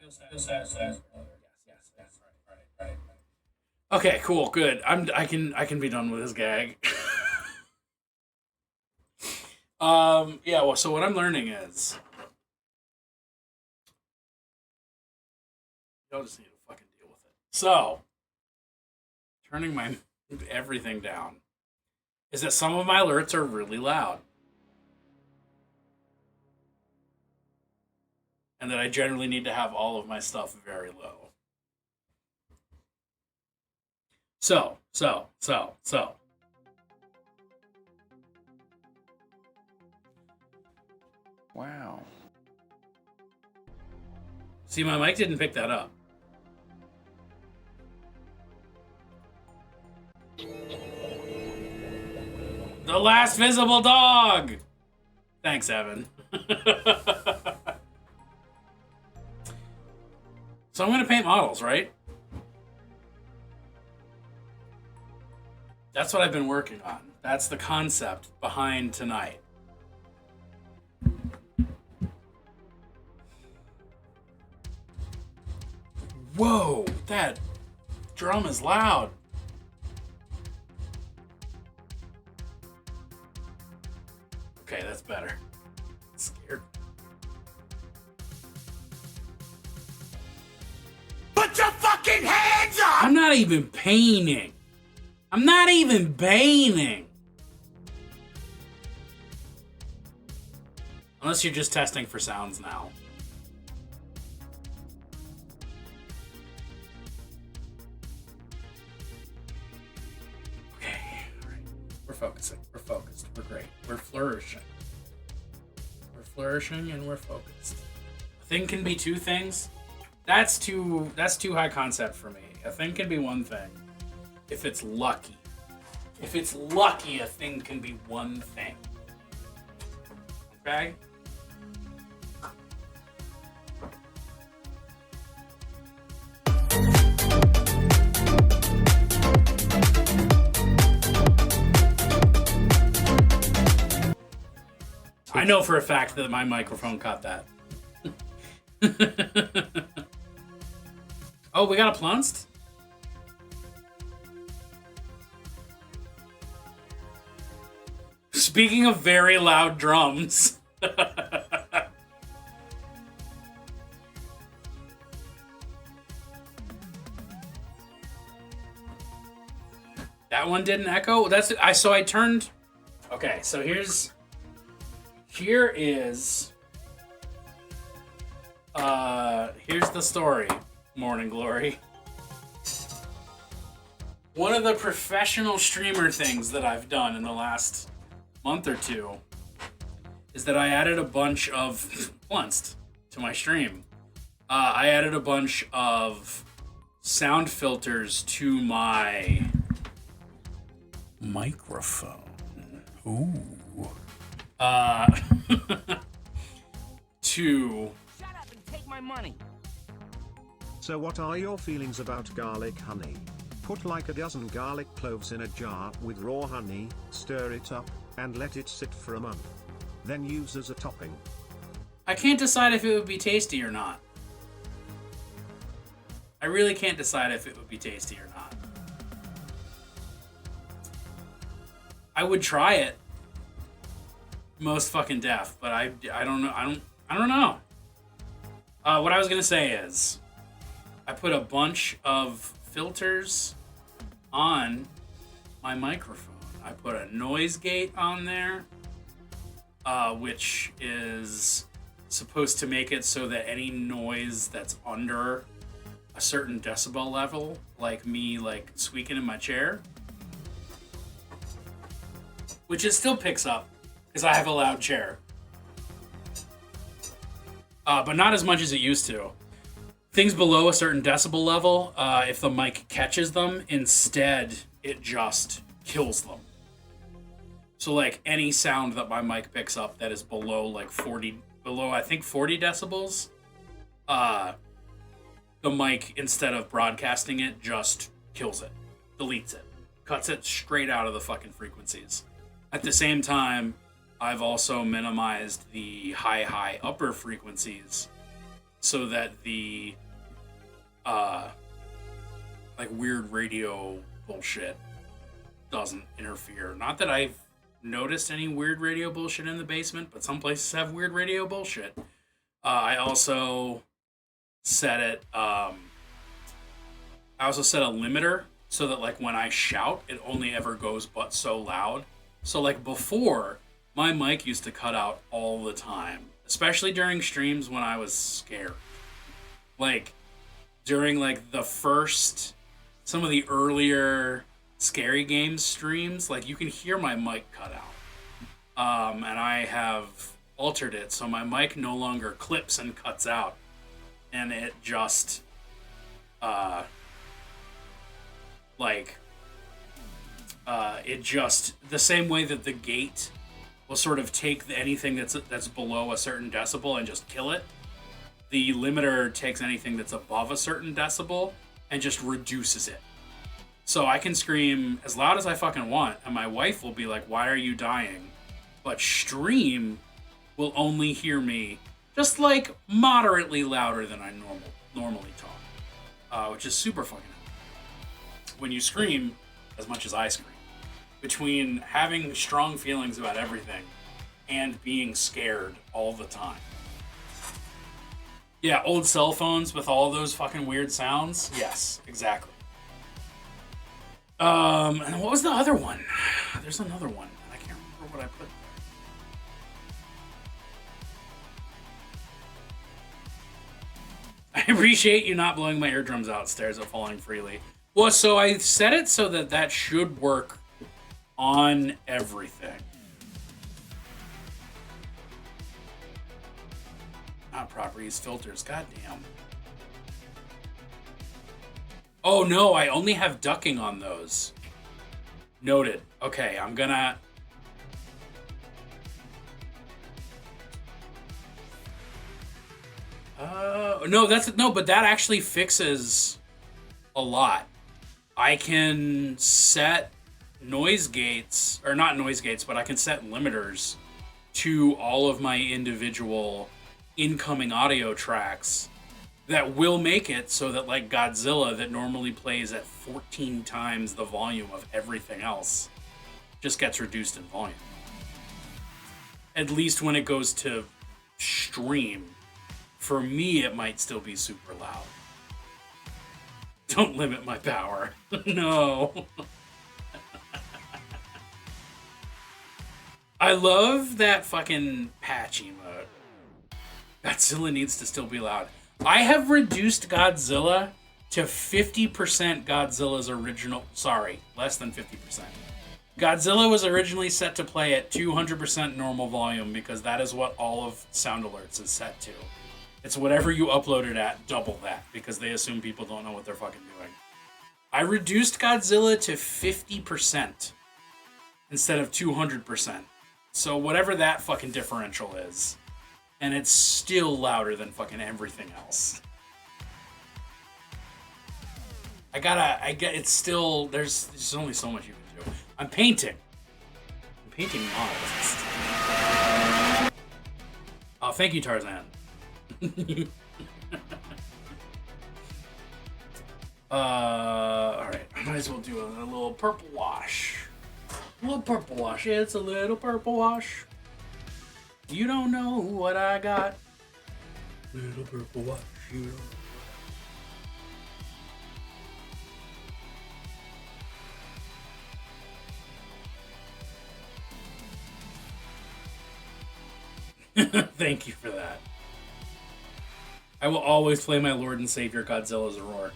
I feel satisfied. Yes. Right. Okay, cool, good. I can be done with this gag. Yeah. Well, so what I'm learning is, y'all just need to fucking deal with it. So, turning my everything down is that some of my alerts are really loud. And that I generally need to have all of my stuff very low. So. Wow. See, my mic didn't pick that up. The last visible dog! Thanks, Evan. So I'm gonna paint models, right? That's what I've been working on. That's the concept behind tonight. Whoa, that drum is loud. Okay, that's better. I'm scared. Put your fucking hands up! I'm not even painting. I'm not even painting. Unless you're just testing for sounds now. Okay, all right. We're focusing. We're focused. We're great. We're flourishing. We're flourishing and we're focused. A thing can be two things. That's too high concept for me. A thing can be one thing if it's lucky. If it's lucky, a thing can be one thing. Okay? I know for a fact that my microphone caught that. Oh, we got a Plunst? Speaking of very loud drums. That one didn't echo? So I turned. Okay, so here is here's the story, Morning Glory. One of the professional streamer things that I've done in the last month or two is that I added a bunch of Plunst to my stream. I added a bunch of sound filters to my microphone. Ooh. To Shut up and take my money. So what are your feelings about garlic honey? Put like a dozen garlic cloves in a jar with raw honey, stir it up, and let it sit for a month. Then use as a topping. I can't decide if it would be tasty or not. I really can't decide if it would be tasty or not. I would try it. Most fucking deaf, but I don't know. I don't know. What I was gonna say is, I put a bunch of filters on my microphone. I put a noise gate on there, which is supposed to make it so that any noise that's under a certain decibel level, like me like squeaking in my chair, which it still picks up because I have a loud chair, but not as much as it used to. Things below a certain decibel level, if the mic catches them, instead it just kills them. So like any sound that my mic picks up that is below like 40 decibels, the mic, instead of broadcasting it, just kills it, deletes it, cuts it straight out of the fucking frequencies. At the same time, I've also minimized the high upper frequencies so that the like weird radio bullshit doesn't interfere. Not that I've noticed any weird radio bullshit in the basement, but some places have weird radio bullshit. I also set it I also set a limiter so that like when I shout, it only ever goes but so loud. So like before, my mic used to cut out all the time, especially during streams when I was scared. Like during like the first some of the earlier Scary Games streams, like you can hear my mic cut out. And I have altered it so my mic no longer clips and cuts out, and it just it just the same way that the gate will sort of take anything that's below a certain decibel and just kill it. The limiter takes anything that's above a certain decibel and just reduces it. So I can scream as loud as I fucking want, and my wife will be like, "Why are you dying?" But stream will only hear me just like moderately louder than I normally talk, which is super fucking helpful. When you scream as much as I scream, between having strong feelings about everything and being scared all the time. Yeah, old cell phones with all those fucking weird sounds. Yes, exactly. And what was the other one? There's another one. I can't remember what I put. I appreciate you not blowing my eardrums out. Stares at falling freely. Well, so I set it so that should work on everything. Not proper use filters. Goddamn. Oh no, I only have ducking on those. Noted. Okay, I'm gonna... No, but that actually fixes a lot. I can set noise gates, or not noise gates, but I can set limiters to all of my individual incoming audio tracks that will make it so that, like, Godzilla, that normally plays at 14 times the volume of everything else, just gets reduced in volume. At least when it goes to stream. For me, it might still be super loud. Don't limit my power. No. I love that fucking patch emote. Godzilla needs to still be loud. I have reduced Godzilla to 50% Godzilla's original... Sorry, less than 50%. Godzilla was originally set to play at 200% normal volume because that is what all of Sound Alerts is set to. It's whatever you upload it at, double that, because they assume people don't know what they're fucking doing. I reduced Godzilla to 50% instead of 200%. So whatever that fucking differential is. And it's still louder than fucking everything else. It's still, there's only so much you can do. I'm painting models. Oh, thank you, Tarzan. Alright, I might as well do a little purple wash. A little purple wash, it's a little purple wash. You don't know what I got. Little purple wash, you don't. Thank you for that. I will always play my Lord and Savior Godzilla's Roar.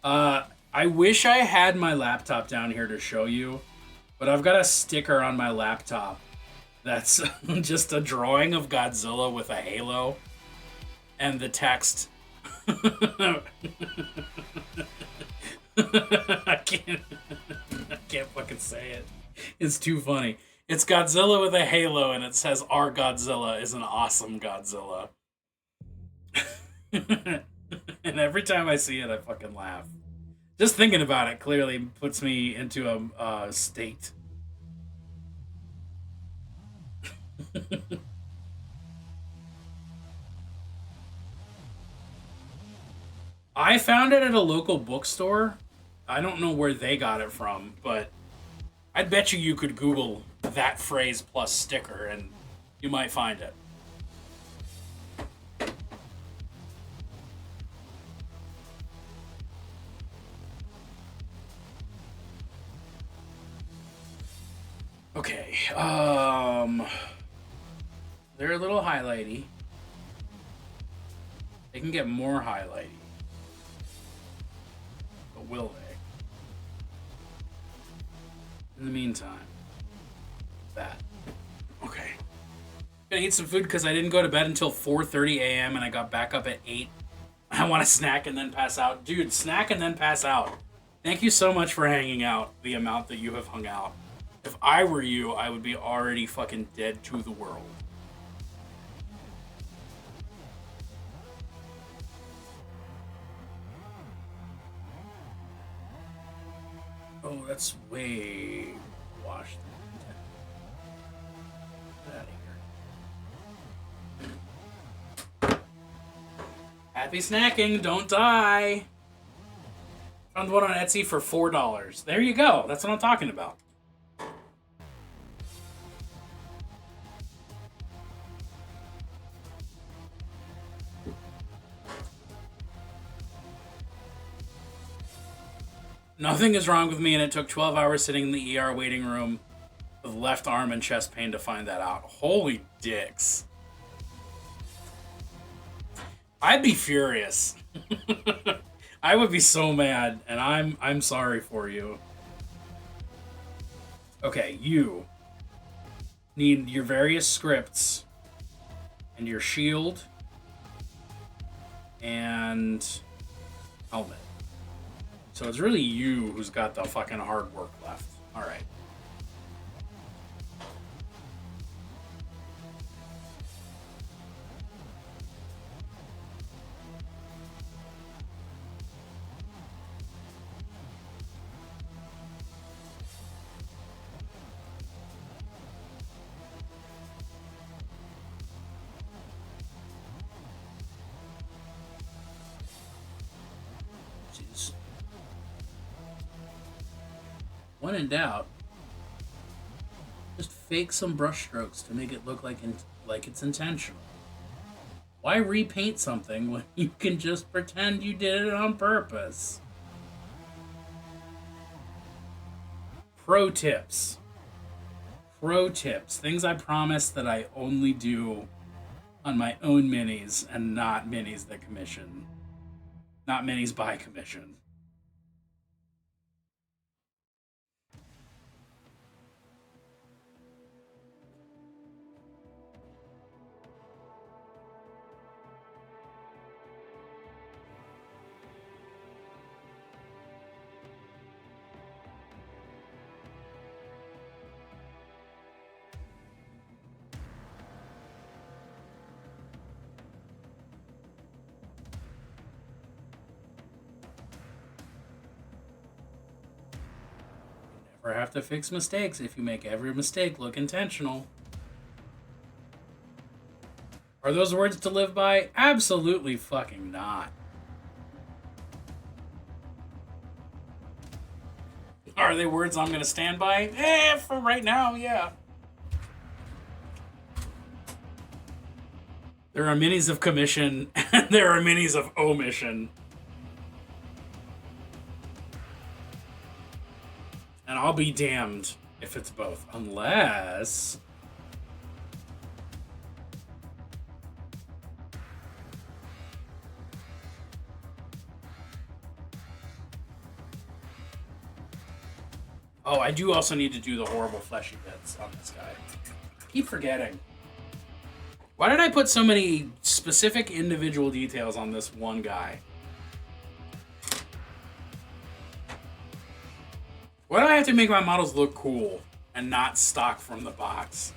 I wish I had my laptop down here to show you, but I've got a sticker on my laptop that's just a drawing of Godzilla with a halo and the text. I can't fucking say it. It's too funny. It's Godzilla with a halo and it says, "Our Godzilla is an awesome Godzilla." And every time I see it, I fucking laugh. Just thinking about it clearly puts me into a state. I found it at a local bookstore. I don't know where they got it from, but I bet you could Google that phrase plus sticker and you might find it. Okay, they're a little highlighty. They can get more highlighty. But will they? In the meantime, that. Okay. Gonna eat some food because I didn't go to bed until 4:30 a.m. and I got back up at 8. I want to snack and then pass out. Dude, snack and then pass out. Thank you so much for hanging out the amount that you have hung out. If I were you, I would be already fucking dead to the world. Oh, that's way washed. Get out of here. Happy snacking, don't die. Found one on Etsy for $4. There you go. That's what I'm talking about. Nothing is wrong with me, and it took 12 hours sitting in the ER waiting room with left arm and chest pain to find that out. Holy dicks. I'd be furious. I would be so mad, and I'm sorry for you. Okay, you need your various scripts and your shield and helmet. So it's really you who's got the fucking hard work left. Alright. Jeez. When in doubt, just fake some brushstrokes to make it look like it's intentional. Why repaint something when you can just pretend you did it on purpose? Pro tips. Pro tips. Things I promise that I only do on my own minis and not minis that commission. Not minis by commission. Never have to fix mistakes if you make every mistake look intentional. Are those words to live by? Absolutely fucking not. Are they words I'm gonna stand by? For right now, yeah. There are minis of commission, and there are minis of omission. And I'll be damned if it's both. Unless... Oh, I do also need to do the horrible fleshy bits on this guy. Keep forgetting. Why did I put so many specific individual details on this one guy? Why do I have to make my models look cool and not stock from the box?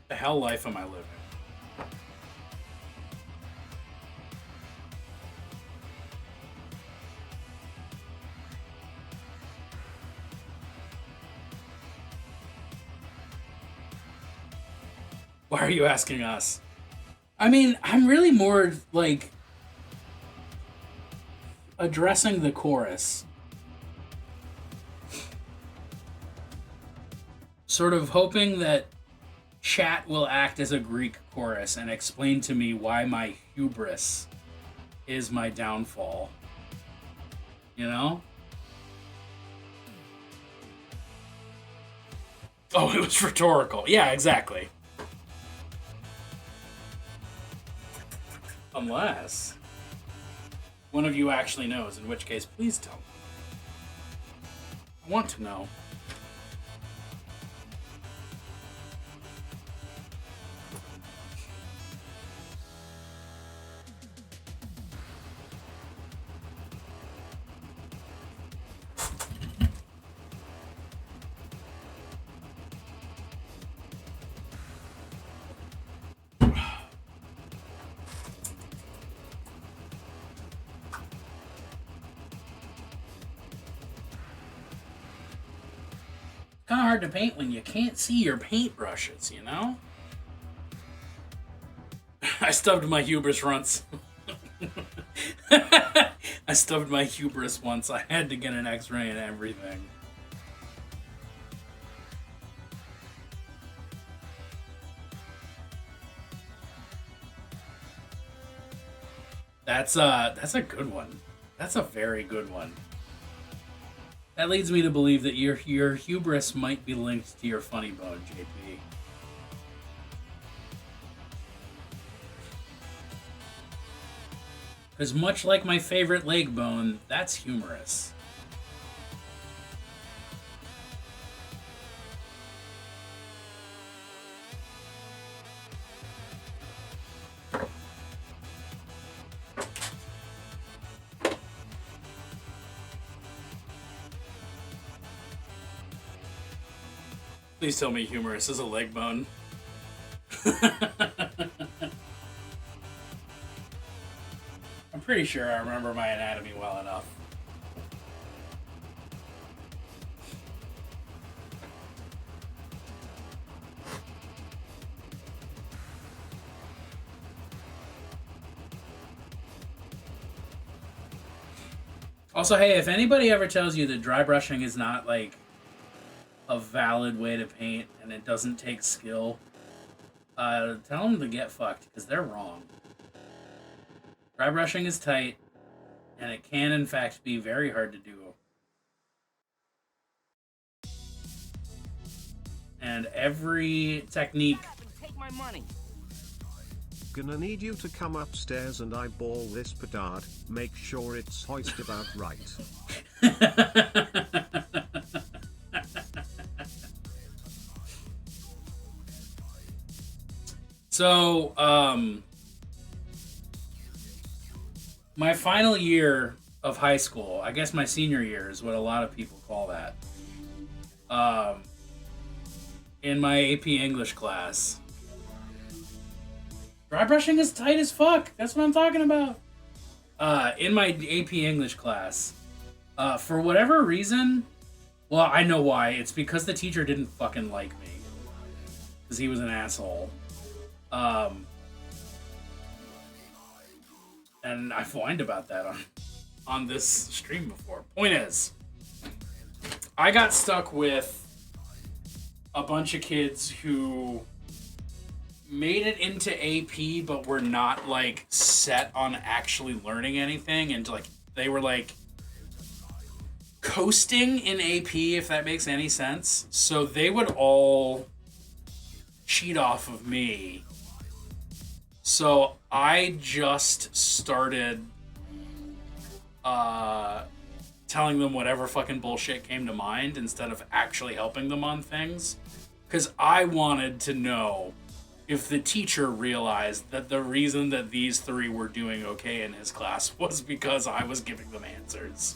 The hell life am I living? Why are you asking us? I mean, I'm really more like addressing the chorus. Sort of hoping that chat will act as a Greek chorus and explain to me why my hubris is my downfall. You know? Oh, it was rhetorical. Yeah, exactly. Unless one of you actually knows, in which case, please tell me. I want to know. Kind of hard to paint when you can't see your paintbrushes, you know? I stubbed my hubris once. I stubbed my hubris once. I had to get an x-ray and everything. That's a good one. That's a very good one. That leads me to believe that your hubris might be linked to your funny bone, JP. Because much like my favorite leg bone, that's humorous. Please tell me humorous is a leg bone. I'm pretty sure I remember my anatomy well enough. Also, hey, if anybody ever tells you that dry brushing is not, like, a valid way to paint and it doesn't take skill, tell them to get fucked, because they're wrong. Dry brushing is tight, and it can, in fact, be very hard to do. And every technique... Take my money. Gonna need you to come upstairs and eyeball this petard. Make sure it's hoist about right. So, my final year of high school, I guess my senior year is what a lot of people call that. In my AP English class, dry brushing is tight as fuck. That's what I'm talking about. In my AP English class, for whatever reason, well, I know why. It's because the teacher didn't fucking like me. Because he was an asshole. And I've whined about that on this stream before. Point is, I got stuck with a bunch of kids who made it into AP, but were not, like, set on actually learning anything, and, like, they were, like, coasting in AP, if that makes any sense. So they would all cheat off of me. So I just started telling them whatever fucking bullshit came to mind instead of actually helping them on things. Because I wanted to know if the teacher realized that the reason that these three were doing okay in his class was because I was giving them answers.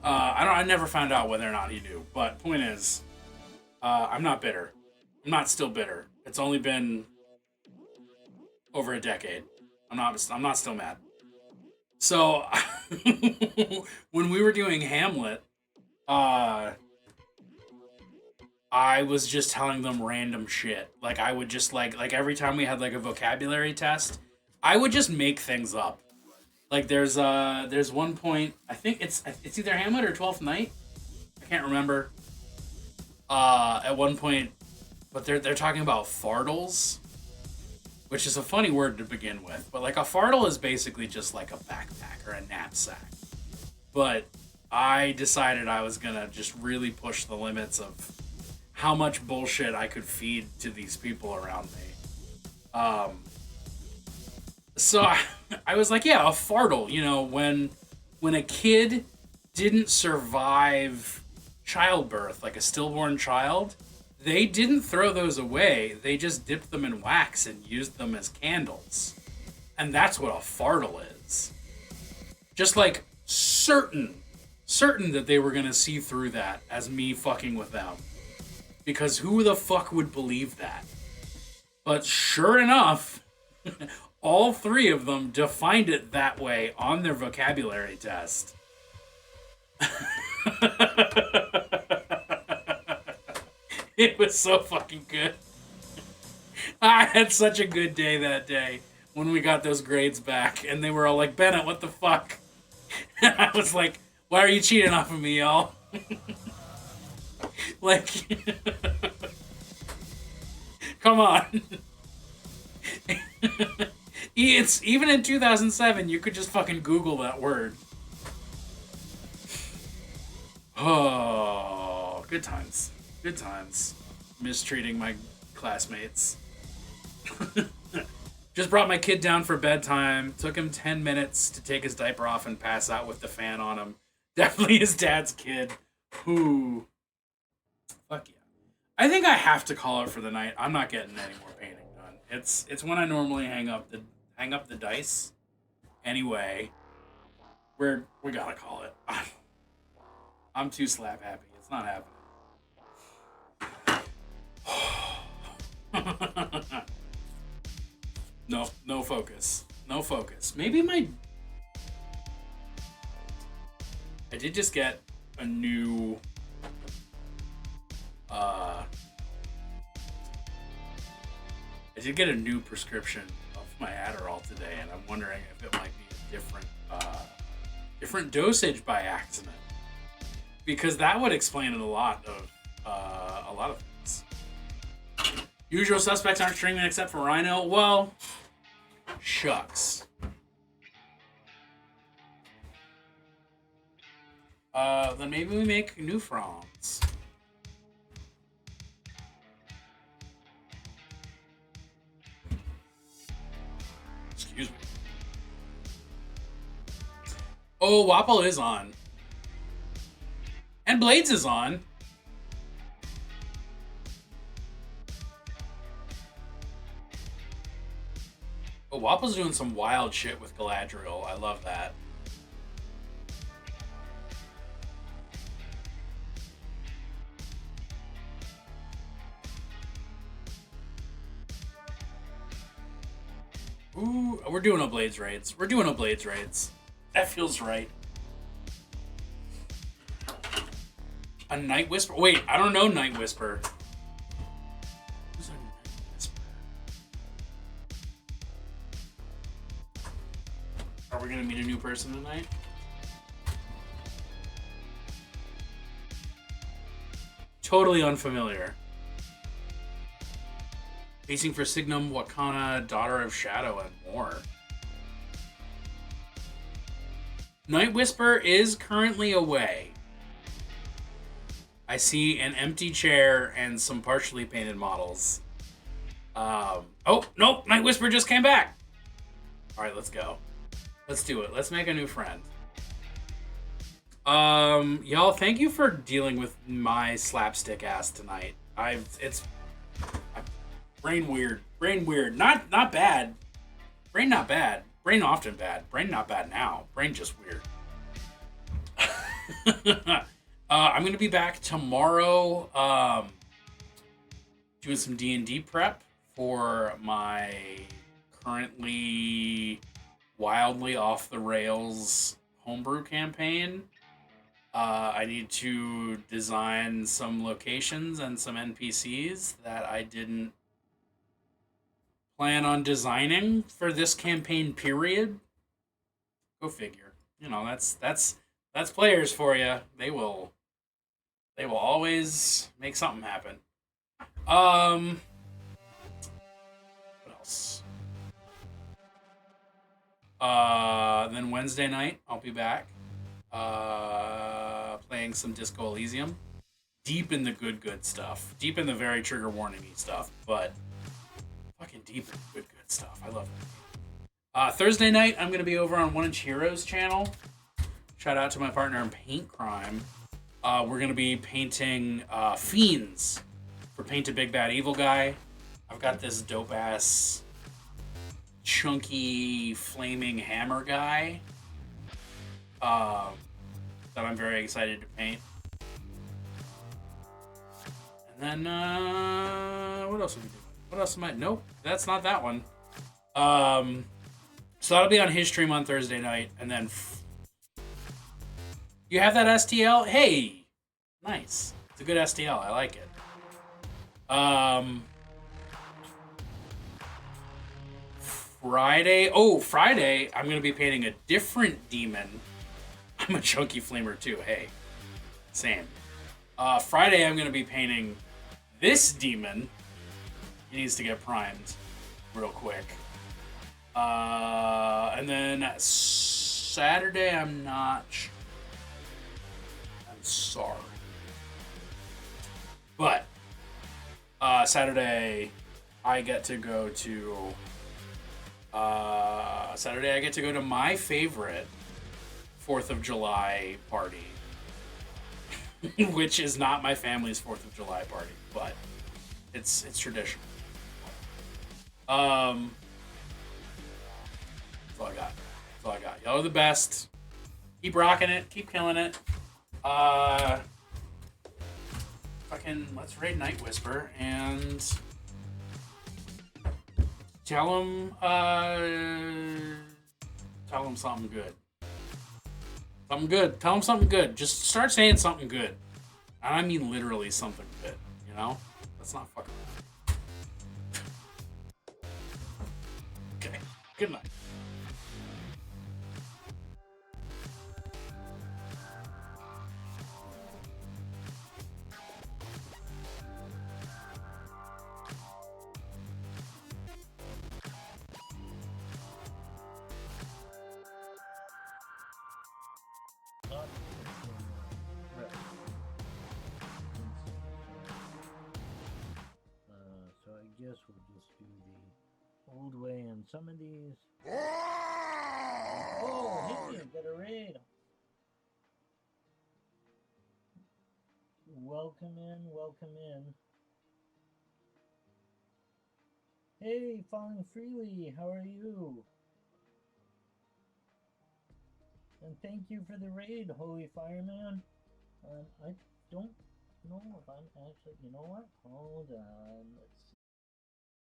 I never found out whether or not he knew, but point is, I'm not bitter. I'm not still bitter. It's only been over a decade. I'm not still mad. So when we were doing Hamlet, I was just telling them random shit. Like, I would just, like every time we had, like, a vocabulary test, I would just make things up. Like, there's one point, I think it's either Hamlet or Twelfth Night. I can't remember. At one point, but they're talking about fardels, which is a funny word to begin with. But, like, a fardel is basically just like a backpack or a knapsack. But I decided I was gonna just really push the limits of how much bullshit I could feed to these people around me. So I was like, yeah, a fardel. You know, when a kid didn't survive childbirth, like a stillborn child, they didn't throw those away. They just dipped them in wax and used them as candles. And that's what a fardel is. Just like certain that they were gonna see through that as me fucking with them. Because who the fuck would believe that? But sure enough, all three of them defined it that way on their vocabulary test. It was so fucking good. I had such a good day that day when we got those grades back, and they were all like, Bennett, what the fuck? And I was like, why are you cheating off of me, y'all? Like, come on. It's even in 2007, you could just fucking Google that word. Oh, good times. Good times. Mistreating my classmates. Just brought my kid down for bedtime. Took him 10 minutes to take his diaper off and pass out with the fan on him. Definitely his dad's kid. Who? Fuck yeah. I think I have to call it for the night. I'm not getting any more painting done. It's when I normally hang up the dice. Anyway, we gotta call it. I'm too slap happy. It's not happening. No focus. No focus. Maybe I did just get a new I did get a new prescription of my Adderall today, and I'm wondering if it might be a different dosage by accident. Because that would explain a lot of things. Usual suspects aren't streaming except for Rhino. Well, shucks. Then maybe we make new fronts. Excuse me. Oh, Wapple is on. And Blades is on. Oh, Wapple's doing some wild shit with Galadriel. I love that. Ooh, we're doing a Blades raids. That feels right. A Night Whisper? Wait, I don't know Night Whisper. Who's a Night Whisper? Are we gonna meet a new person tonight? Totally unfamiliar. Facing for Signum, Wakana, Daughter of Shadow, and more. Night Whisper is currently away. I see an empty chair and some partially painted models. Oh, nope, Night Whisper just came back. All right, let's go. Let's do it. Let's make a new friend. Y'all, thank you for dealing with my slapstick ass tonight. Brain weird. Not bad. Brain not bad. Brain often bad. Brain not bad now. Brain just weird. I'm gonna be back tomorrow, doing some D&D prep for my currently wildly off the rails homebrew campaign. I need to design some locations and some NPCs that I didn't plan on designing for this campaign period. Go figure. You know, that's players for you. They will always make something happen. What else? Then Wednesday night I'll be back. Playing some Disco Elysium. Deep in the good stuff. Deep in the very trigger warning-y stuff, but fucking deep in the good stuff. I love it. Thursday night I'm gonna be over on 1 Inch Heroes channel. Shout out to my partner in Paint Crime. We're gonna be painting Fiends for Paint a Big Bad Evil Guy. I've got this dope ass chunky flaming hammer guy that I'm very excited to paint. And then what else are we doing? What else am I? Nope, that's not that one. So that'll be on his stream on Thursday night, and then you have that STL? Hey, nice. It's a good STL. I like it. Friday, I'm gonna be painting a different demon. I'm a chunky flamer too. Hey, same. Friday, I'm gonna be painting this demon. He needs to get primed real quick. And then Saturday, I'm not sure. I'm sorry. But Saturday, I get to go to my favorite 4th of July party, which is not my family's 4th of July party, but it's traditional. That's all I got. That's all I got. Y'all are the best. Keep rocking it. Keep killing it. Let's raid Night Whisper and tell him something good. Something good. Tell him something good. Just start saying something good. And I mean literally something good. You know? Let's not fuck around. Okay. Good night. So I guess we'll just do the old way and some of these. Oh, hit me, get a raid. Welcome in, welcome in. Hey, Falling Freely, how are you? And thank you for the raid, Holy Fireman. I don't know if I'm actually, you know what? Hold on.